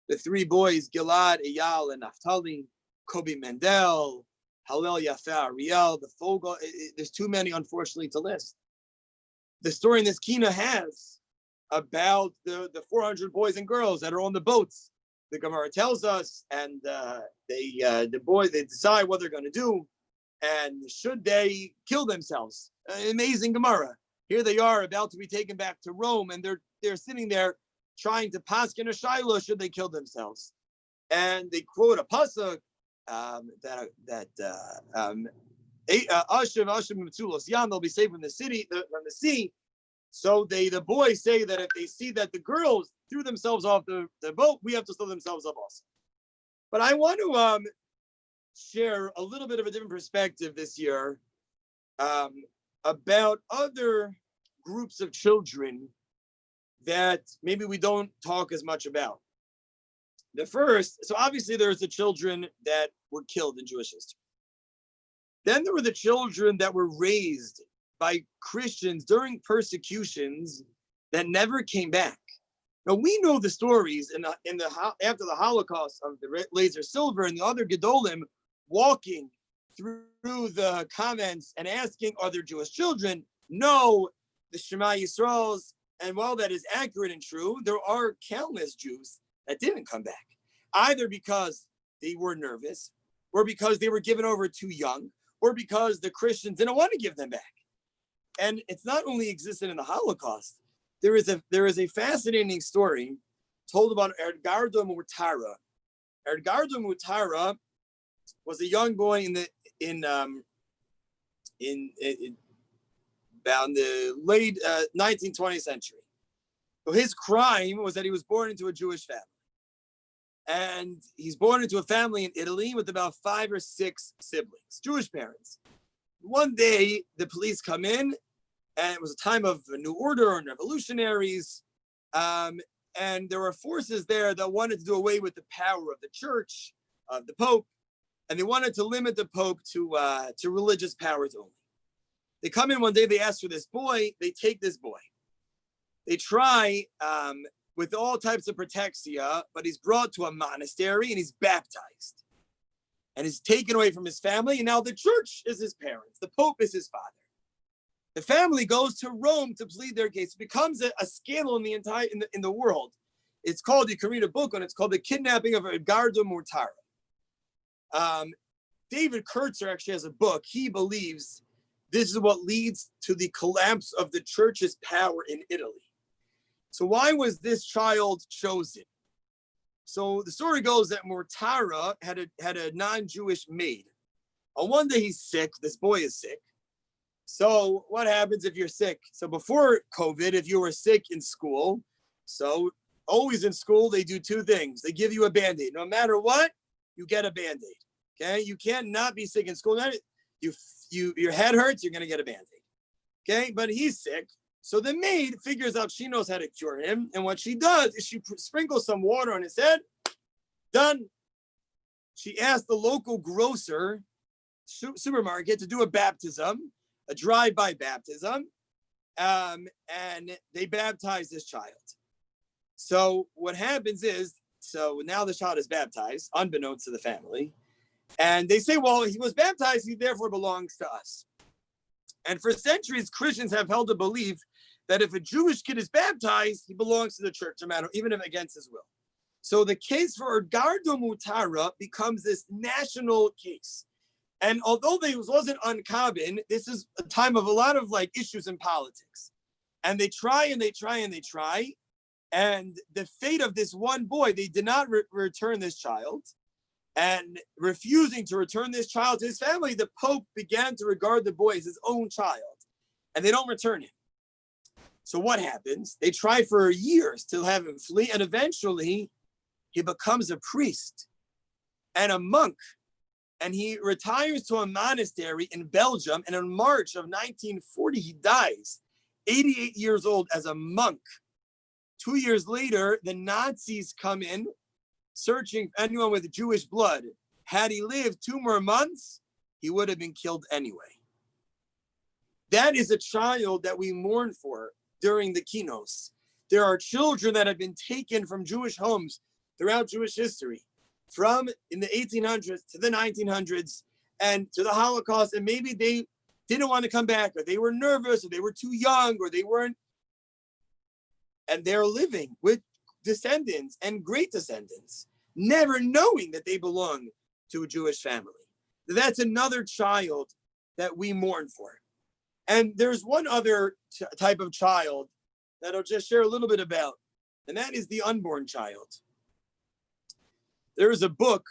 the 3 boys Gilad, Eyal, and Naphtali, Kobi Mendel, Hallel Yafa Ariel, the Fogel. There's too many, unfortunately, to list. The story in this kina has about the 400 boys and girls that are on the boats. The Gemara tells us, and they decide what they're going to do, and should they kill themselves? Amazing Gemara. Here they are about to be taken back to Rome, and they're sitting there trying to paskin a shiloh. Should they kill themselves? And they quote a pasuk. They'll be saved from the sea. So the boys say that if they see that the girls threw themselves off the boat, we have to throw themselves up also. But I want to share a little bit of a different perspective this year about other groups of children that maybe we don't talk as much about. The first, so obviously there's the children that were killed in Jewish history. Then there were the children that were raised by Christians during persecutions that never came back. Now we know the stories after the Holocaust of the Laser Silver and the other Gedolim walking through the comments and asking, are there Jewish children? No, the Shema Yisraels. And while that is accurate and true, there are countless Jews that didn't come back, either because they were nervous, or because they were given over too young, or because the Christians didn't want to give them back. And it's not only existed in the Holocaust. There is a fascinating story told about Edgardo Mutara. Edgardo Mutara was a young boy in about the late 19th, 20th century. So his crime was that he was born into a Jewish family. And he's born into a family in Italy with about 5 or 6 siblings, Jewish parents. One day, the police come in, and it was a time of a new order and revolutionaries. And there were forces there that wanted to do away with the power of the church, of the Pope, and they wanted to limit the Pope to religious powers only. They come in one day, they ask for this boy, they take this boy. They try with all types of protexia, but he's brought to a monastery and he's baptized. And he's taken away from his family, and now the church is his parents, the Pope is his father. The family goes to Rome to plead their case. It becomes a scandal in the world. It's called, you can read a book on it, it's called The Kidnapping of Edgardo Mutara. David Kurtzer actually has a book. He believes this is what leads to the collapse of the church's power in Italy. So why was this child chosen? So the story goes that Mortara had a non-Jewish maid. On one day he's sick, this boy is sick. So what happens if you're sick? So before COVID, if you were sick in school, so always in school, they do two things. They give you a Band-Aid. No matter what, you get a Band-Aid, okay? You can't not be sick in school. Your head hurts, you're gonna get a Band-Aid, okay? But he's sick. So the maid figures out she knows how to cure him. And what she does is she sprinkles some water on his head. Done. She asked the local grocer, supermarket, to do a baptism, a drive-by baptism, and they baptize this child. So what happens is, so now the child is baptized, unbeknownst to the family, and they say, well, he was baptized, he therefore belongs to us. And for centuries, Christians have held a belief that if a Jewish kid is baptized, he belongs to the church, no matter, even if against his will. So the case for Gardo Mutara becomes this national case. And although this wasn't uncommon, this is a time of a lot of like issues in politics. And they try and they try and they try. And the fate of this one boy, they did not return this child. And refusing to return this child to his family, the Pope began to regard the boy as his own child. And they don't return him. So what happens? They try for years to have him flee. And eventually, he becomes a priest and a monk. And he retires to a monastery in Belgium. And in March of 1940, he dies, 88 years old, as a monk. 2 years later, the Nazis come in, searching for anyone with Jewish blood. Had he lived 2 more months, he would have been killed anyway. That is a child that we mourn for during the Kinos. There are children that have been taken from Jewish homes throughout Jewish history, from in the 1800s to the 1900s and to the Holocaust, and maybe they didn't want to come back, or they were nervous, or they were too young, or they weren't, and they're living with descendants and great descendants, never knowing that they belong to a Jewish family. That's another child that we mourn for. And there's one other type of child that I'll just share a little bit about, and that is the unborn child. There is a book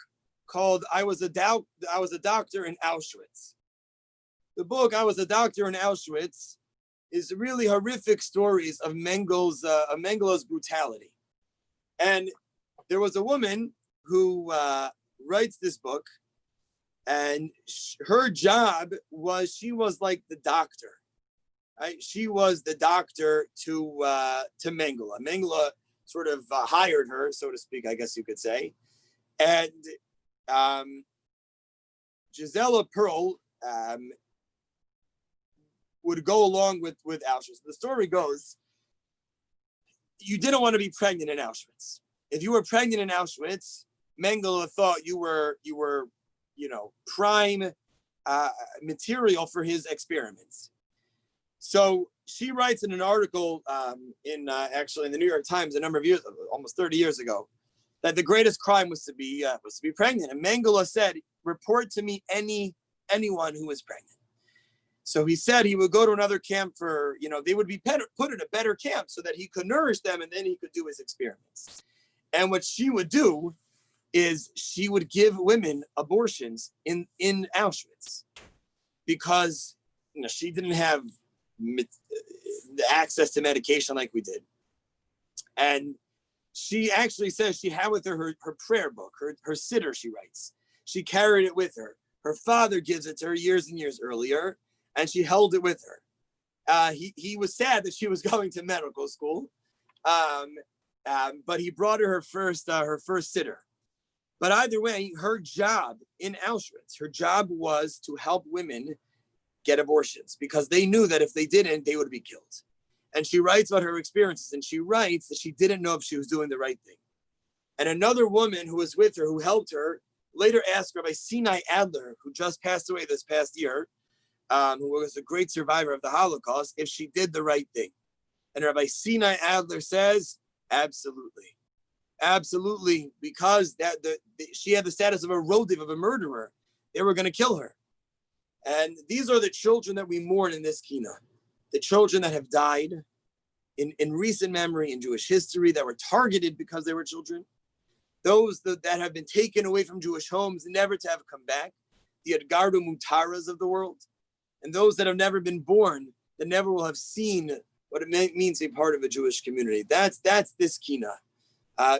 called I Was a Doctor in Auschwitz. The book, I Was a Doctor in Auschwitz, is really horrific stories of Mengele's brutality. And there was a woman who writes this book, and her job was, she was like the doctor, right? She was the doctor to Mengele. Mengele sort of hired her, so to speak, I guess you could say. And Gisela Pearl would go along with Auschwitz. The story goes, you didn't want to be pregnant in Auschwitz. If you were pregnant in Auschwitz, Mengele thought you were, prime material for his experiments. So she writes in an article actually in the New York Times a number of years, almost 30 years ago, that the greatest crime was to be pregnant. And Mengele said, report to me anyone who is pregnant. So he said he would go to another camp for, they would be put in a better camp so that he could nourish them and then he could do his experiments. And what she would do is she would give women abortions in Auschwitz because she didn't have the access to medication like we did. And she actually says she had with her prayer book, her sitter, she writes. She carried it with her. Her father gives it to her years and years earlier, and she held it with her. He was sad that she was going to medical school, but he brought her first sitter. But either way, her job in Auschwitz, her job was to help women get abortions because they knew that if they didn't, they would be killed. And she writes about her experiences, and she writes that she didn't know if she was doing the right thing. And another woman who was with her, who helped her, later asked Rabbi Sinai Adler, who just passed away this past year, who was a great survivor of the Holocaust, if she did the right thing. And Rabbi Sinai Adler says, absolutely. Absolutely, because she had the status of a rodiv, of a murderer. They were going to kill her. And these are the children that we mourn in this kina. The children that have died in recent memory in Jewish history, that were targeted because they were children. Those that have been taken away from Jewish homes, never to have come back. The Edgardo Mutaras of the world. And those that have never been born, that never will have seen what it means to be part of a Jewish community. That's this kina.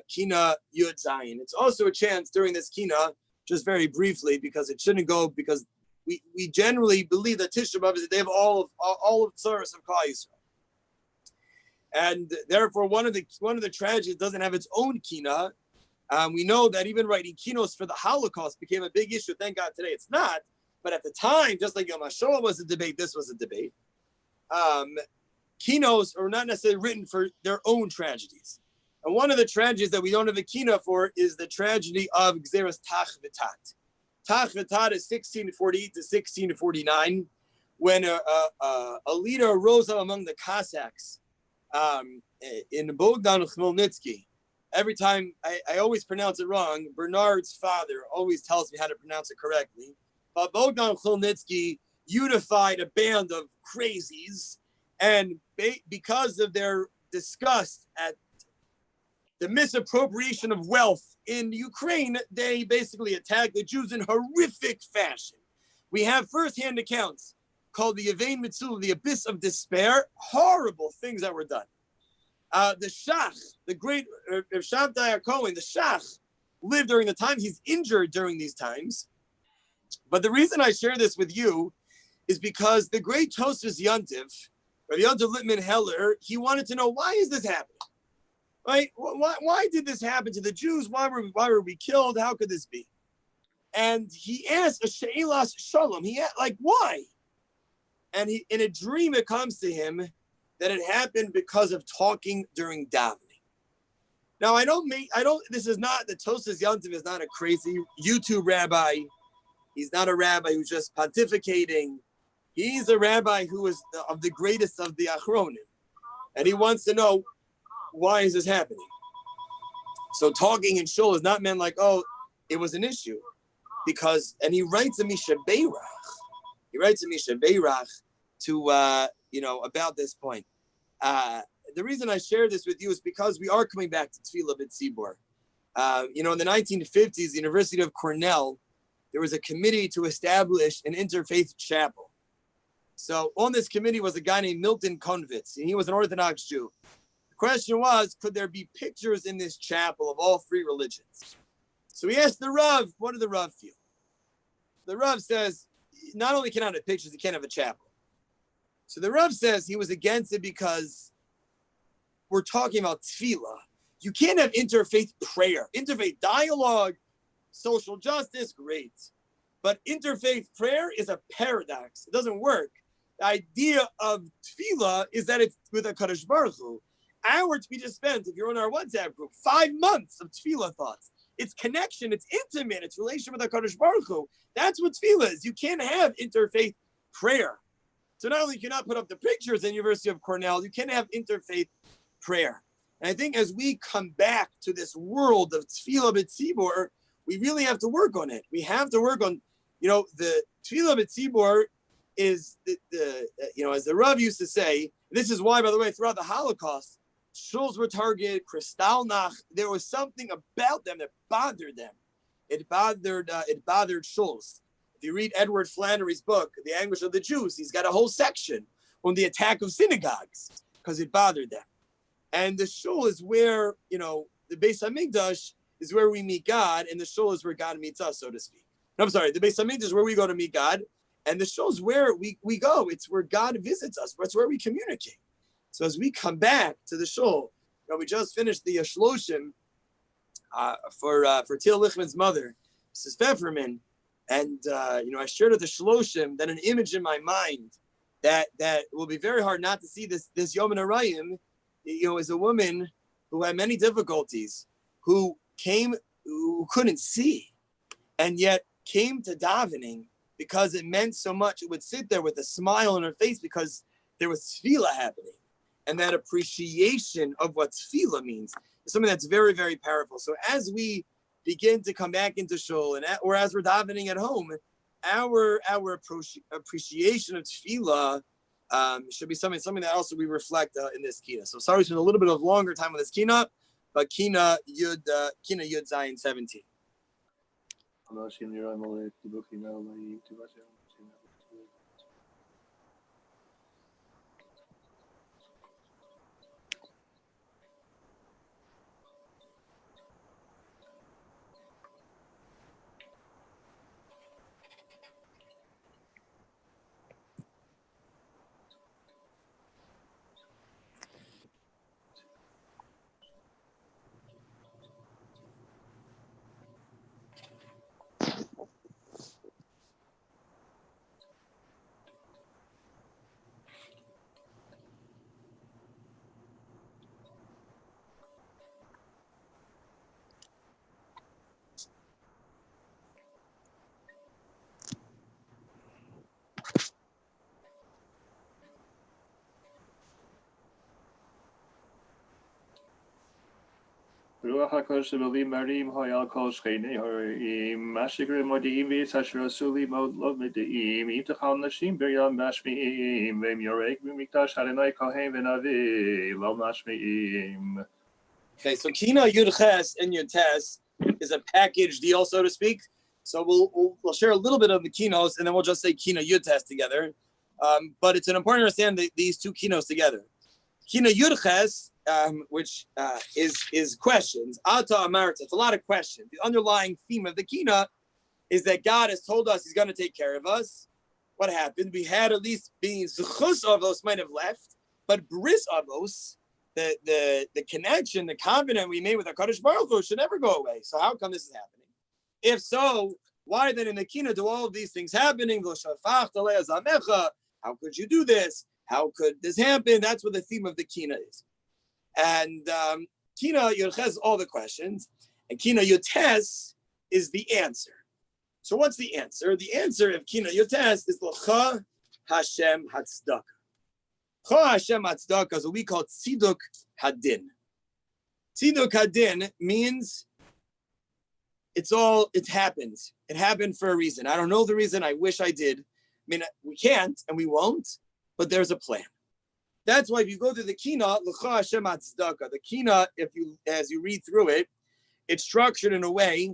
Kina Yud Zayin. It's also a chance during this kina, just very briefly, because it shouldn't go, because we generally believe that Tisha B'Av is the day of all of Tzoros of Klal Yisrael. And therefore, one of the tragedies doesn't have its own kina. We know that even writing kinos for the Holocaust became a big issue. Thank God today it's not. But at the time, just like Yom HaShoah was a debate, this was a debate. Kinos are not necessarily written for their own tragedies. And one of the tragedies that we don't have a kina for is the tragedy of Gzeras Tach V'Tat. Tach V'Tat is 1648 to 1649, when a leader rose up among the Cossacks in Bogdan Khmelnytsky. Every time I always pronounce it wrong, Bernard's father always tells me how to pronounce it correctly. But Bogdan Khmelnytsky unified a band of crazies, and because of their disgust at the misappropriation of wealth in Ukraine, they basically attacked the Jews in horrific fashion. We have firsthand accounts called the Yevain Mitzul, the Abyss of Despair. Horrible things that were done. The Shach, the great Shabtai Cohen, the Shach, lived during the time. He's injured during these times. But the reason I share this with you is because the great Tosfos Yontif, Rabbi Yontif Lippman Heller, he wanted to know, why is this happening? Right? Why did this happen to the Jews? Why were we killed? How could this be? And he asked a She'ilas Shalom. He asked, like, why? And in a dream, it comes to him that it happened because of talking during davening. Now, this is not, the Tosfos Yontif is not a crazy YouTube rabbi. He's not a rabbi who's just pontificating. He's a rabbi who is of the greatest of the Achronim. And he wants to know, why is this happening? So talking in shul is not meant like, oh, it was an issue. Because, and he writes a Misha Beirach. He writes a Misha Beirach to, about this point. The reason I share this with you is because we are coming back to Tefillah B'Tzibor. In the 1950s, the University of Cornell, there was a committee to establish an interfaith chapel. So on this committee was a guy named Milton Konvitz, and he was an Orthodox Jew. The question was, could there be pictures in this chapel of all three religions? So he asked the Rav, what did the Rav feel? The Rav says, not only can I have pictures, he can't have a chapel. So the Rav says he was against it because we're talking about tefillah. You can't have interfaith prayer, interfaith dialogue, social justice, great. But interfaith prayer is a paradox. It doesn't work. The idea of tefillah is that it's with a Kadosh Baruch Hu. We just spent, if you're on our WhatsApp group, 5 months of tefillah thoughts. It's connection, it's intimate, it's relation with a Kadosh Baruch Hu. That's what tefillah is. You can't have interfaith prayer. So not only can you not put up the pictures in University of Cornell, you can't have interfaith prayer. And I think as we come back to this world of Tefillah B'Tzibor, we really have to work on it. We have to work on, the Tefillah B'Tzibor is, as the Rav used to say, this is why, by the way, throughout the Holocaust, shuls were targeted, Kristallnacht, there was something about them that bothered them. It bothered shuls. If you read Edward Flannery's book, The Anguish of the Jews, he's got a whole section on the attack of synagogues because it bothered them. And the shul is where, the Beis HaMikdash is where we meet God, and the shul is where God meets us, so to speak. No, I'm sorry, the Beis HaMikdash is where we go to meet God, and the shul is where we go. It's where God visits us. It's where we communicate. So as we come back to the shul, we just finished the Shloshim for Til Lichman's mother, Mrs. Pfefferman, and I shared with the Shloshim that an image in my mind that will be very hard not to see this Yom Narayim, is a woman who had many difficulties, who couldn't see, and yet came to davening because it meant so much. It would sit there with a smile on her face because there was tefillah happening. And that appreciation of what tefillah means is something that's very, very powerful. So as we begin to come back into shul, or as we're davening at home, our appreciation of tefillah should be something that also we reflect in this kina. So sorry, we spent a little bit of longer time on this kina, but kina yud zayin 17. רוח הקודש בלי מרים היה כל שכני הרים, מה שגרים מודיעים ויתעשר עשו לי מאוד לא מדעים, אם תאכל נשים בים משמיעים, והם יורק במקדש אדוני כהן ונביא, לא משמיעים. Okay, so Kina Yud Ches and Yud Tes is a package deal, so to speak. So we'll share a little bit of the kinos, and then we'll just say Kina Yud Tes together. But it's an important to understand these two kinos together. Kina Yud Ches, which is questions. Ata Amarta, it's a lot of questions. The underlying theme of the Kina is that God has told us He's going to take care of us. What happened? We had at least being Zechus Avos might have left, but Bris Avos, the connection, the covenant we made with HaKadosh Baruch Hu should never go away. So how come this is happening? If so, why then in the Kina do all of these things happening? How could you do this? How could this happen? That's what the theme of the Kina is. And Kina Yud all the questions, and Kina Yud is the answer. So what's the answer? The answer of Kina Yud is L'cha Hashem Hatzdaka. L'cha Hashem Hatzdaka is what we call Tziduk Hadin. Tziduk Hadin means it happens. It happened for a reason. I don't know the reason. I wish I did. I mean, we can't and we won't, but there's a plan. That's why if you go through the Kina, L'cha Hashem Hatzdaka, the Kina, as you read through it, it's structured in a way.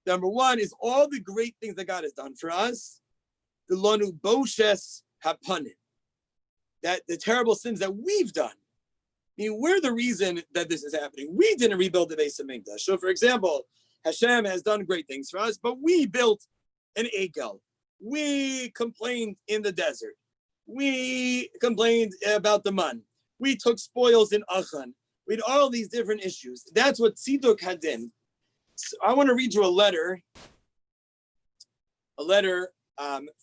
Number one is all the great things that God has done for us. The Lonu Boshes Hapanim. That the terrible sins that we've done. I mean, we're the reason that this is happening. We didn't rebuild the Beis Hamikdash. So, for example, Hashem has done great things for us, but we built an Egel. We complained in the desert. We complained about the man. We took spoils in Achan. We had all these different issues. That's what Tziduk Hadin. So I want to read you a letter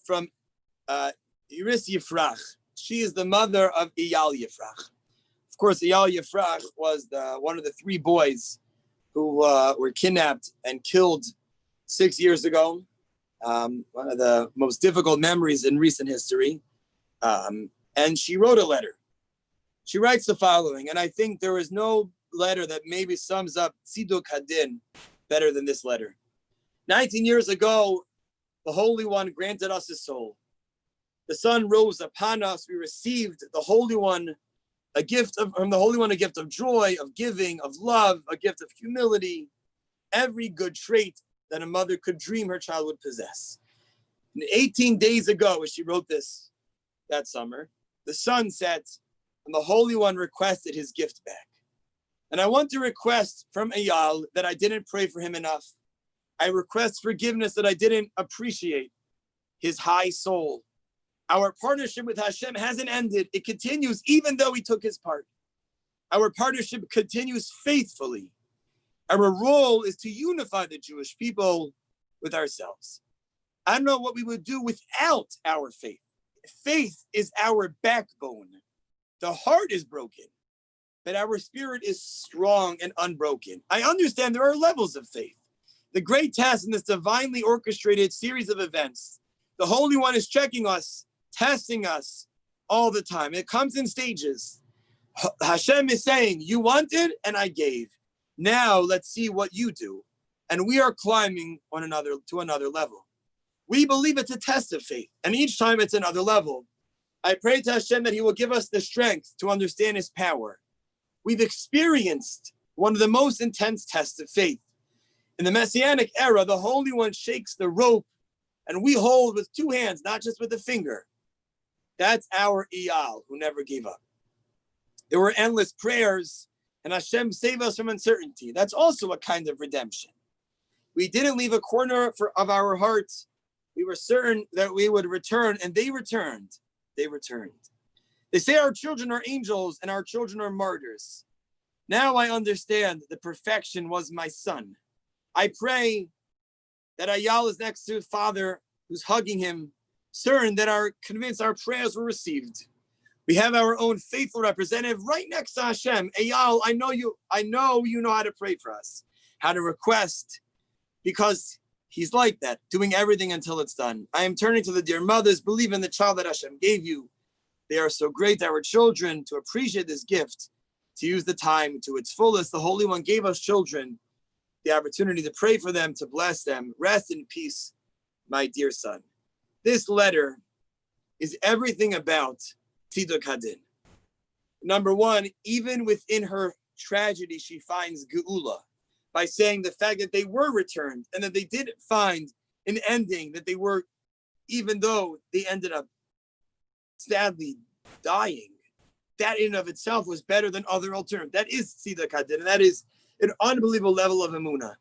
from Iris Yifrach. She is the mother of Eyal Yifrach. Of course, Eyal Yifrach was one of the three boys who were kidnapped and killed 6 years ago. One of the most difficult memories in recent history. And she wrote a letter. She writes the following, and I think there is no letter that maybe sums up Tziduk Hadin better than this letter. 19 years ago, the Holy One granted us his soul. The sun rose upon us. We received the Holy One, from the Holy One, a gift of joy, of giving, of love, a gift of humility, every good trait that a mother could dream her child would possess. And 18 days ago, as she wrote this that summer, the sun set and the Holy One requested his gift back. And I want to request from Eyal that I didn't pray for him enough. I request forgiveness that I didn't appreciate his high soul. Our partnership with Hashem hasn't ended. It continues even though he took his part. Our partnership continues faithfully. Our role is to unify the Jewish people with ourselves. I don't know what we would do without our faith. Faith is our backbone. The heart is broken, but our spirit is strong and unbroken. I understand there are levels of faith. The great task in this divinely orchestrated series of events, the Holy One is checking us, testing us all the time. It comes in stages. Hashem is saying, you wanted and I gave. Now let's see what you do. And we are climbing to another level. We believe it's a test of faith, and each time it's another level. I pray to Hashem that he will give us the strength to understand his power. We've experienced one of the most intense tests of faith. In the Messianic era, the Holy One shakes the rope, and we hold with two hands, not just with a finger. That's our Iyal, who never gave up. There were endless prayers, and Hashem save us from uncertainty. That's also a kind of redemption. We didn't leave a corner of our hearts. We were certain that we would return, and they returned. They returned. They say our children are angels and our children are martyrs. Now I understand the perfection was my son. I pray that Ayal is next to his father, who's hugging him, certain that convinced our prayers were received. We have our own faithful representative right next to Hashem. Ayal, I know you know how to pray for us, how to request, because he's like that, doing everything until it's done. I am turning to the dear mothers, believe in the child that Hashem gave you. They are so great, our children, to appreciate this gift, to use the time to its fullest. The Holy One gave us children the opportunity to pray for them, to bless them. Rest in peace, my dear son. This letter is everything about Tziduk Hadin. Number one, even within her tragedy, she finds Geula by saying the fact that they were returned and that they did find an ending, that they were, even though they ended up sadly dying, that in and of itself was better than other alternatives. That is Tziduk Hadin, and that is an unbelievable level of emunah.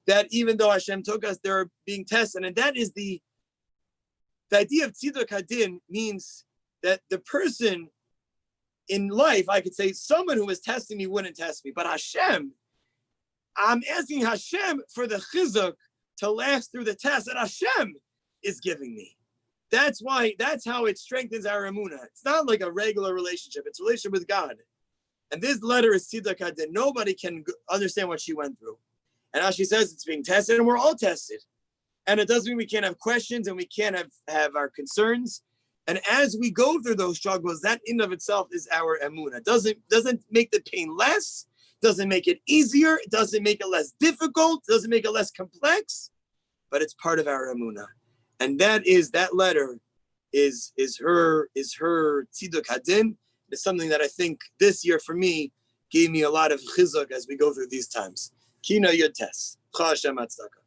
That even though Hashem took us, they're being tested, and that is the idea of Tziduk Hadin means that the person in life, I could say, someone who was testing me wouldn't test me, but Hashem, I'm asking Hashem for the chizuk to last through the test that Hashem is giving me. That's how it strengthens our emunah. It's not like a regular relationship. It's a relationship with God. And this letter is Tziduk Hadin. Nobody can understand what she went through. And as she says, it's being tested, and we're all tested. And it doesn't mean we can't have questions and we can't have our concerns. And as we go through those struggles, that in of itself is our emunah. Doesn't make the pain less, doesn't make it easier, it doesn't make it less difficult, doesn't make it less complex, but it's part of our emunah. And that letter is her Tziduk Hadin. It's something that I think this year for me gave me a lot of chizuk as we go through these times. Kina Yotes. Cha Hashem Hatzdaka.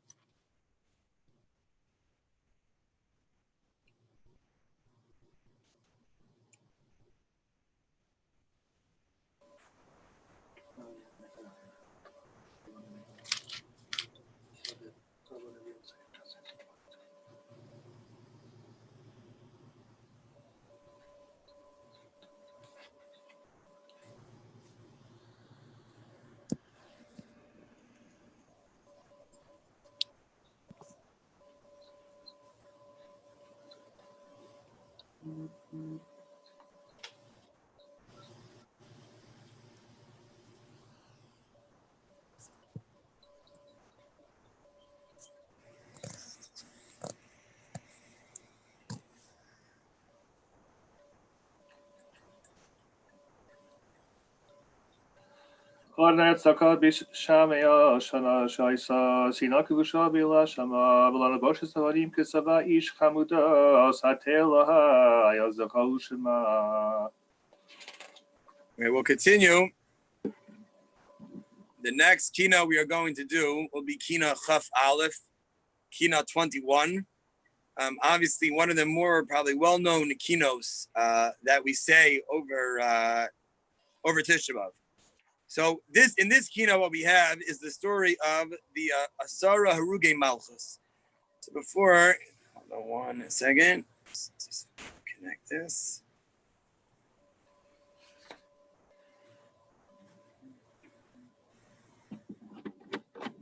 Ornat Sakad Bishamea Shana Shaisa Sinakubusha Bila Shama Vilana Boshes Havarim Kisava Ish Hamuda Satelaha Yazakalushima. Okay, we'll continue. The next kina we are going to do will be kina Chaf Aleph, kina 21. Obviously, one of the more probably well-known kinos that we say over Tisha B'Av. So in this kina, what we have is the story of the Asara Haruge Malchus. So before, hold on 1 second, let's just connect this.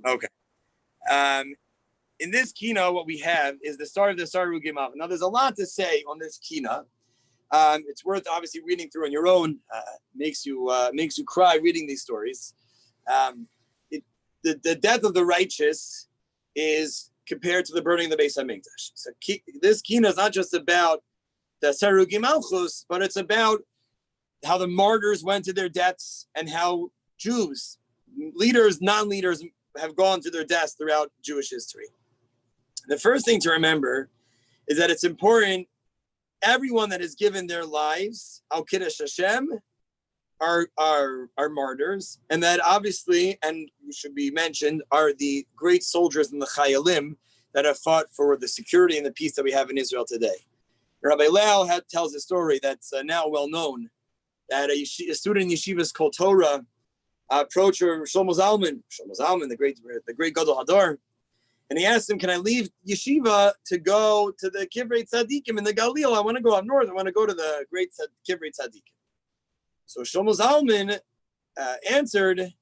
Okay. In this kina, what we have is the start of the Asara Haruge Malchus. Now, there's a lot to say on this kina. It's worth obviously reading through on your own. Makes you cry reading these stories. The death of the righteous is compared to the burning of the Beis Hamikdash. So this kina is not just about the Sarugi Malchus, but it's about how the martyrs went to their deaths and how Jews, leaders, non-leaders, have gone to their deaths throughout Jewish history. The first thing to remember is that it's important, everyone that has given their lives, Al Kiddush Hashem, are martyrs, and that obviously, and should be mentioned, are the great soldiers in the Chayalim that have fought for the security and the peace that we have in Israel today. Rabbi Leal tells a story that's now well known, that a student in Yeshiva's Kol Torah approached Shlomo Zalman, the great Gadol Hadar, and he asked him, "Can I leave Yeshiva to go to the Kivrei Tzadikim in the Galil? I want to go up north. I want to go to the great Kivrei Tzadikim." So Shlomo Zalman answered,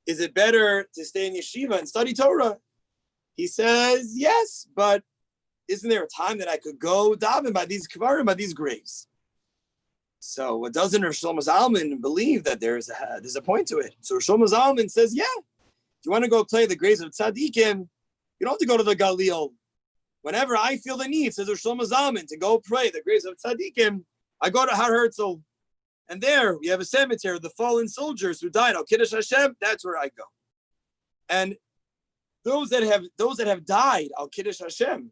"Is it better to stay in Yeshiva and study Torah?" He says, "Yes, but isn't there a time that I could go daven by these kvarim, by these graves?" So doesn't Shlomo Zalman believe that there's a point to it? So Shlomo Zalman says, "Yeah, if you want to go play the graves of tzaddikim, you don't have to go to the Galil. Whenever I feel the need," says Shlomo Zalman, "to go pray the graves of tzaddikim, I go to Har Herzl. And there we have a cemetery of the fallen soldiers who died. Al Kiddush Hashem, that's where I go. And those that have died, Al Kiddush Hashem,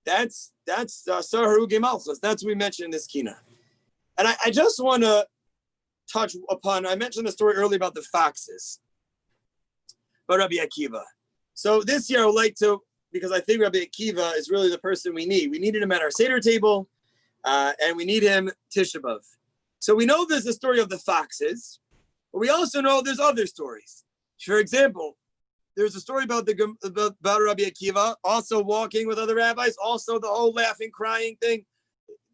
that's Saharu Gemalchus. That's what we mentioned in this kina. And I just want to touch upon, I mentioned the story earlier about the foxes, about Rabbi Akiva. So this year I would like to, because I think Rabbi Akiva is really the person we need. We needed him at our Seder table, and we need him Tisha B'Av. So we know there's the story of the foxes, but we also know there's other stories. For example, there's a story about Rabbi Akiva also walking with other rabbis, also the whole laughing, crying thing.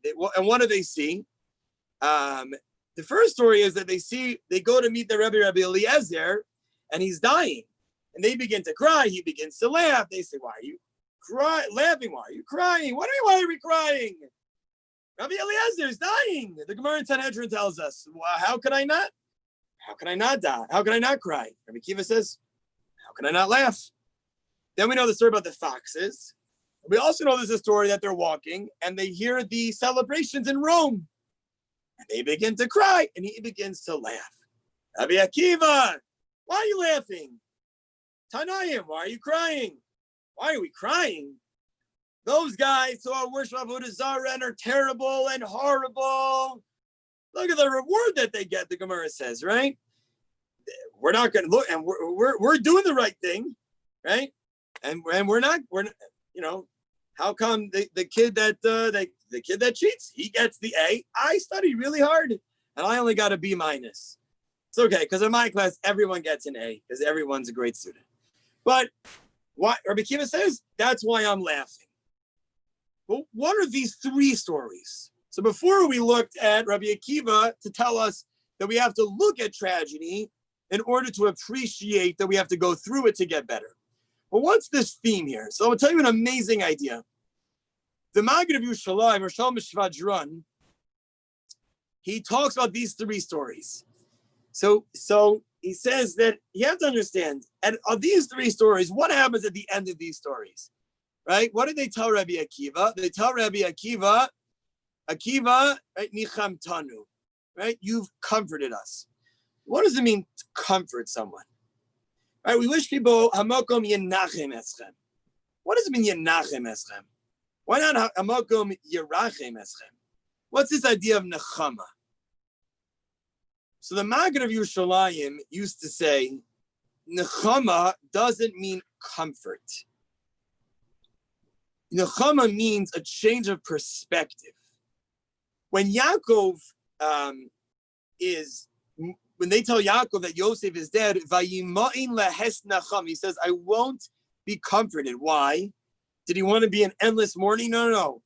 And what do they see? The first story is that they go to meet the Rabbi Eliezer, and he's dying. And they begin to cry. He begins to laugh. They say, "Why are you laughing? Why are you crying? Why are we crying? Rabbi Eliezer is dying." The Gemara in Sanhedrin tells us, "Well, how can I not die? How can I not cry?" Rabbi Akiva says, "How can I not laugh?" Then we know the story about the foxes. We also know there's a story that they're walking and they hear the celebrations in Rome. And they begin to cry and he begins to laugh. "Rabbi Akiva, why are you laughing? Tanayim, why are you crying? Why are we crying? Those guys who are worship of Avodah Zarah and are terrible and horrible. Look at the reward that they get," the Gemara says, right? We're not going to look, and we're doing the right thing, right? And we're not, how come the kid that cheats, he gets the A? I studied really hard and I only got a B minus. It's okay, because in my class, everyone gets an A because everyone's a great student. But what Rabbi Akiva says, that's why I'm laughing. Well, what are these three stories? So before we looked at Rabbi Akiva to tell us that we have to look at tragedy in order to appreciate that we have to go through it to get better. But what's this theme here? So I'll tell you an amazing idea. The Maggid of Yerushalayim, or Shalom Shvadron, he talks about these three stories. So he says that you have to understand, and of these three stories, what happens at the end of these stories? Right? What did they tell Rabbi Akiva? They tell Rabbi Akiva, right, Nicham Tanu, right? You've comforted us. What does it mean to comfort someone? Right? We wish people, Hamakom Yenachem Eschem. What does it mean, Yenachem Eschem? Why not Hamakom Yerachem Eschem? What's this idea of Nechama? So the Maggid of Yerushalayim used to say, Nechama doesn't mean comfort. Nechama means a change of perspective. When Yaakov when they tell Yaakov that Yosef is dead, he says, "I won't be comforted." Why? Did he want to be in endless mourning? No.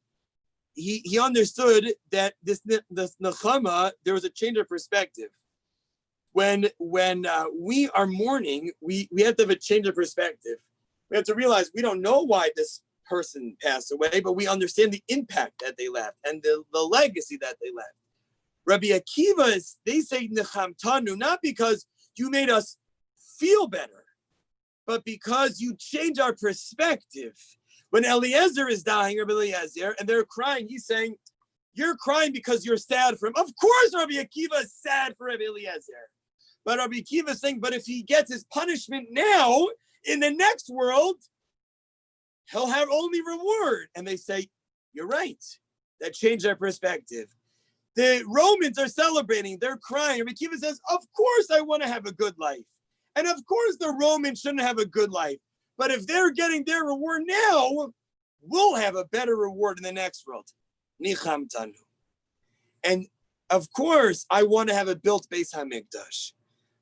He understood that this Nechama, there was a change of perspective. When we are mourning, we have to have a change of perspective. We have to realize we don't know why this person passed away, but we understand the impact that they left and the legacy that they left. Rabbi Akiva, they say Necham Tanu, not because you made us feel better, but because you change our perspective. When Eliezer is dying, Rabbi Eliezer, and they're crying, he's saying, "You're crying because you're sad for him." Of course, Rabbi Akiva is sad for Rabbi Eliezer. But Rabbi Akiva is saying, but if he gets his punishment now, in the next world, he'll have only reward. And they say, You're right. That changed our perspective. The Romans are celebrating. They're crying. Rabbi Akiva says, of course I want to have a good life. And of course the Romans shouldn't have a good life. But if they're getting their reward now, we'll have a better reward in the next world. Nicham tanu. And of course, I want to have a built Beis Hamikdash.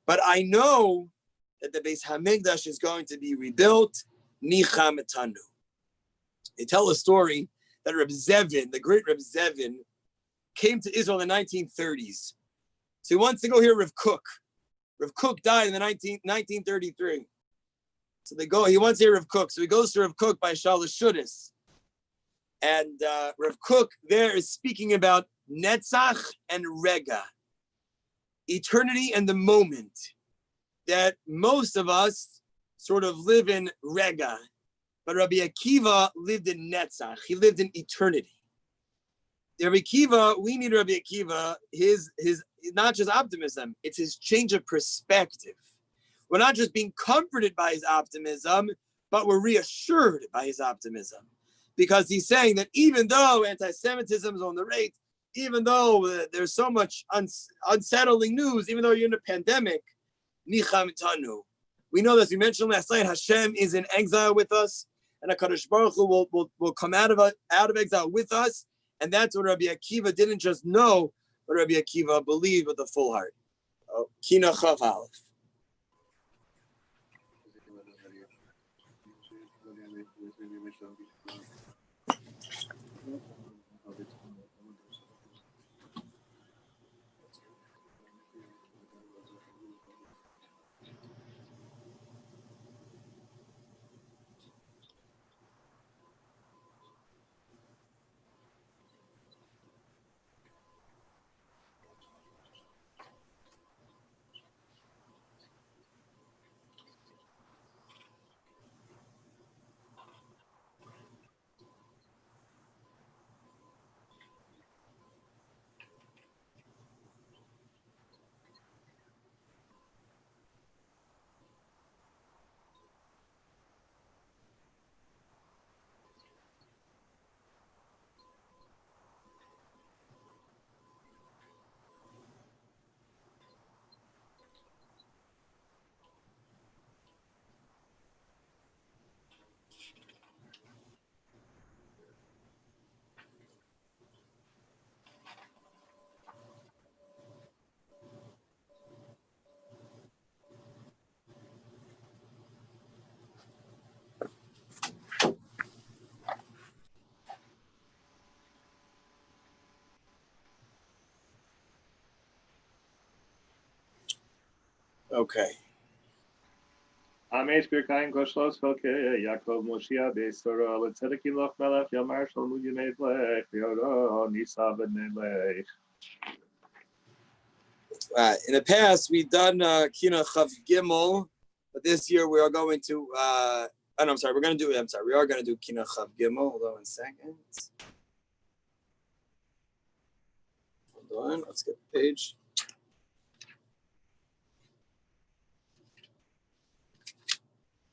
But I know that the Beis Hamikdash is going to be rebuilt. Nicham tanu. They tell a story that Reb Zevin, the great Reb Zevin, came to Israel in the 1930s. So he wants to go hear Rav Kook. Rav Kook died in the 1933. So he wants to hear Rav Kook. So he goes to Rav Kook by Shalosh Shudas. And Rav Kook there is speaking about Netzach and Rega, eternity and the moment, that most of us sort of live in Rega, but Rabbi Akiva lived in Netzach. He lived in eternity. Rabbi Akiva, we need Rabbi Akiva, his not just optimism, it's his change of perspective. We're not just being comforted by his optimism, but we're reassured by his optimism. Because he's saying that even though anti-Semitism is on the rate, even though there's so much unsettling news, even though you're in a pandemic, nicham tanu. We know, as we mentioned last night, Hashem is in exile with us, and HaKadosh Baruch Hu will come out of exile with us, and that's what Rabbi Akiva didn't just know, but Rabbi Akiva believed with a full heart. Kina Chav Aleph. Okay. Amesh Birkaim Koshlos Koke Yaakov Moshia Beisora Letzedeki Loch Melech Yamar Shalmud Yemei Lech Yoro Nisa Ben In the past, we've done Kina Chav Gimel, but this year we are going to. We are going to do Kina Chav Gimel. Hold on 1 second. Hold on. Let's get the page.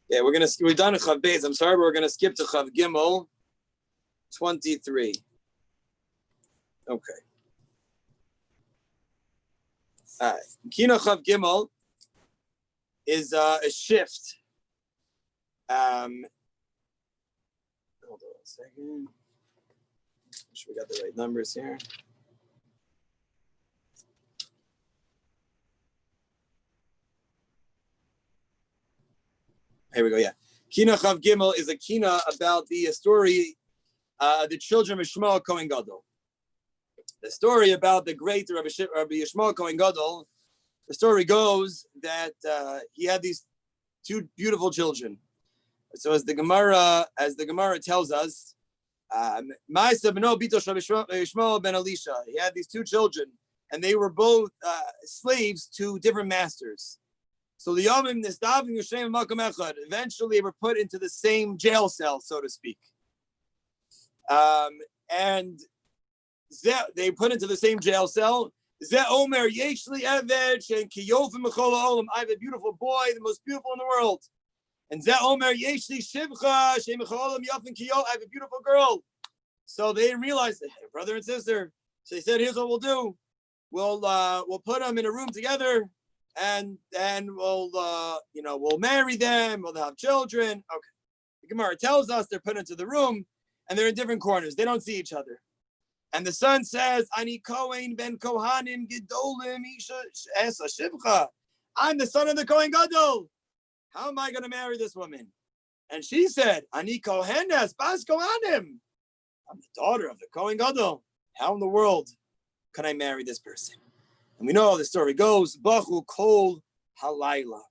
Yeah, we've done a Chav Beis. I'm sorry, but we're gonna skip to Chav Gimel 23. Okay. All right. Kina Chav Gimel is a shift. Hold on 1 second. Make sure we got the right numbers here. Here we go. Yeah, Kina Chav Gimel is a kina about the story, the children of Shmuel Kohen Gadol. The story about the great Rabbi Shmuel Kohen Gadol. The story goes that he had these two beautiful children. So as the Gemara tells us, Ma'aseh beno bito Shmuel ben Elisha. He had these two children, and they were both slaves to different masters. So the Yomim Nistavim Yushem Makom Echad, eventually were put into the same jail cell, so to speak. And they put into the same jail cell. Zeh Omer Yeshli Eved Shen Kiyofim Mechol Olam. I have a beautiful boy, the most beautiful in the world. And Zeh Omer Yeshli Shivcha Shen Mechol Olam Yofim Kiyo. I have a beautiful girl. So they realized that, hey, brother and sister. So they said, here's what we'll do. We'll put them in a room together, and then we'll marry them. We'll have children. Okay. The Gemara tells us they're put into the room, and they're in different corners. They don't see each other. And the son says, Ani Kohen ben Kohanim Gedolim Isha Esa Shivcha. I'm the son of the Kohen Gadol. How am I going to marry this woman? And she said, Ani Kohenes Bas Kohanim. I'm the daughter of the Kohen Gadol. How in the world can I marry this person? And we know how the story goes. Bachu kol halayla.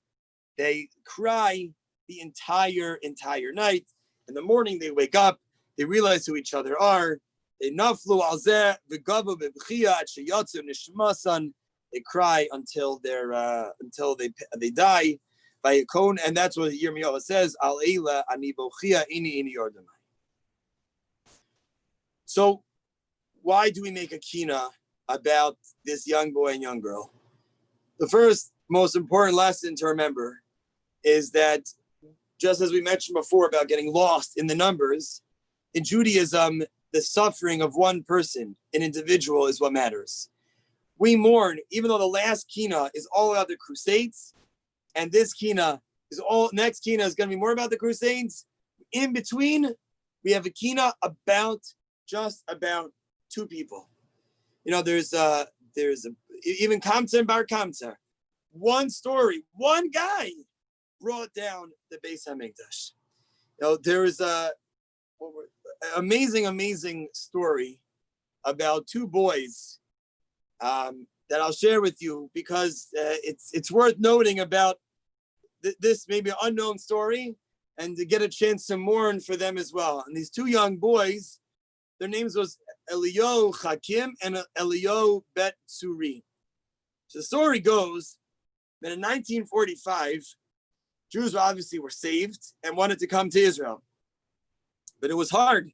They cry the entire night. In the morning, they wake up. They realize who each other are. They naflu al zeh v'gavu b'bchia at sheyatzu nishmasan. They cry until they die. Vayikon, and that's what Yirmiyahu says. Al eila ani bochia ini yordamai. So, why do we make a kina about this young boy and young girl? The first most important lesson to remember is that, just as we mentioned before about getting lost in the numbers, in Judaism, the suffering of one person, an individual, is what matters. We mourn, even though the last kina is all about the Crusades, and this kina next kina is going to be more about the Crusades. In between, we have a kina just about two people. There's even Kamsa and Bar Kamsa. One story, one guy brought down the Beis Hamikdash. There is a amazing story about two boys that I'll share with you because it's worth noting about this maybe unknown story and to get a chance to mourn for them as well. And these two young boys, their names was Elio Hakim and Elio Bet Suri. So the story goes that in 1945, Jews obviously were saved and wanted to come to Israel. But it was hard.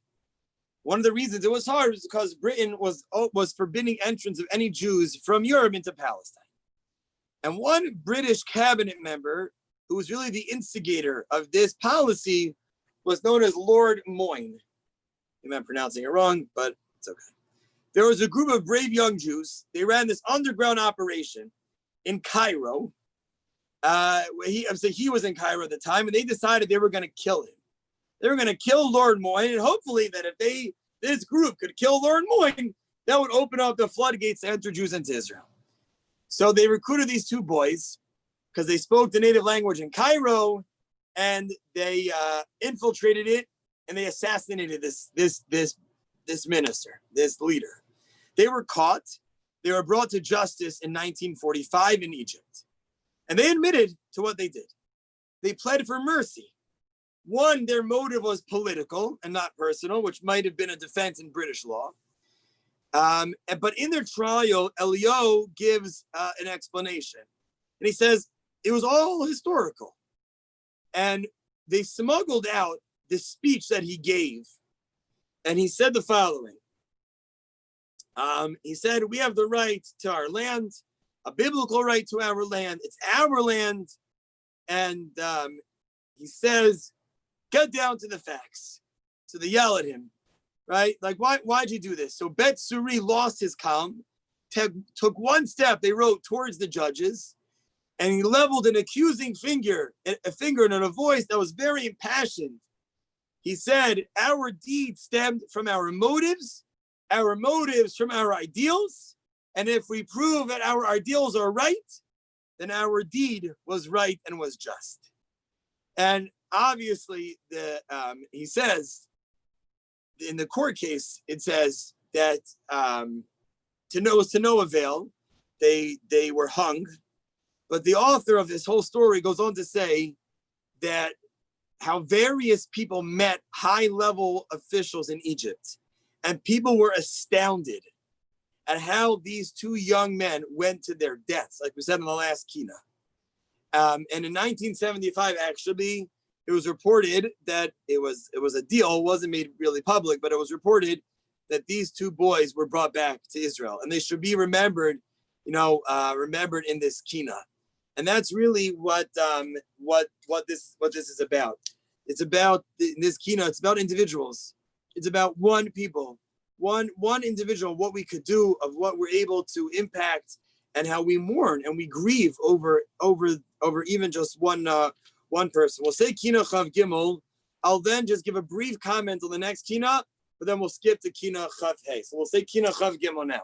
One of the reasons it was hard was because Britain was forbidding entrance of any Jews from Europe into Palestine. And one British cabinet member, who was really the instigator of this policy, was known as Lord Moyne. Maybe I'm pronouncing it wrong, but it's okay. There was a group of brave young Jews. They ran this underground operation in Cairo. He was in Cairo at the time, and they decided they were going to kill him. They were going to kill Lord Moyne, and hopefully that if this group could kill Lord Moyne, that would open up the floodgates to enter Jews into Israel. So they recruited these two boys because they spoke the native language in Cairo, and they infiltrated it, and they assassinated this minister, this leader. They were caught. They were brought to justice in 1945 in Egypt. And they admitted to what they did. They pled for mercy. One, their motive was political and not personal, which might have been a defense in British law. But in their trial, Elio gives an explanation. And he says, it was all historical. And they smuggled out this speech that he gave. And he said the following. He said, we have the right to our land, a biblical right to our land. It's our land. And he says, get down to the facts. So they yell at him, right? Like, why'd you do this? So Bet Suri lost his calm, took one step, they wrote, towards the judges, and he leveled an accusing finger and a voice that was very impassioned. He said, our deed stemmed from our motives from our ideals, and if we prove that our ideals are right, then our deed was right and was just. And obviously, he says, in the court case, it says that to no avail, they were hung. But the author of this whole story goes on to say that how various people met high-level officials in Egypt, and people were astounded at how these two young men went to their deaths, like we said in the last kina. And in 1975, actually, it was reported that it was a deal. It wasn't made really public, but it was reported that these two boys were brought back to Israel, and they should be remembered, remembered in this kina. And that's really what this is about. It's about, in this kina, it's about individuals. It's about one people, one individual, what we could do, of what we're able to impact, and how we mourn and we grieve over even just one person. We'll say Kina Chav Gimel. I'll then just give a brief comment on the next Kina, but then we'll skip to Kina Chav Hey. So we'll say Kina Chav Gimel now.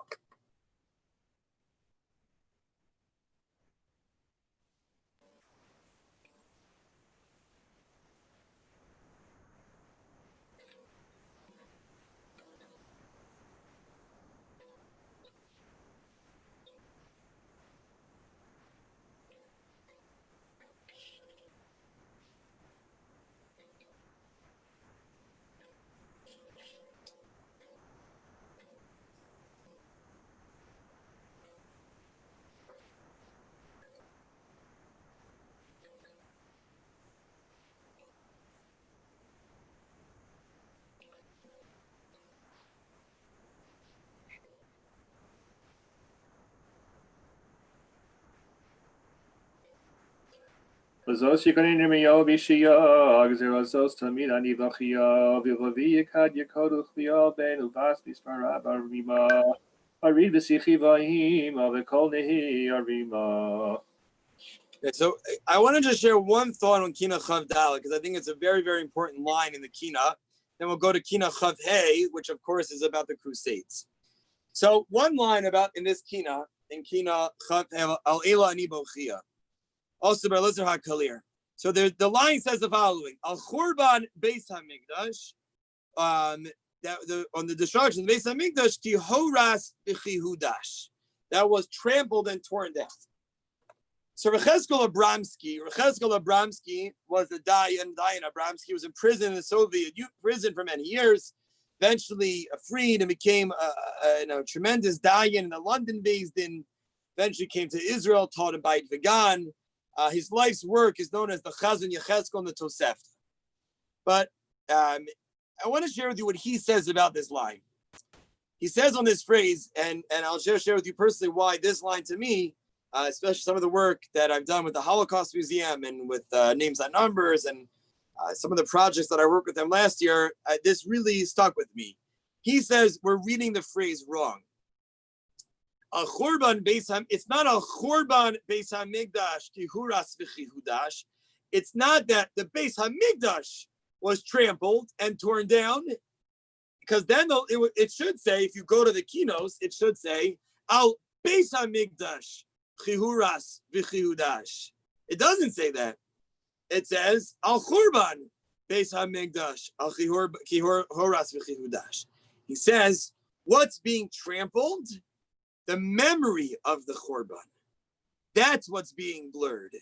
V'zos yikarin Yirmiyahu b'shiyah, g'zerazos tamid ani v'chiyah, v'lavi yikad yikodu chiyah ben uvas b'sparab arima, arid b'sichi v'ahim, v'kol nehi arima. Okay, so I want to just share one thought on Kina Chav Dalet, because I think it's a very, very important line in the Kina. Then we'll go to Kina Chav Hey, which of course is about the Crusades. So one line about in this Kina, in Kina Chav Hey, Al Ela Ani Bochia. Also by Elazar HaKalir. So the line says the following: Al Churban Beis Hamikdash, on the destruction of the Beis Hamikdash, Ki Horas B'Chihudash, that was trampled and torn down. So Recheskel Abramsky was a Dayan Abramsky was in prison in the Soviet prison for many years, eventually freed and became a tremendous Dayan in the London based in, eventually came to Israel, taught in Beit Vegan. His life's work is known as the Chazon Yecheskel and the Tosefta. But I want to share with you what he says about this line. He says on this phrase, and I'll share with you personally why this line to me, especially some of the work that I've done with the Holocaust Museum and with Names Not Numbers and some of the projects that I worked with them last year, this really stuck with me. He says we're reading the phrase wrong. A Churban Beis Ham, it's not a Churban Beis Hamikdash Kihuras V'Chihudash. It's not that the Beis Hamikdash was trampled and torn down, because then it should say, if you go to the Kinos, it should say Al Beis Hamikdash Chihuras V'Chihudash. It doesn't say that. It says Al Churban Beis Hamikdash Al Chihuras V'Chihudash. He says what's being trampled. The memory of the Churban. That's what's being blurred.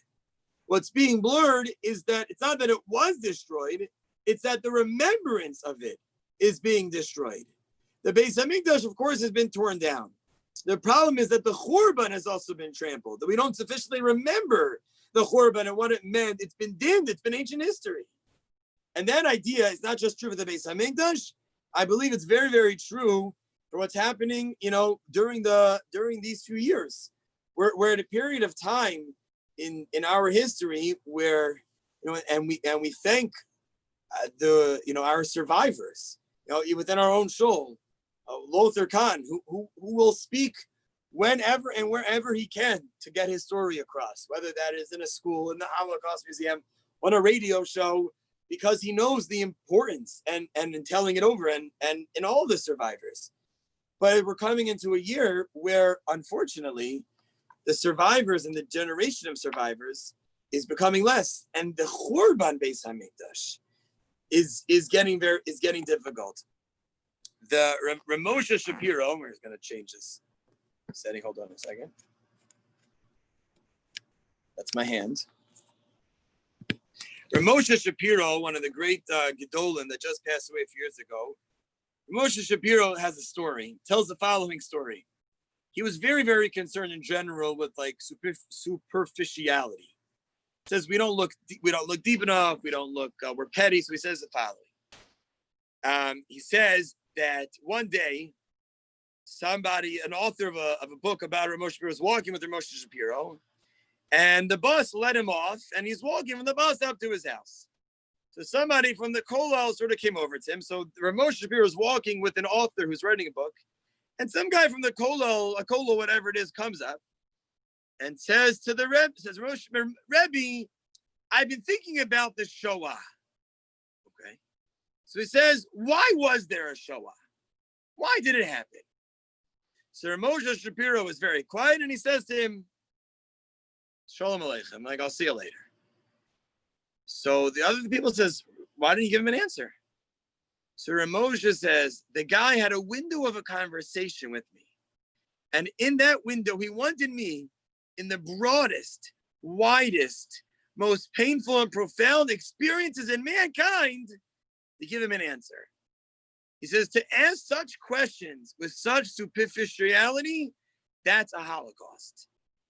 What's being blurred is that it's not that it was destroyed, it's that the remembrance of it is being destroyed. The Beis Hamikdash, of course, has been torn down. The problem is that the Churban has also been trampled, that we don't sufficiently remember the Churban and what it meant. It's been dimmed, it's been ancient history. And that idea is not just true for the Beis Hamikdash. I believe it's very, very true for what's happening, during these few years. We're at a period of time in our history where, and we thank our survivors, within our own soul, Lothar Kahn, who will speak whenever and wherever he can to get his story across, whether that is in a school, in the Holocaust Museum, on a radio show, because he knows the importance and in telling it over and in all the survivors. But we're coming into a year where, unfortunately, the survivors and the generation of survivors is becoming less, and the Churban Beis Hamikdash is getting difficult. The Ramosha Shapiro, we're going to change this setting. Hold on a second. That's my hand. Ramosha Shapiro, one of the great Gedolim that just passed away a few years ago. Moshe Shapiro has a story, tells the following story. He was very, very concerned in general with superficiality. Says we don't look deep enough, we're petty. So he says the following. He says that one day, an author of a book about Rav Moshe Shapiro was walking with Rav Moshe Shapiro, and the bus let him off, and he's walking from the bus up to his house. So somebody from the Kollel sort of came over to him. So Rav Moshe Shapiro is walking with an author who's writing a book, and some guy from the Kollel, a Kollel, whatever it is, comes up and says to the Rebbe, says, Rebbe, I've been thinking about the Shoah. Okay. So he says, why was there a Shoah? Why did it happen? So Rav Moshe Shapiro was very quiet, and he says to him, Shalom Aleichem, like, I'll see you later. So the other people says, why didn't you give him an answer? So Rav Moshe says, the guy had a window of a conversation with me. And in that window, he wanted me, in the broadest, widest, most painful and profound experiences in mankind, to give him an answer. He says, to ask such questions with such superficiality, that's a Holocaust.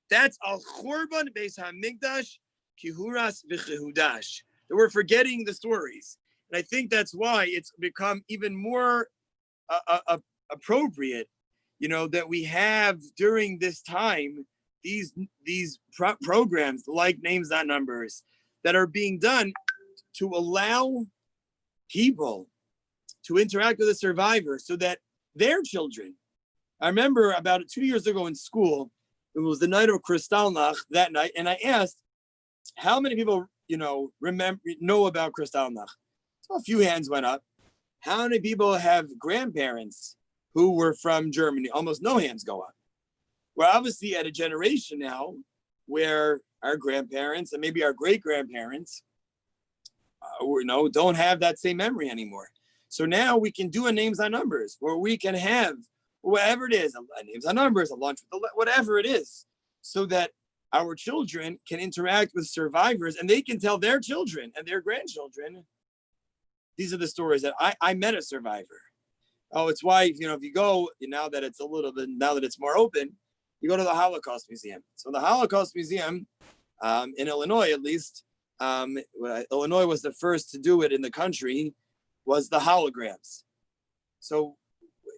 That's a Churban Beis HaMikdash, Kihuras V'Chehudash. That we're forgetting the stories. And I think that's why it's become even more appropriate, that we have during this time these programs like Names Not Numbers that are being done to allow people to interact with the survivor so that their children. I remember about 2 years ago in school, it was the night of Kristallnacht that night, and I asked how many people know about Kristallnacht. So a few hands went up. How many people have grandparents who were from Germany? Almost no hands go up. We're obviously at a generation now where our grandparents and maybe our great-grandparents don't have that same memory anymore. So now we can do a Names on Numbers where we can have whatever it is, a Names on Numbers, a lunch with whatever it is, so that our children can interact with survivors and they can tell their children and their grandchildren, these are the stories that I met a survivor. Oh, it's why, if you go, now that it's more open, you go to the Holocaust Museum. So the Holocaust Museum, in Illinois at least, Illinois was the first to do it in the country, was the holograms. So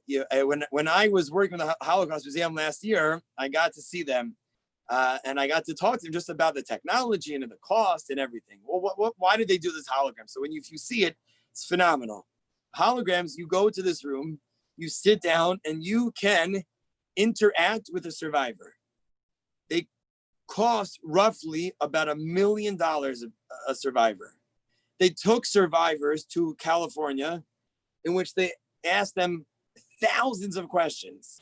when I was working with the Holocaust Museum last year, I got to see them. And I got to talk to them just about the technology and the cost and everything. Well, why did they do this hologram? So if you see it, it's phenomenal. Holograms, you go to this room, you sit down, and you can interact with a survivor. They cost roughly about $1 million a survivor. They took survivors to California, in which they asked them thousands of questions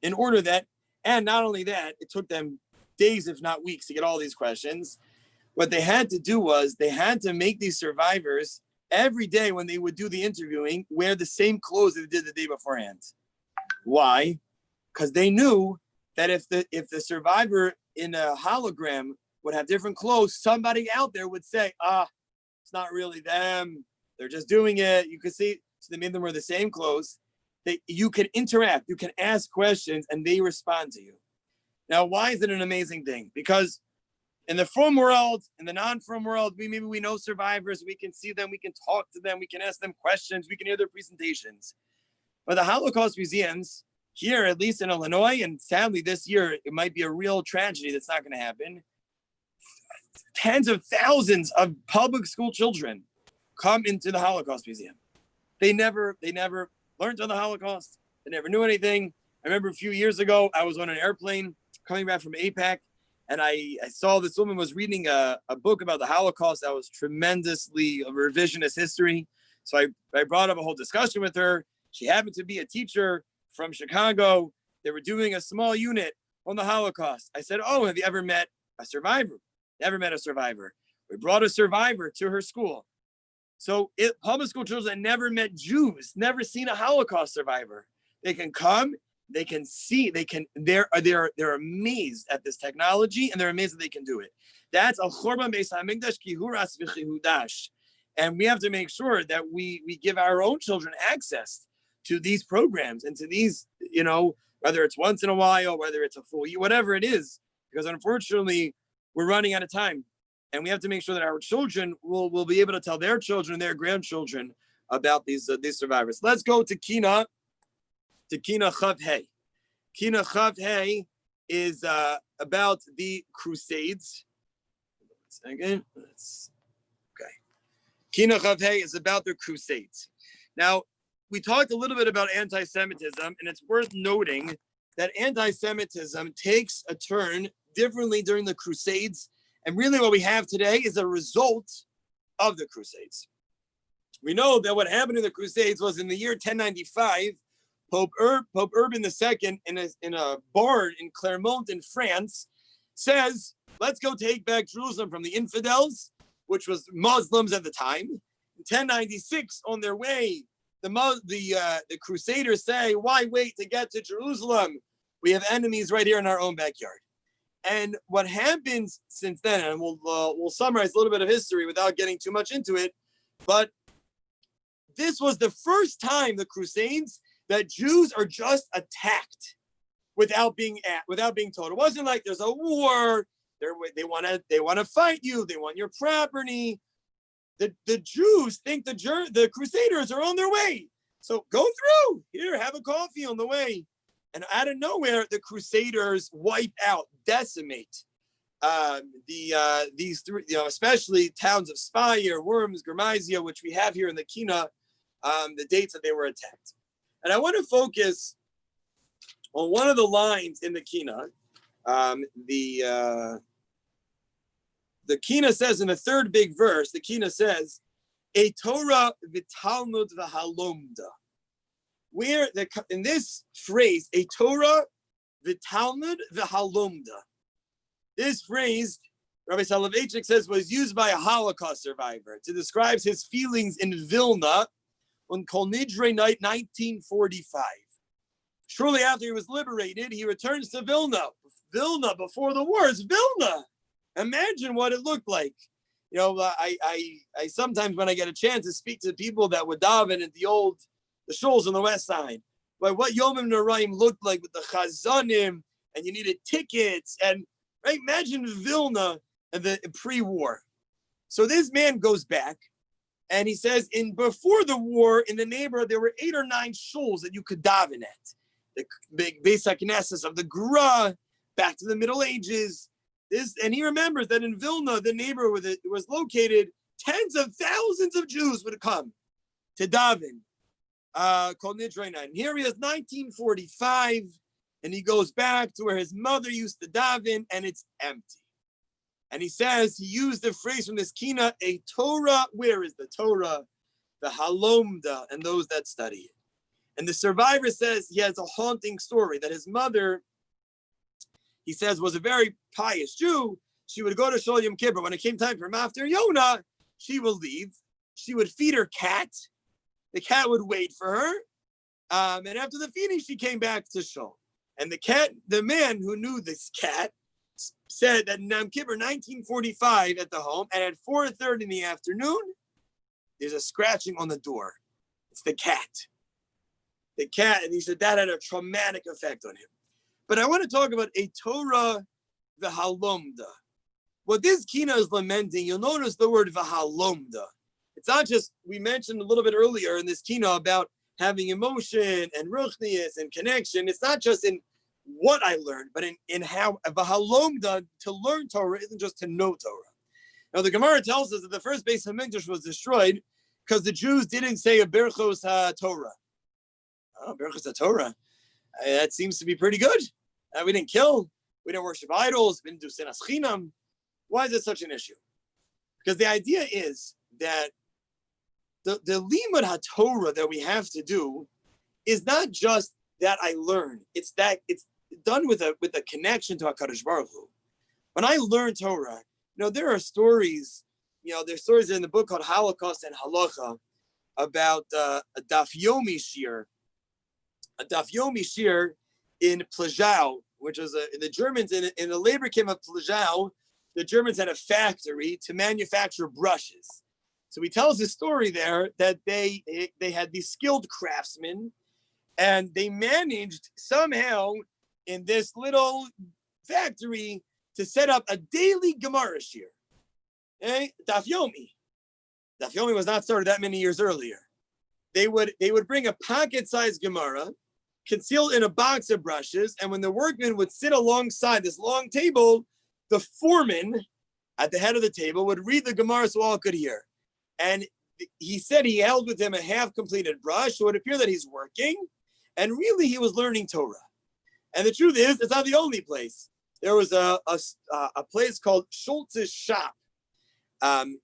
in order that, and not only that, it took them days, if not weeks, to get all these questions. What they had to do was they had to make these survivors every day when they would do the interviewing wear the same clothes that they did the day beforehand. Why? Because they knew that if the survivor in a hologram would have different clothes, somebody out there would say, it's not really them. They're just doing it. You could see, so they made them wear the same clothes. You can interact, you can ask questions, and they respond to you. Now, why is it an amazing thing? Because in the frum world, in the non-frum world, maybe we know survivors, we can see them, we can talk to them, we can ask them questions, we can hear their presentations. But the Holocaust museums, here, at least in Illinois, and sadly this year, it might be a real tragedy that's not going to happen. Tens of thousands of public school children come into the Holocaust Museum. They never learned on the Holocaust. They never knew anything. I remember a few years ago, I was on an airplane coming back from APAC, and I saw this woman was reading a book about the Holocaust that was tremendously revisionist history. So I brought up a whole discussion with her. She happened to be a teacher from Chicago. They were doing a small unit on the Holocaust. I said, oh, have you ever met a survivor? Never met a survivor. We brought a survivor to her school. So public school children that never met Jews, never seen a Holocaust survivor. They can come, they can see, they're amazed at this technology, and they're amazed that they can do it. That's a Churban Beis HaMikdash Kihuras V'Chehudash. And we have to make sure that we give our own children access to these programs and to these, whether it's once in a while, whether it's a full year, whatever it is, because unfortunately, we're running out of time. And we have to make sure that our children will be able to tell their children, their grandchildren about these survivors. Let's go to Kina Chav Hey. Kina Chav Hey is about the Crusades. 1 second. Okay. Kina Chavhei is about the Crusades. Now, we talked a little bit about anti-Semitism, and it's worth noting that anti-Semitism takes a turn differently during the Crusades. And really what we have today is a result of the Crusades. We know that what happened in the Crusades was in the year 1095, Pope Urban II in a barn in Clermont in France says, let's go take back Jerusalem from the infidels, which was Muslims at the time. In 1096, on their way, the Crusaders say, why wait to get to Jerusalem? We have enemies right here in our own backyard. And what happens since then, and we'll summarize a little bit of history without getting too much into it, but this was the first time, the Crusades, that Jews are just attacked without being told. It wasn't like there's a war. They want to fight you. They want your property. The Jews think the Crusaders are on their way. So go through here, have a coffee on the way. And out of nowhere, the Crusaders wipe out, decimate these three, especially towns of Speyer, Worms, Germisia, which we have here in the Kina, the dates that they were attacked. And I want to focus on one of the lines in the Kina. The Kina says in the third big verse, the Kina says, "A Torah v'Talmud v'halomda." Where in this phrase, "a Torah v'Talmud v'halomda," this phrase, Rabbi Soloveitchik says, was used by a Holocaust survivor to describe his feelings in Vilna on Kol Nidre night 1945. Shortly after he was liberated, he returns to Vilna. Vilna before the war is Vilna. Imagine what it looked like. I sometimes when I get a chance to speak to people that would daven at the shuls on the west side, like what Yomim Noraim looked like with the chazanim, and you needed tickets, and right, imagine Vilna and the pre-war. So this man goes back, and he says, before the war in the neighborhood, there were 8 or 9 shuls that you could daven at. The big Beis HaKnesses of the Gra, back to the Middle Ages. And he remembers that in Vilna, the neighborhood it was located, tens of thousands of Jews would come to daven. Kol Nidre night. And here he is, 1945, and he goes back to where his mother used to daven, and it's empty. And he says he used the phrase from this Kina, "a Torah." Where is the Torah? The Halomda, and those that study it. And the survivor says he has a haunting story that his mother, he says, was a very pious Jew. She would go to Shol Yom Kippur. When it came time for Maftir Yonah, she would leave. She would feed her cat. The cat would wait for her. And after the feeding, she came back to Shul. And the man who knew this cat said that in Yom Kippur 1945 at the home, and at 4:30 in the afternoon, there's a scratching on the door. It's the cat. The cat, and he said that had a traumatic effect on him. But I want to talk about a Torah v'halomda. What this Kina is lamenting, you'll notice the word v'halomda. It's not just, we mentioned a little bit earlier in this Kina about having emotion and ruchnius and connection. It's not just in what I learned, but in how v'halomda, to learn Torah isn't just to know Torah. Now the Gemara tells us that the first Beis HaMikdash was destroyed because the Jews didn't say a Berchos HaTorah. Oh, Berchos HaTorah. That seems to be pretty good. We didn't kill. We didn't worship idols. We didn't do sinas chinam. Why is it such an issue? Because the idea is that the limud haTorah that we have to do is not just that I learn. It's that it's done with a connection to HaKadosh Baruch Hu. When I learn Torah, there are stories. There's stories in the book called Holocaust and Halacha about a Daf Yomi Shir. A Daf Yomi Shir in Plejau, which was the Germans in the labor camp of Plejau. The Germans had a factory to manufacture brushes. So he tells the story there that they had these skilled craftsmen, and they managed somehow in this little factory to set up a daily Gemara Shir. Okay? Daf Yomi. Daf Yomi was not started that many years earlier. They would bring a pocket-sized Gemara, concealed in a box of brushes, and when the workmen would sit alongside this long table, the foreman at the head of the table would read the Gemara so all could hear. And he said he held with him a half-completed brush, so it appeared that he's working, and really he was learning Torah. And the truth is, it's not the only place. There was a place called Schultz's Shop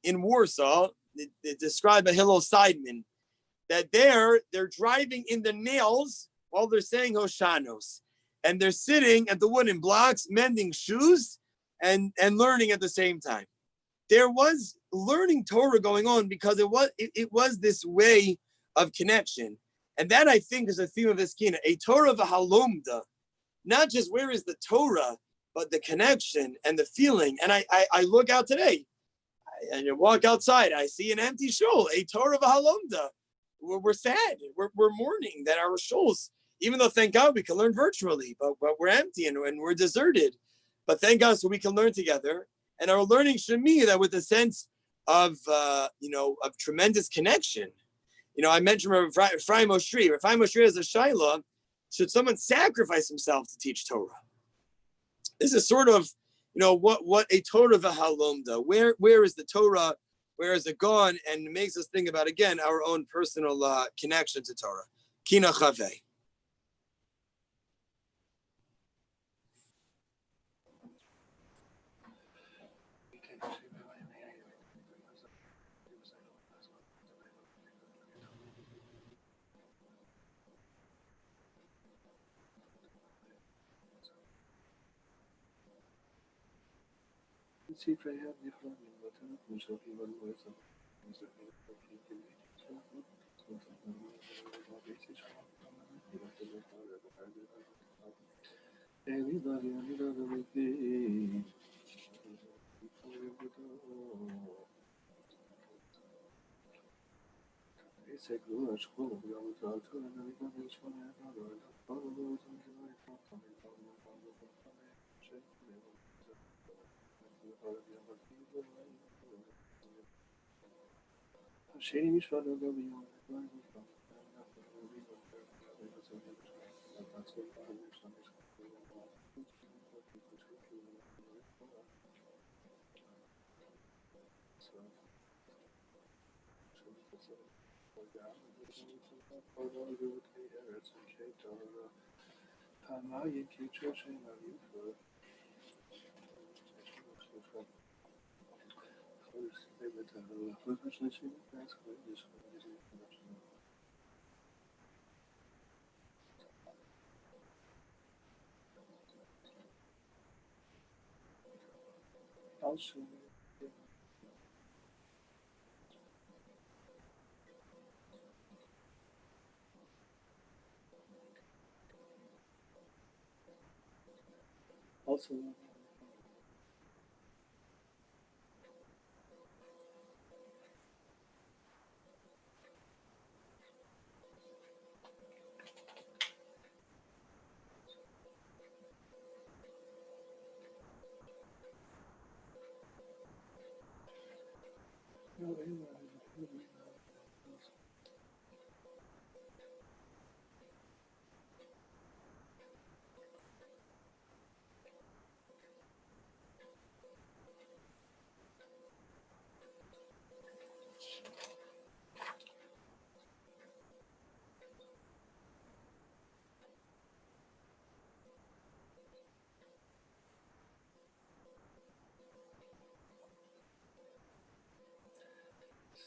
in Warsaw, described by Hillel Seidman, that they're driving in the nails while they're saying Hoshanos. And they're sitting at the wooden blocks, mending shoes and learning at the same time. There was learning Torah going on because it was this way of connection. And that, I think, is a theme of this kina, a Torah v'halomda. Not just where is the Torah, but the connection and the feeling. And I look out today, and you walk outside, I see an empty shul, a Torah v'halomda. We're sad, we're mourning that our shuls, even though thank God we can learn virtually, but we're empty and we're deserted. But thank God so we can learn together. And our learning should be that with a sense of tremendous connection. I mentioned Ephraim Oshri. Ephraim Oshri is a shaila. Should someone sacrifice himself to teach Torah? This is sort of, what a Torah v'halomda. Where is the Torah? Where is it gone? And it makes us think about, again, our own personal connection to Torah. Kina chavei.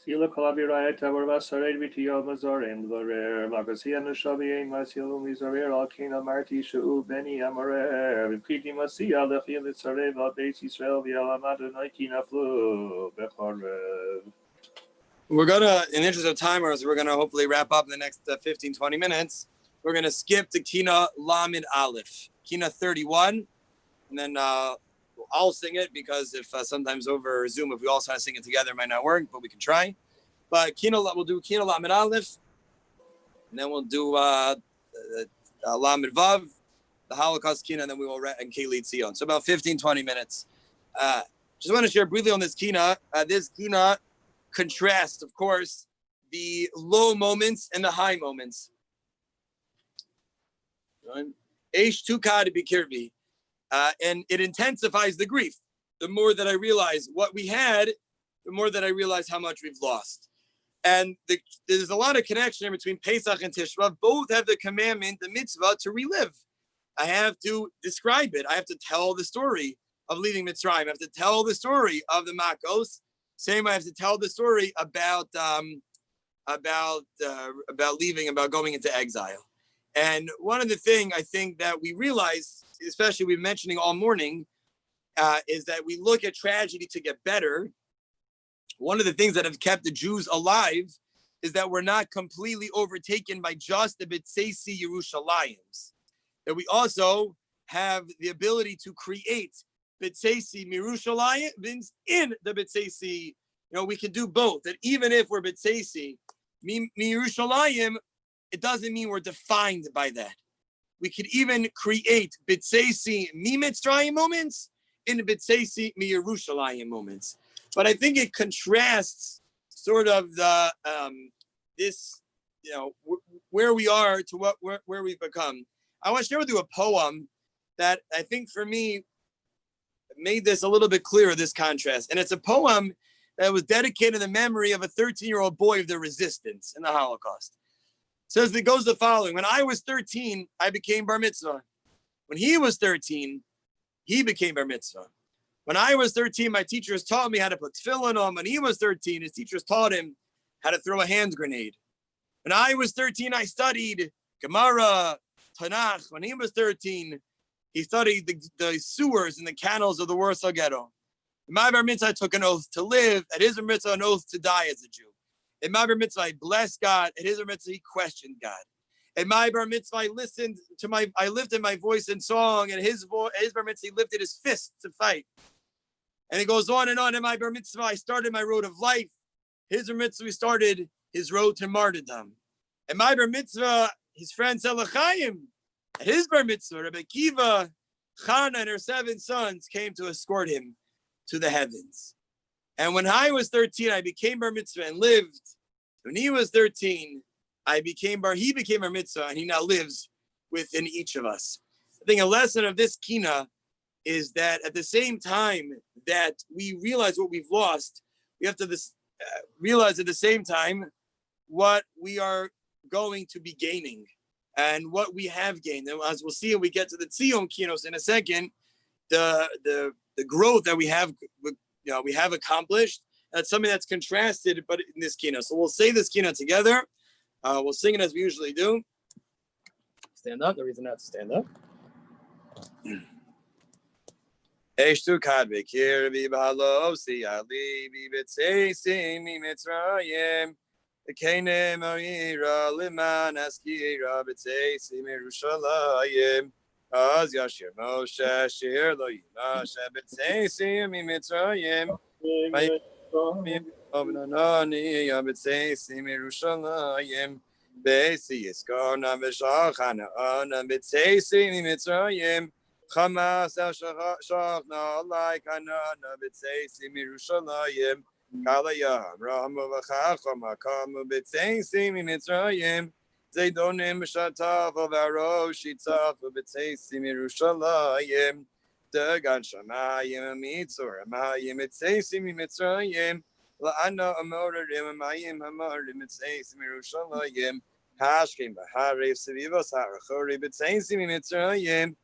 Sila Kalabiraya Tabarva Sared Vitio Mazorim Lorer Magasia Nushabi Masilu Mizorer Alkina Marti Shu Beni Amarer Vipiti Masia Lefil Sareva Base Israel Vialamadu Naikina Flu Bechorev. We're gonna, in the interest of time, we're gonna hopefully wrap up in the next 15, 20 minutes. We're gonna skip to Kina Lamed Aleph, Kina 31, and then I'll sing it because if sometimes over Zoom, if we all try to sing it together, it might not work, but we can try. But we'll do Kina Lamed Aleph, and then we'll do Lamed Vav, the Holocaust Kina, and then we will and Kili Tzion. So about 15, 20 minutes. Just want to share briefly on this Kina. This Kina contrasts, of course, the low moments and the high moments. Eish Tukad Bikirbi. And it intensifies the grief. The more that I realize what we had, the more that I realize how much we've lost. And there's a lot of connection between Pesach and Tisha B'Av. Both have the commandment, the mitzvah, to relive. I have to describe it. I have to tell the story of leaving Mitzrayim. I have to tell the story of the Makos. Same, I have to tell the story about leaving, about going into exile. And one of the things I think that we realize, especially we've been mentioning all morning, is that we look at tragedy to get better. One of the things that have kept the Jews alive is that we're not completely overtaken by just the B'tseisi Yerushalayim. That we also have the ability to create B'tseisi Yerushalayim in the B'tseisi. We can do both. That even if we're B'tseisi Yerushalayim, it doesn't mean we're defined by that. We could even create B'tseisi Mitzrayim moments in B'tseisi Yerushalayim moments. But I think it contrasts sort of the where we are to where we've become. I want to share with you a poem that I think for me made this a little bit clearer, this contrast. And it's a poem that was dedicated to the memory of a 13-year-old boy of the resistance in the Holocaust. It says, it goes the following: when I was 13, I became bar mitzvah. When he was 13, he became bar mitzvah. When I was 13, my teachers taught me how to put tefillin on. When he was 13, his teachers taught him how to throw a hand grenade. When I was 13, I studied Gemara, Tanakh. When he was 13, he studied the sewers and the canals of the Warsaw Ghetto. In my bar mitzvah, I took an oath to live. At his bar mitzvah, an oath to die as a Jew. In my bar mitzvah, I blessed God. At his bar mitzvah, he questioned God. In my bar mitzvah, I lifted my voice in song. And his bar mitzvah, he lifted his fist to fight. And it goes on and on. In my bar mitzvah, I started my road of life. His bar mitzvah, he started his road to martyrdom. In my bar mitzvah, his friend Selachayim, at his bar mitzvah, Rabbi Kiva, Chana, and her 7 sons came to escort him to the heavens. And when I was 13, I became bar mitzvah and lived. When he was 13, he became bar mitzvah, and he now lives within each of us. I think a lesson of this kina is that at the same time that we realize what we've lost, we have to realize at the same time what we are going to be gaining and what we have gained. And as we'll see when we get to the Tzion Kinos in a second, the growth that we have accomplished, that's something that's contrasted, but in this kina. So we'll say this kina together. We'll sing it as we usually do. Stand up. No reason not to stand up. Eshtu kad bekir vi balo si ali vi b'tseisi mi Mitzrayim Ekene ma'ira liman askira b'tseisi Yerushalayim Az yashir Moshe shir lo yimashe b'tseisi mi Mitzrayim Avnanani b'tseisi Yerushalayim Beisi yiskona v'shachana ana b'tseisi mi Mitzrayim Chamas shachna like anana b'tseisi Yerushalayim Kalayam Ramu v'chacham hakamu b'tseisi Mitzrayim Zaydonim b'shatav v'aro shitzav b'tseisi Yerushalayim Dagan shamayim mitzor amayim b'tseisi Mitzrayim La'ana amorim amayim hamarim b'tseisi Yerushalayim Hashkim b'harev sevivos harachori b'tseisi Mitzrayim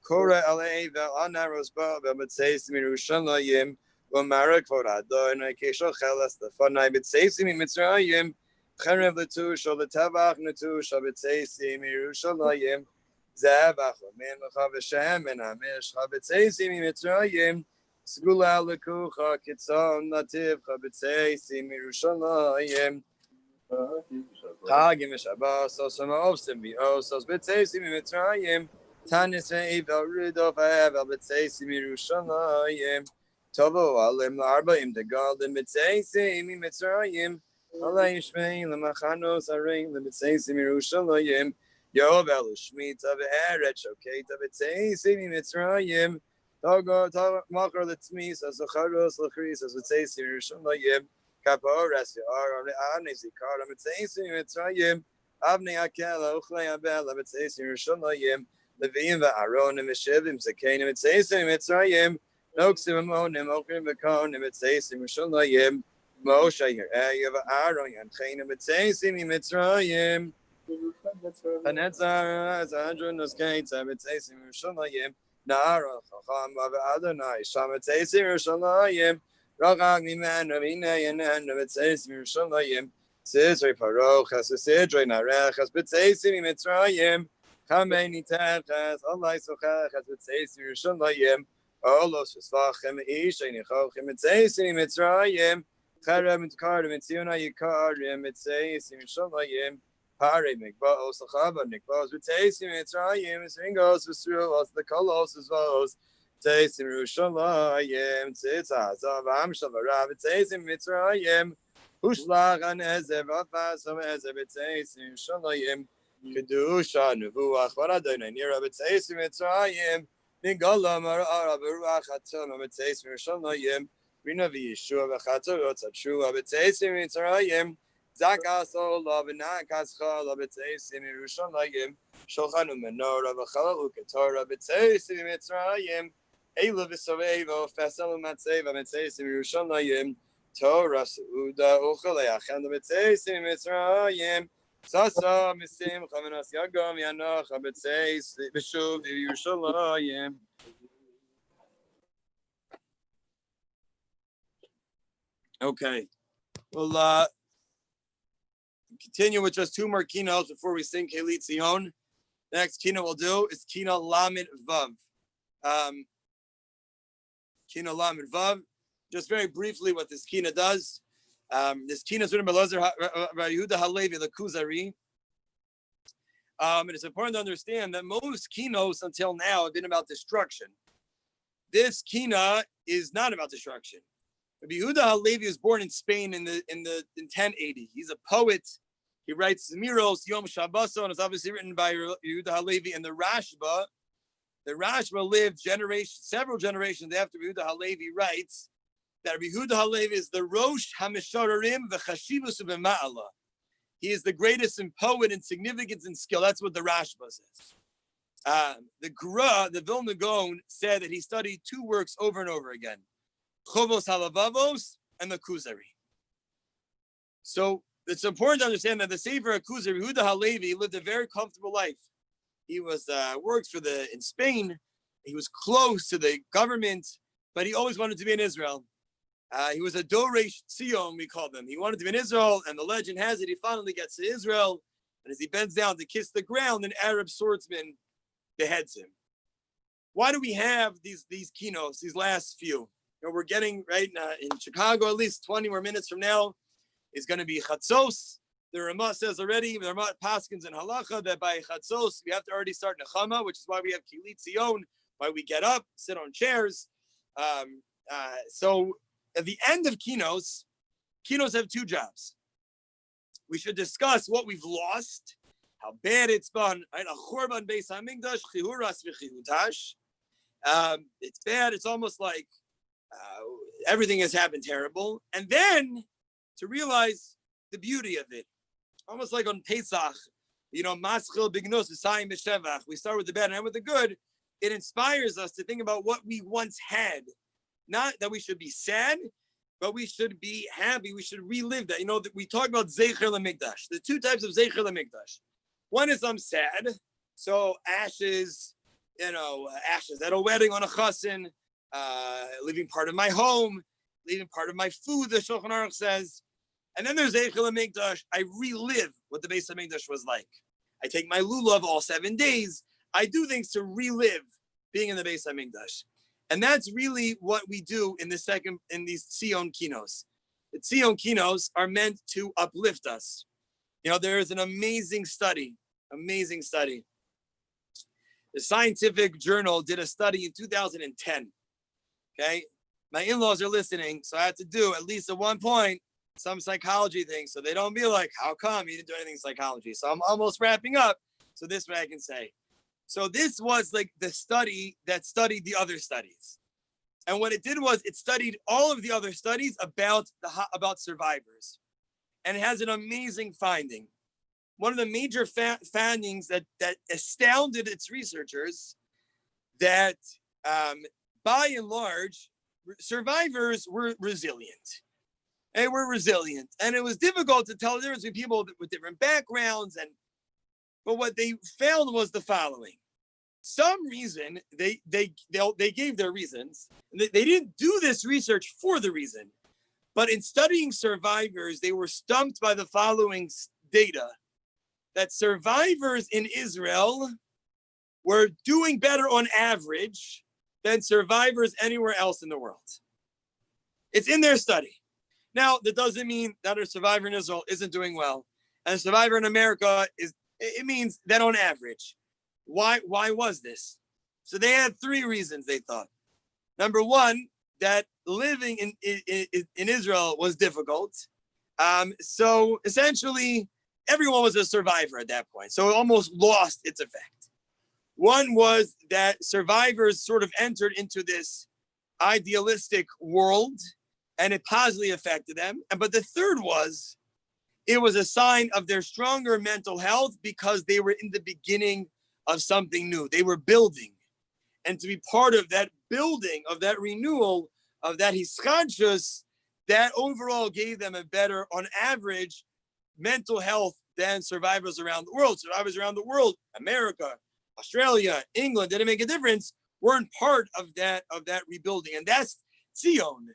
Kora alei ve'anaros ba b'tseisi Yerushalayim V'marak v'od Adonai k'shol chelas lefanai b'tseisi Mitzrayim Cherev l'tush ol l'tavach n'tush ol b'tseisi Yerushalayim Zevach l'min l'cha v'shem en hamish cha b'tseisi Mitzrayim Segula l'kucha kitzon nativ cha b'tseisi Yerushalayim Chagim v'shabos osam ofsim v'osos b'tseisi Mitzrayim Tanis ve'evel ridov ha'evel b'tseisi Yerushalayim Tovo alim la'arba'im degalim b'tseisi Mitzrayim Alay yishmei l'machanos arein b'tseisi Yerushalayim Yovel u'shmita ve'eret shoketa b'tseisi Mitzrayim Togo makar l'tzmis azocharos l'chris b'tseisi Yerushalayim Kaporas ve'aron le'avnei zikaram b'tseisi Mitzrayim Avnei akela uchlei abela b'tseisi Yerushalayim Leviim ve'aronim v'shivim zakenim b'tseisi Mitzrayim Noksim amonim okrim v'konim b'tseisi Yerushalayim Moshe here. Eyev Aaron Yancheinu B'Tzeisim Mitzrayim. Hanetzar Azadron Noskaitza B'Tzeisim Yerushalayim. Nara Chacham Av Adonai Sham B'Tzeisim Yerushalayim. Rachag Mimenu V'Nei Yenen B'Tzeisim Yerushalayim. Sidrei Parochas Sidrei Narechas B'Tzeisim Mitzrayim. Chamei Nitechas Allah Sochachas B'Tzeisim Yerushalayim. Olos Shvachem Ishay Nichochim B'Tzeisim Mitzrayim. Charem Tkarim Mitziona Yikarim Mitzeisim Yerushalayim. Pare Mikbaos Lachaba Nikbaos B'Tzeisim Mitzrayim. Singos V'Sruos the Kolos V'Os. B'Tzeisim Yerushalayim. Tzitzaz Avam Shavarav B'Tzeisim Mitzrayim. Ushlach Anezev Afasam Ezev B'Tzeisim Yerushalayim. Kedusha Nevuach Varadonai Nira B'Tzeisim Mitzrayim. Nigala Mara'ara Beruach Hatzam B'Tzeisim Yerushalayim. Rina V'Yeshua V'Chatzorot Tzatshua B'Tzeisim Mitzrayim. Zakaso Love Nakascha B'Tzeisim Yerushalayim. Shulchan U'Menorah V'Chalalu Ketorah B'Tzeisim Mitzrayim. Eilu V'Sovevo Fesel U'Matzeva B'Tzeisim Yerushalayim. Torah Seuda Uchalei Achenda B'Tzeisim Mitzrayim. Sasa Misim Chamenas Yagam Yanach B'Tzeisim B'Shuv Yerushalayim. Okay, we'll continue with just two more keynotes before we sing Keli Tzion. The next keynote we'll do is keynote Lamed Vav. Keynote Lamed Vav. Just very briefly, what this keynote does. This keynote is written by Yehuda Halevi Lekuzari. And it's important to understand that most keynotes until now have been about destruction. This keynote is not about destruction. Yehuda Halevi was born in Spain in 1080. He's a poet. He writes Miros Yom Shabboso, and it's obviously written by Yehuda Halevi and the Rashba. The Rashba lived several generations after Yehuda Halevi writes that Yehuda Halevi is the Rosh HaMeshorarim v'Chashivus u'B'Ma'ala. He is the greatest in poet and significance and skill. That's what the Rashba says. The Gra, the Vilna Gaon, said that he studied two works over and over again. Chovos Halavavos and the Kuzari. So it's important to understand that the Sefer Kuzari, Yehuda Halevi, lived a very comfortable life. He was worked in Spain. He was close to the government, but he always wanted to be in Israel. He was a Doresh Tzion, we call them. He wanted to be in Israel, and the legend has it he finally gets to Israel, and as he bends down to kiss the ground, an Arab swordsman beheads him. Why do we have these keynotes, these last few? We're getting right in Chicago, at least 20 more minutes from now, is going to be Chatzos. The Ramah says already, the Ramah Paskins and Halacha, that by Chatzos, we have to already start Nechama, which is why we have Kili Tzion, why we get up, sit on chairs. So at the end of keynotes have two jobs. We should discuss what we've lost, how bad it's been. It's bad. It's almost like everything has happened terrible. And then to realize the beauty of it. Almost like on Pesach, Maschil Bignos, V'sayim B'Shevach. We start with the bad and end with the good. It inspires us to think about what we once had. Not that we should be sad, but we should be happy. We should relive that. That we talk about Zecher LaMikdash. The two types of Zecher LaMikdash. One is I'm sad. So ashes at a wedding on a chassan, leaving part of my home, leaving part of my food, the Shulchan Aruch says. And then there's Eichel HaMikdash. I relive what the Beis HaMikdash was like. I take my lulav all 7 days. I do things to relive being in the Beis HaMikdash. And that's really what we do in these Tzion Kinos. The Tzion Kinos are meant to uplift us. There is an amazing study. The Scientific Journal did a study in 2010. Okay? My in-laws are listening, so I had to do, at least at one point, some psychology things, so they don't be like, how come you didn't do anything psychology? So I'm almost wrapping up, so this way I can say. So this was like the study that studied the other studies. And what it did was it studied all of the other studies about survivors. And it has an amazing finding. One of the major findings that astounded its researchers, that by and large, survivors were resilient. They were resilient. And it was difficult to tell the difference between people with different backgrounds. But what they found was the following. Some reason, they gave their reasons. They didn't do this research for the reason. But in studying survivors, they were stumped by the following data, that survivors in Israel were doing better on average than survivors anywhere else in the world. It's in their study. Now, that doesn't mean that a survivor in Israel isn't doing well, and a survivor in America it means that on average. Why was this? So they had three reasons, they thought. Number one, that living in Israel was difficult. So essentially, everyone was a survivor at that point. So it almost lost its effect. One was that survivors sort of entered into this idealistic world and it positively affected them. But the third was, it was a sign of their stronger mental health because they were in the beginning of something new. They were building. And to be part of that building, of that renewal, of that hischadshus, that overall gave them a better, on average, mental health than survivors around the world. Survivors around the world, America, Australia, England, didn't make a difference, weren't part of that rebuilding. And that's Zion.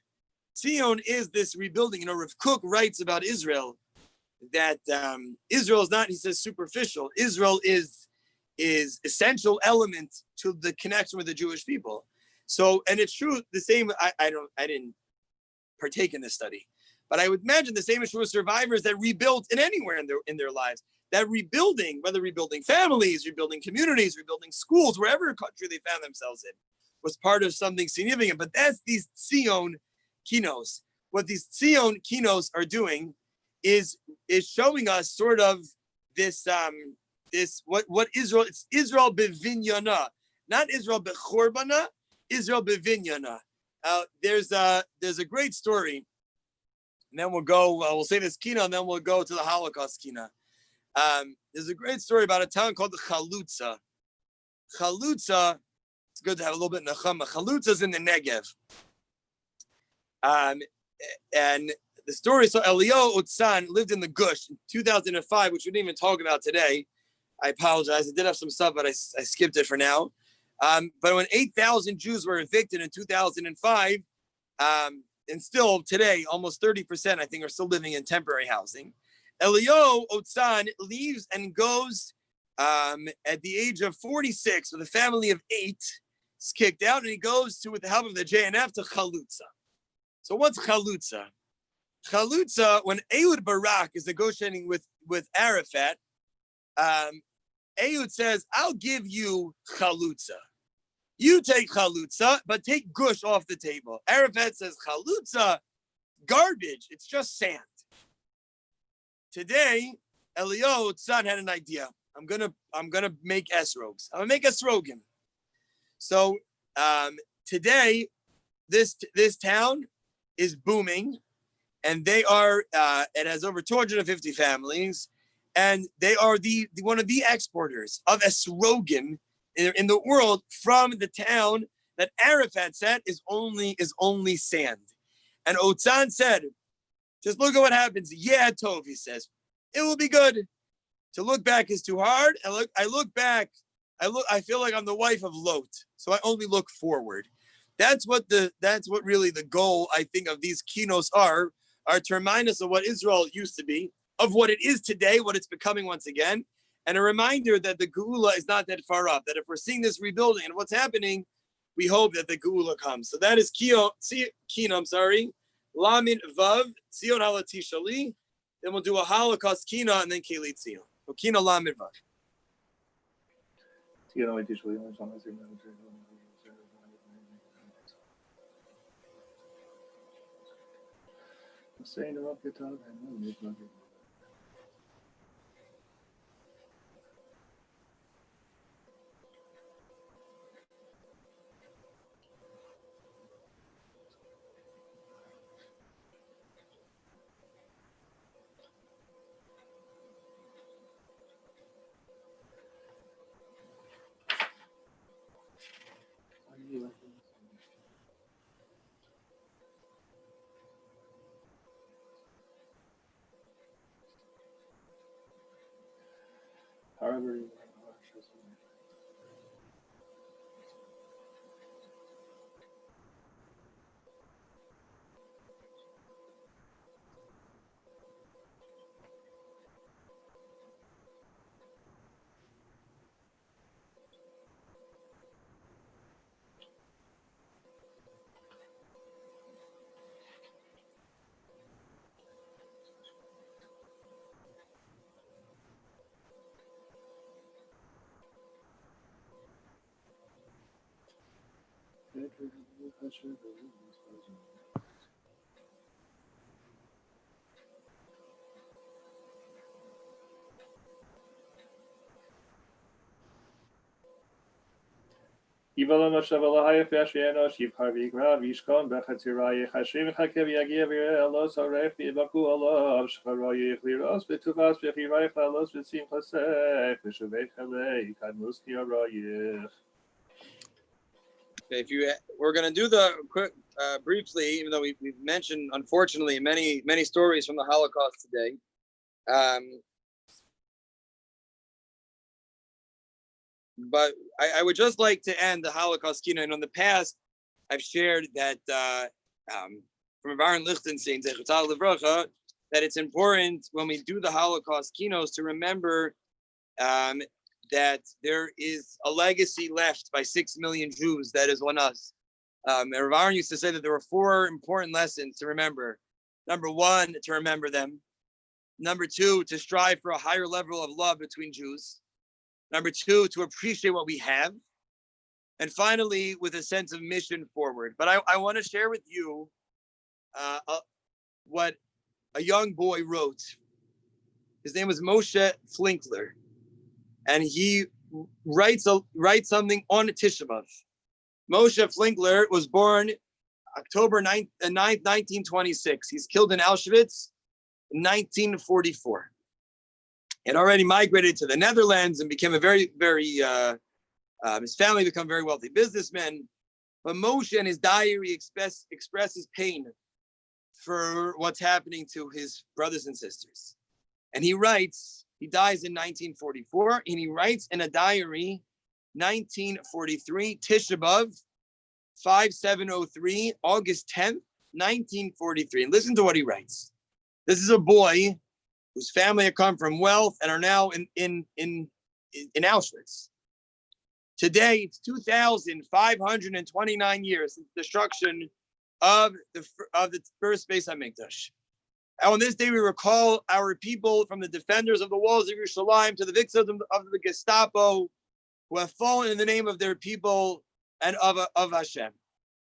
Zion is this rebuilding. You know, Rav Kook writes about Israel that Israel is not, he says, superficial. Israel is essential element to the connection with the Jewish people. So, and it's true, the same, I didn't partake in this study, but I would imagine the same is true with survivors that rebuilt anywhere in their lives. That rebuilding, whether rebuilding families, rebuilding communities, rebuilding schools, wherever country they found themselves in, was part of something significant. But that's these Zion kinos. What these Zion kinos are doing is showing us sort of this what Israel, it's Israel bevinyana, not Israel bechorbana, Israel bevinyana. There's a great story, and then we'll go. We'll say this kina, and then we'll go to the Holocaust kina. There's a great story about a town called Chalutza. Chalutza. It's good to have a little bit of nechama. Chalutza's in the Negev. And the story, so Eliyahu Utzan lived in the Gush in 2005, which we didn't even talk about today. I apologize. I did have some stuff, but I skipped it for now. But when 8,000 Jews were evicted in 2005, and still today, almost 30%, I think, are still living in temporary housing. Eliyahu Utzan leaves and goes at the age of 46 with a family of 8. He's kicked out, and he goes with the help of the JNF to Chalutza. So what's Chalutza? Chalutza, when Ehud Barak is negotiating with Arafat, Ehud says, I'll give you Chalutza. You take Chalutza, but take Gush off the table. Arafat says, Chalutza, garbage. It's just sand. Today, Eliyahu's son had an idea. I'm gonna make esrogs. I'm gonna make esrogim. So today, this town is booming, and they are it has over 250 families, and they are one of the exporters of esrogim in the world from the town that Arafat said is only sand. And Otzan said, just look at what happens. Yeah, Tov, he says, it will be good. To look back is too hard. And I look back, I feel like I'm the wife of Lot, so I only look forward. That's what really the goal, I think, of these kinos are to remind us of what Israel used to be, of what it is today, what it's becoming once again, and a reminder that the Geula is not that far off, that if we're seeing this rebuilding and what's happening, we hope that the Geula comes. So that is Kino, Lamin Vav, Tzion Halati Shali. Then we'll do a Holocaust Kina and then Keli Tzion. So Kina Lamin Vav. However, Ivala Mashavala Hayaf Yashiano, Ship Harvey Grav, Ishkon, Bechatiraya, Hashim, Hakev Yagiv, Elos, Aref, Ibaku, Allah, Shkaroy, Liros, Betuvas, Bechirai, Falos, Besim Hasef, Beshavet Hale, Kadmuski Arayich. If you, we're going to do the quick, briefly, even though we've mentioned, unfortunately, many stories from the Holocaust today. But I would just like to end the Holocaust keynote. And in the past, I've shared that from Baron Lichtenstein, that it's important when we do the Holocaust keynotes to remember that there is a legacy left by 6 million Jews that is on us. Rav Aaron used to say that there were 4 important lessons to remember. Number 1, to remember them. Number 2, to strive for a higher level of love between Jews. Number 2, to appreciate what we have. And finally, with a sense of mission forward. But I want to share with you what a young boy wrote. His name was Moshe Flinkler. And he writes something on Tisha B'Av. Moshe Flinkler was born October 9th, 1926. He's killed in Auschwitz in 1944. He had already migrated to the Netherlands and became a very, his family become very wealthy businessmen. But Moshe in his diary expresses pain for what's happening to his brothers and sisters. And he writes, he dies in 1944, and he writes in a diary, 1943, Tisha B'Av, 5703, August 10th, 1943. And listen to what he writes. This is a boy whose family had come from wealth and are now in Auschwitz. Today, it's 2,529 years since the destruction of the first Beis HaMikdash. And on this day, we recall our people, from the defenders of the walls of Yerushalayim to the victims of the Gestapo, who have fallen in the name of their people and of Hashem.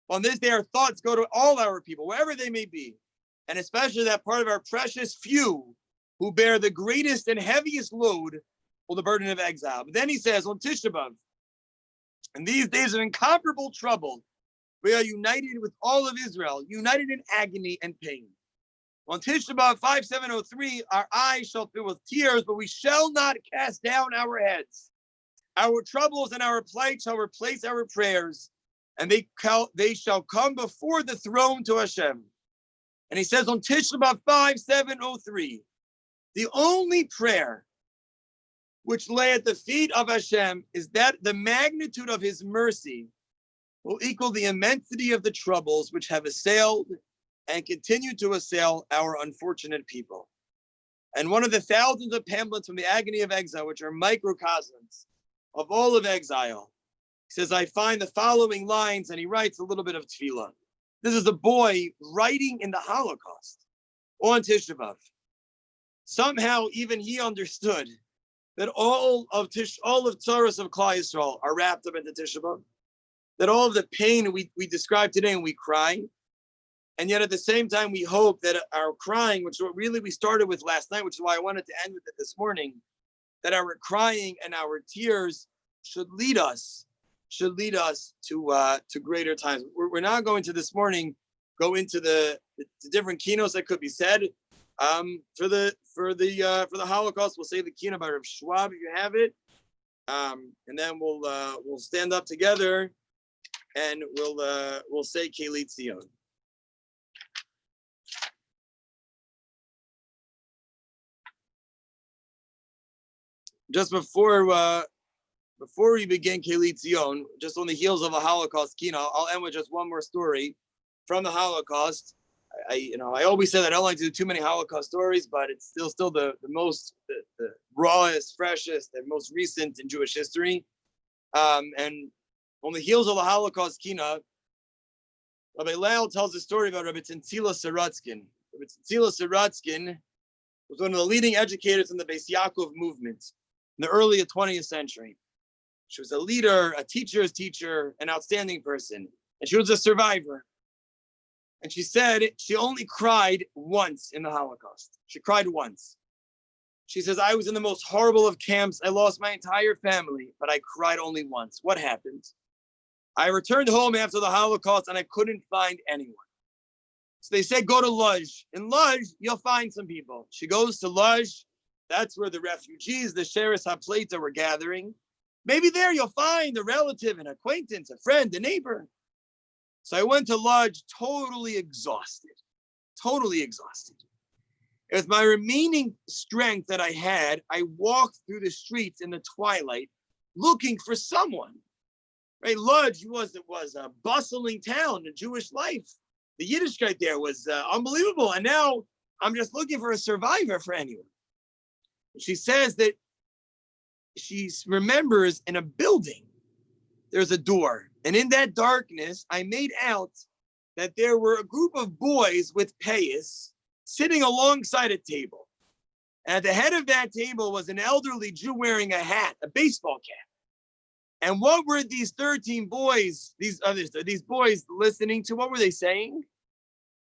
On this day, our thoughts go to all our people, wherever they may be, and especially that part of our precious few who bear the greatest and heaviest load for the burden of exile. But then he says, on Tisha B'Av, in these days of incomparable trouble, we are united with all of Israel, united in agony and pain. On Tisha B'Av 5703, our eyes shall fill with tears, but we shall not cast down our heads. Our troubles and our plight shall replace our prayers, and they shall come before the throne to Hashem. And he says on Tisha B'Av 5703, the only prayer which lay at the feet of Hashem is that the magnitude of his mercy will equal the immensity of the troubles which have assailed and continue to assail our unfortunate people. And one of the thousands of pamphlets from the agony of exile, which are microcosms of all of exile, he says, I find the following lines, and he writes a little bit of tefillah. This is a boy writing in the Holocaust on Tisha B'Av. Somehow, even he understood that all of tzaras of Klal Yisrael are wrapped up into Tisha B'Av, that all of the pain we describe today and we cry, and yet at the same time we hope that our crying, which really we started with last night, which is why I wanted to end with it this morning, that our crying and our tears should lead us to greater times. We're now going to this morning go into the different keynotes that could be said. For the Holocaust, we'll say the keynote by Rav Schwab if you have it, and then we'll stand up together and we'll say Keli Tzion. just before we begin Keli Tzion, just on the heels of a Holocaust keynote, I'll end with just one more story from the Holocaust. I always say that I don't like to do too many Holocaust stories, but it's still the most, the rawest, freshest, and most recent in Jewish history. And on the heels of the Holocaust keynote, Rabbi Leil tells a story about Rabbi Tzila Saratskin. Rabbi Tzila Saratskin was one of the leading educators in the Beis Yaakov movement in the early 20th century. She was a leader, a teacher's teacher, an outstanding person. And she was a survivor. And she said she only cried once in the Holocaust. She cried once. She says, I was in the most horrible of camps. I lost my entire family, but I cried only once. What happened? I returned home after the Holocaust and I couldn't find anyone. So they said, go to Lodz. In Lodz, you'll find some people. She goes to Lodz. That's where the refugees, the Sheres HaPleita, were gathering. Maybe there you'll find a relative, an acquaintance, a friend, a neighbor. So I went to Lodz totally exhausted. With my remaining strength that I had, I walked through the streets in the twilight looking for someone. Right? Lodz was a bustling town, a Jewish life. The Yiddishkeit there was unbelievable. And now I'm just looking for a survivor for anyone. She says that she remembers in a building, there's a door. And in that darkness, I made out that there were a group of boys with payas sitting alongside a table. And at the head of that table was an elderly Jew wearing a hat, a baseball cap. And what were these 13 boys, these boys listening to? What were they saying?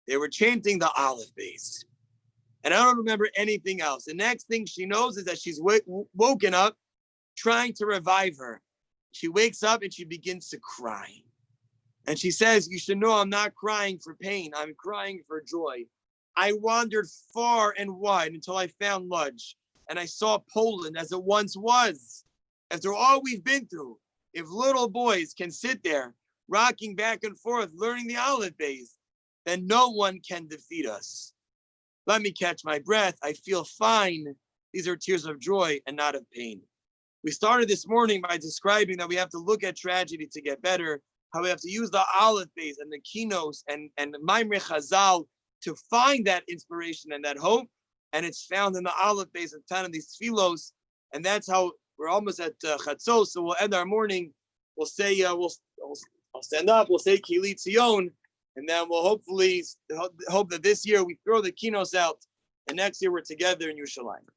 They were chanting the Aleph base. And I don't remember anything else. The next thing she knows is that she's woken up trying to revive her. She wakes up and she begins to cry. And she says, you should know I'm not crying for pain. I'm crying for joy. I wandered far and wide until I found Lodz. And I saw Poland as it once was. After all we've been through, if little boys can sit there rocking back and forth, learning the Aleph base, then no one can defeat us. Let me catch my breath. I feel fine. These are tears of joy and not of pain. We started this morning by describing that we have to look at tragedy to get better, how we have to use the Aleph base and the Kinos and the Maimre Chazal to find that inspiration and that hope. And it's found in the Aleph base and found in these tefillos. And that's how we're almost at Chatzos. So we'll end our morning. We'll say, I'll stand up. We'll say Kili Tzion. And then we'll hopefully hope that this year we throw the Kinos out. And next year we're together in Yerushalayim.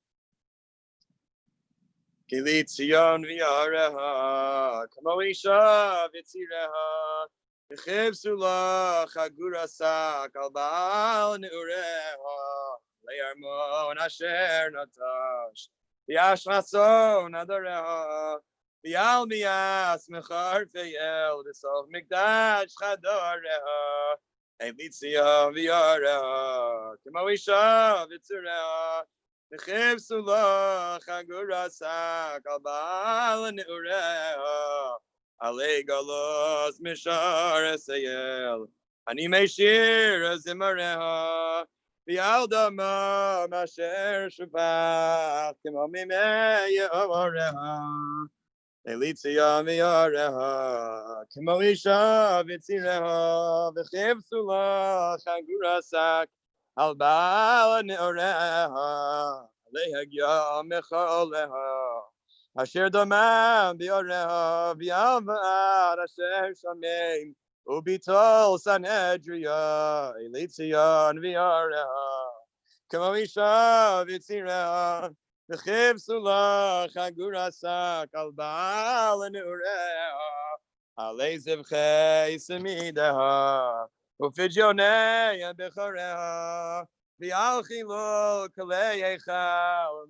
Kili Tzion v'yareha, kamo isha v'tzireha, v'chiv sulach hagurasa, kal ba'al neureha, le'armon asher natash, v'yash ratzon adoreha, v'yal miyas mechar fe'el, v'sof mikdash chadoreha, Kili Tzion v'yareha, kamo isha v'tzireha, V'chiv sulach hagurasa kalbal neureha alei galos mishar esayel ani meishir zimareha v'yal dama masher shufach kimo mimei yoreha Kili Tzion v'yareha kimo isha v'tzireha v'chiv sulach hagurasa Al Baal Neoreha, Lehagya Mecholeha, Asher Domam Bioreha, Viavad Asher Shameim, Ubitol Sanhedria, Elitzion Vioreha, Kamoisha Vitzireha, V'chiv Sulach Hagurasak, Al Baal Neoreha, Alezivche Semideha. Ufidjonei bechoreha, v'alchilo kaleyecha,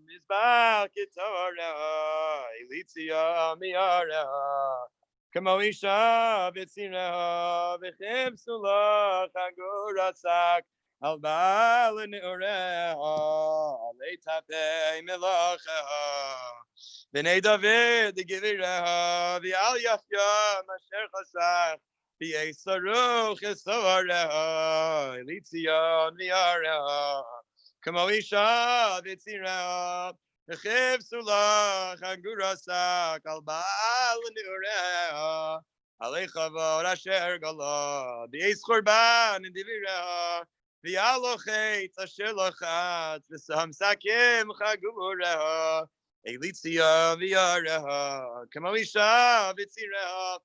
mizbach kitoreha, elitzia miareha, kamo isha v'tzireha, v'chiv sulach hagurasak, al baal neureha, leitapei melacheha, v'nei David givireha, v'al yafya masher chasach, V'yesaruch esoreha, Elitzion v'yareha, Kamo isha v'tzireha, V'chiv sulach hagurasa kal ba'al ni'ureha. Alei chavod asher gala. B'eis chorban and divireha. V'yalochet asher lochat. V'sam sakim chagureha. Elitzia v'yareha. Kamoisha v'tzireha.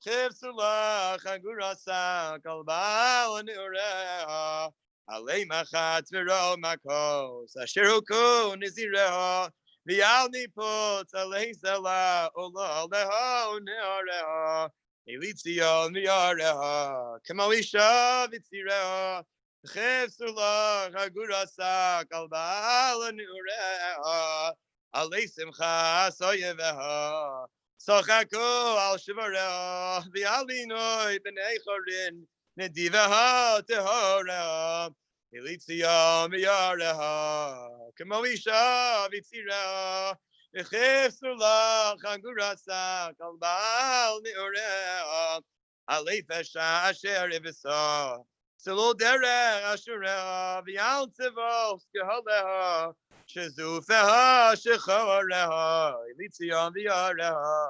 Chiv sulach hagurasa kal ba'al ni'ureha. Alei machat v'ro makos. Asher huku nizireha. V'al nipot alei zela. Ola leho ne'areha. Elitzia v'yareha. Kamoisha v'tzireha. Chiv sulach hagurasa kal ba'al ni'ureha. Alei simcha soyeveha. Sochaku al shivareha. V'alinoi b'nei chorin. Nedivaha tehoreha. Elitzia miyareha. Kamoisha v'tzireha. V'chif sulach hagurasa kal ba'al ni'oreha. Alei fesha asher ivisa. Silo derech ashereha. V'al tzivos keholeha. Shezufeha shechoreha. Elitzia miyareha.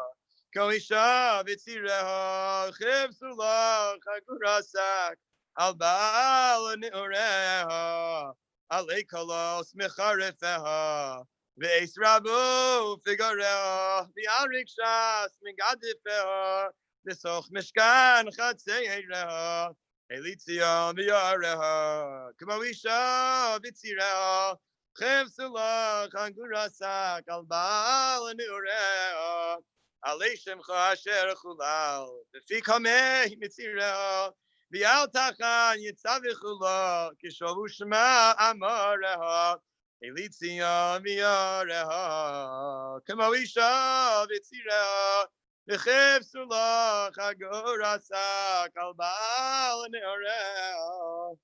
Koisha v'tzireha. Chiv sulach hagurasak. Al ba'al ni'oreha. Alei kolos mecharefeha. V'eis rabu figareha. V'al rikshas migadifeha. V'soch mishkan chatzeireha. Elitzia v'yareha. K'moisha v'tzireha. Chiv sulach hagurasak. Al ba'al ni'oreha. Alei shemcha asher chulal. V'fi kameh mitzireha. V'al tachan yitzav v'chula. Kishovu shema amareha. Elitzia v'yareha. Kamoisha v'tzireha. V'chev sulach hagorasa kal ba'al ne'oreha.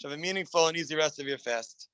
Have a meaningful and easy rest of your fast.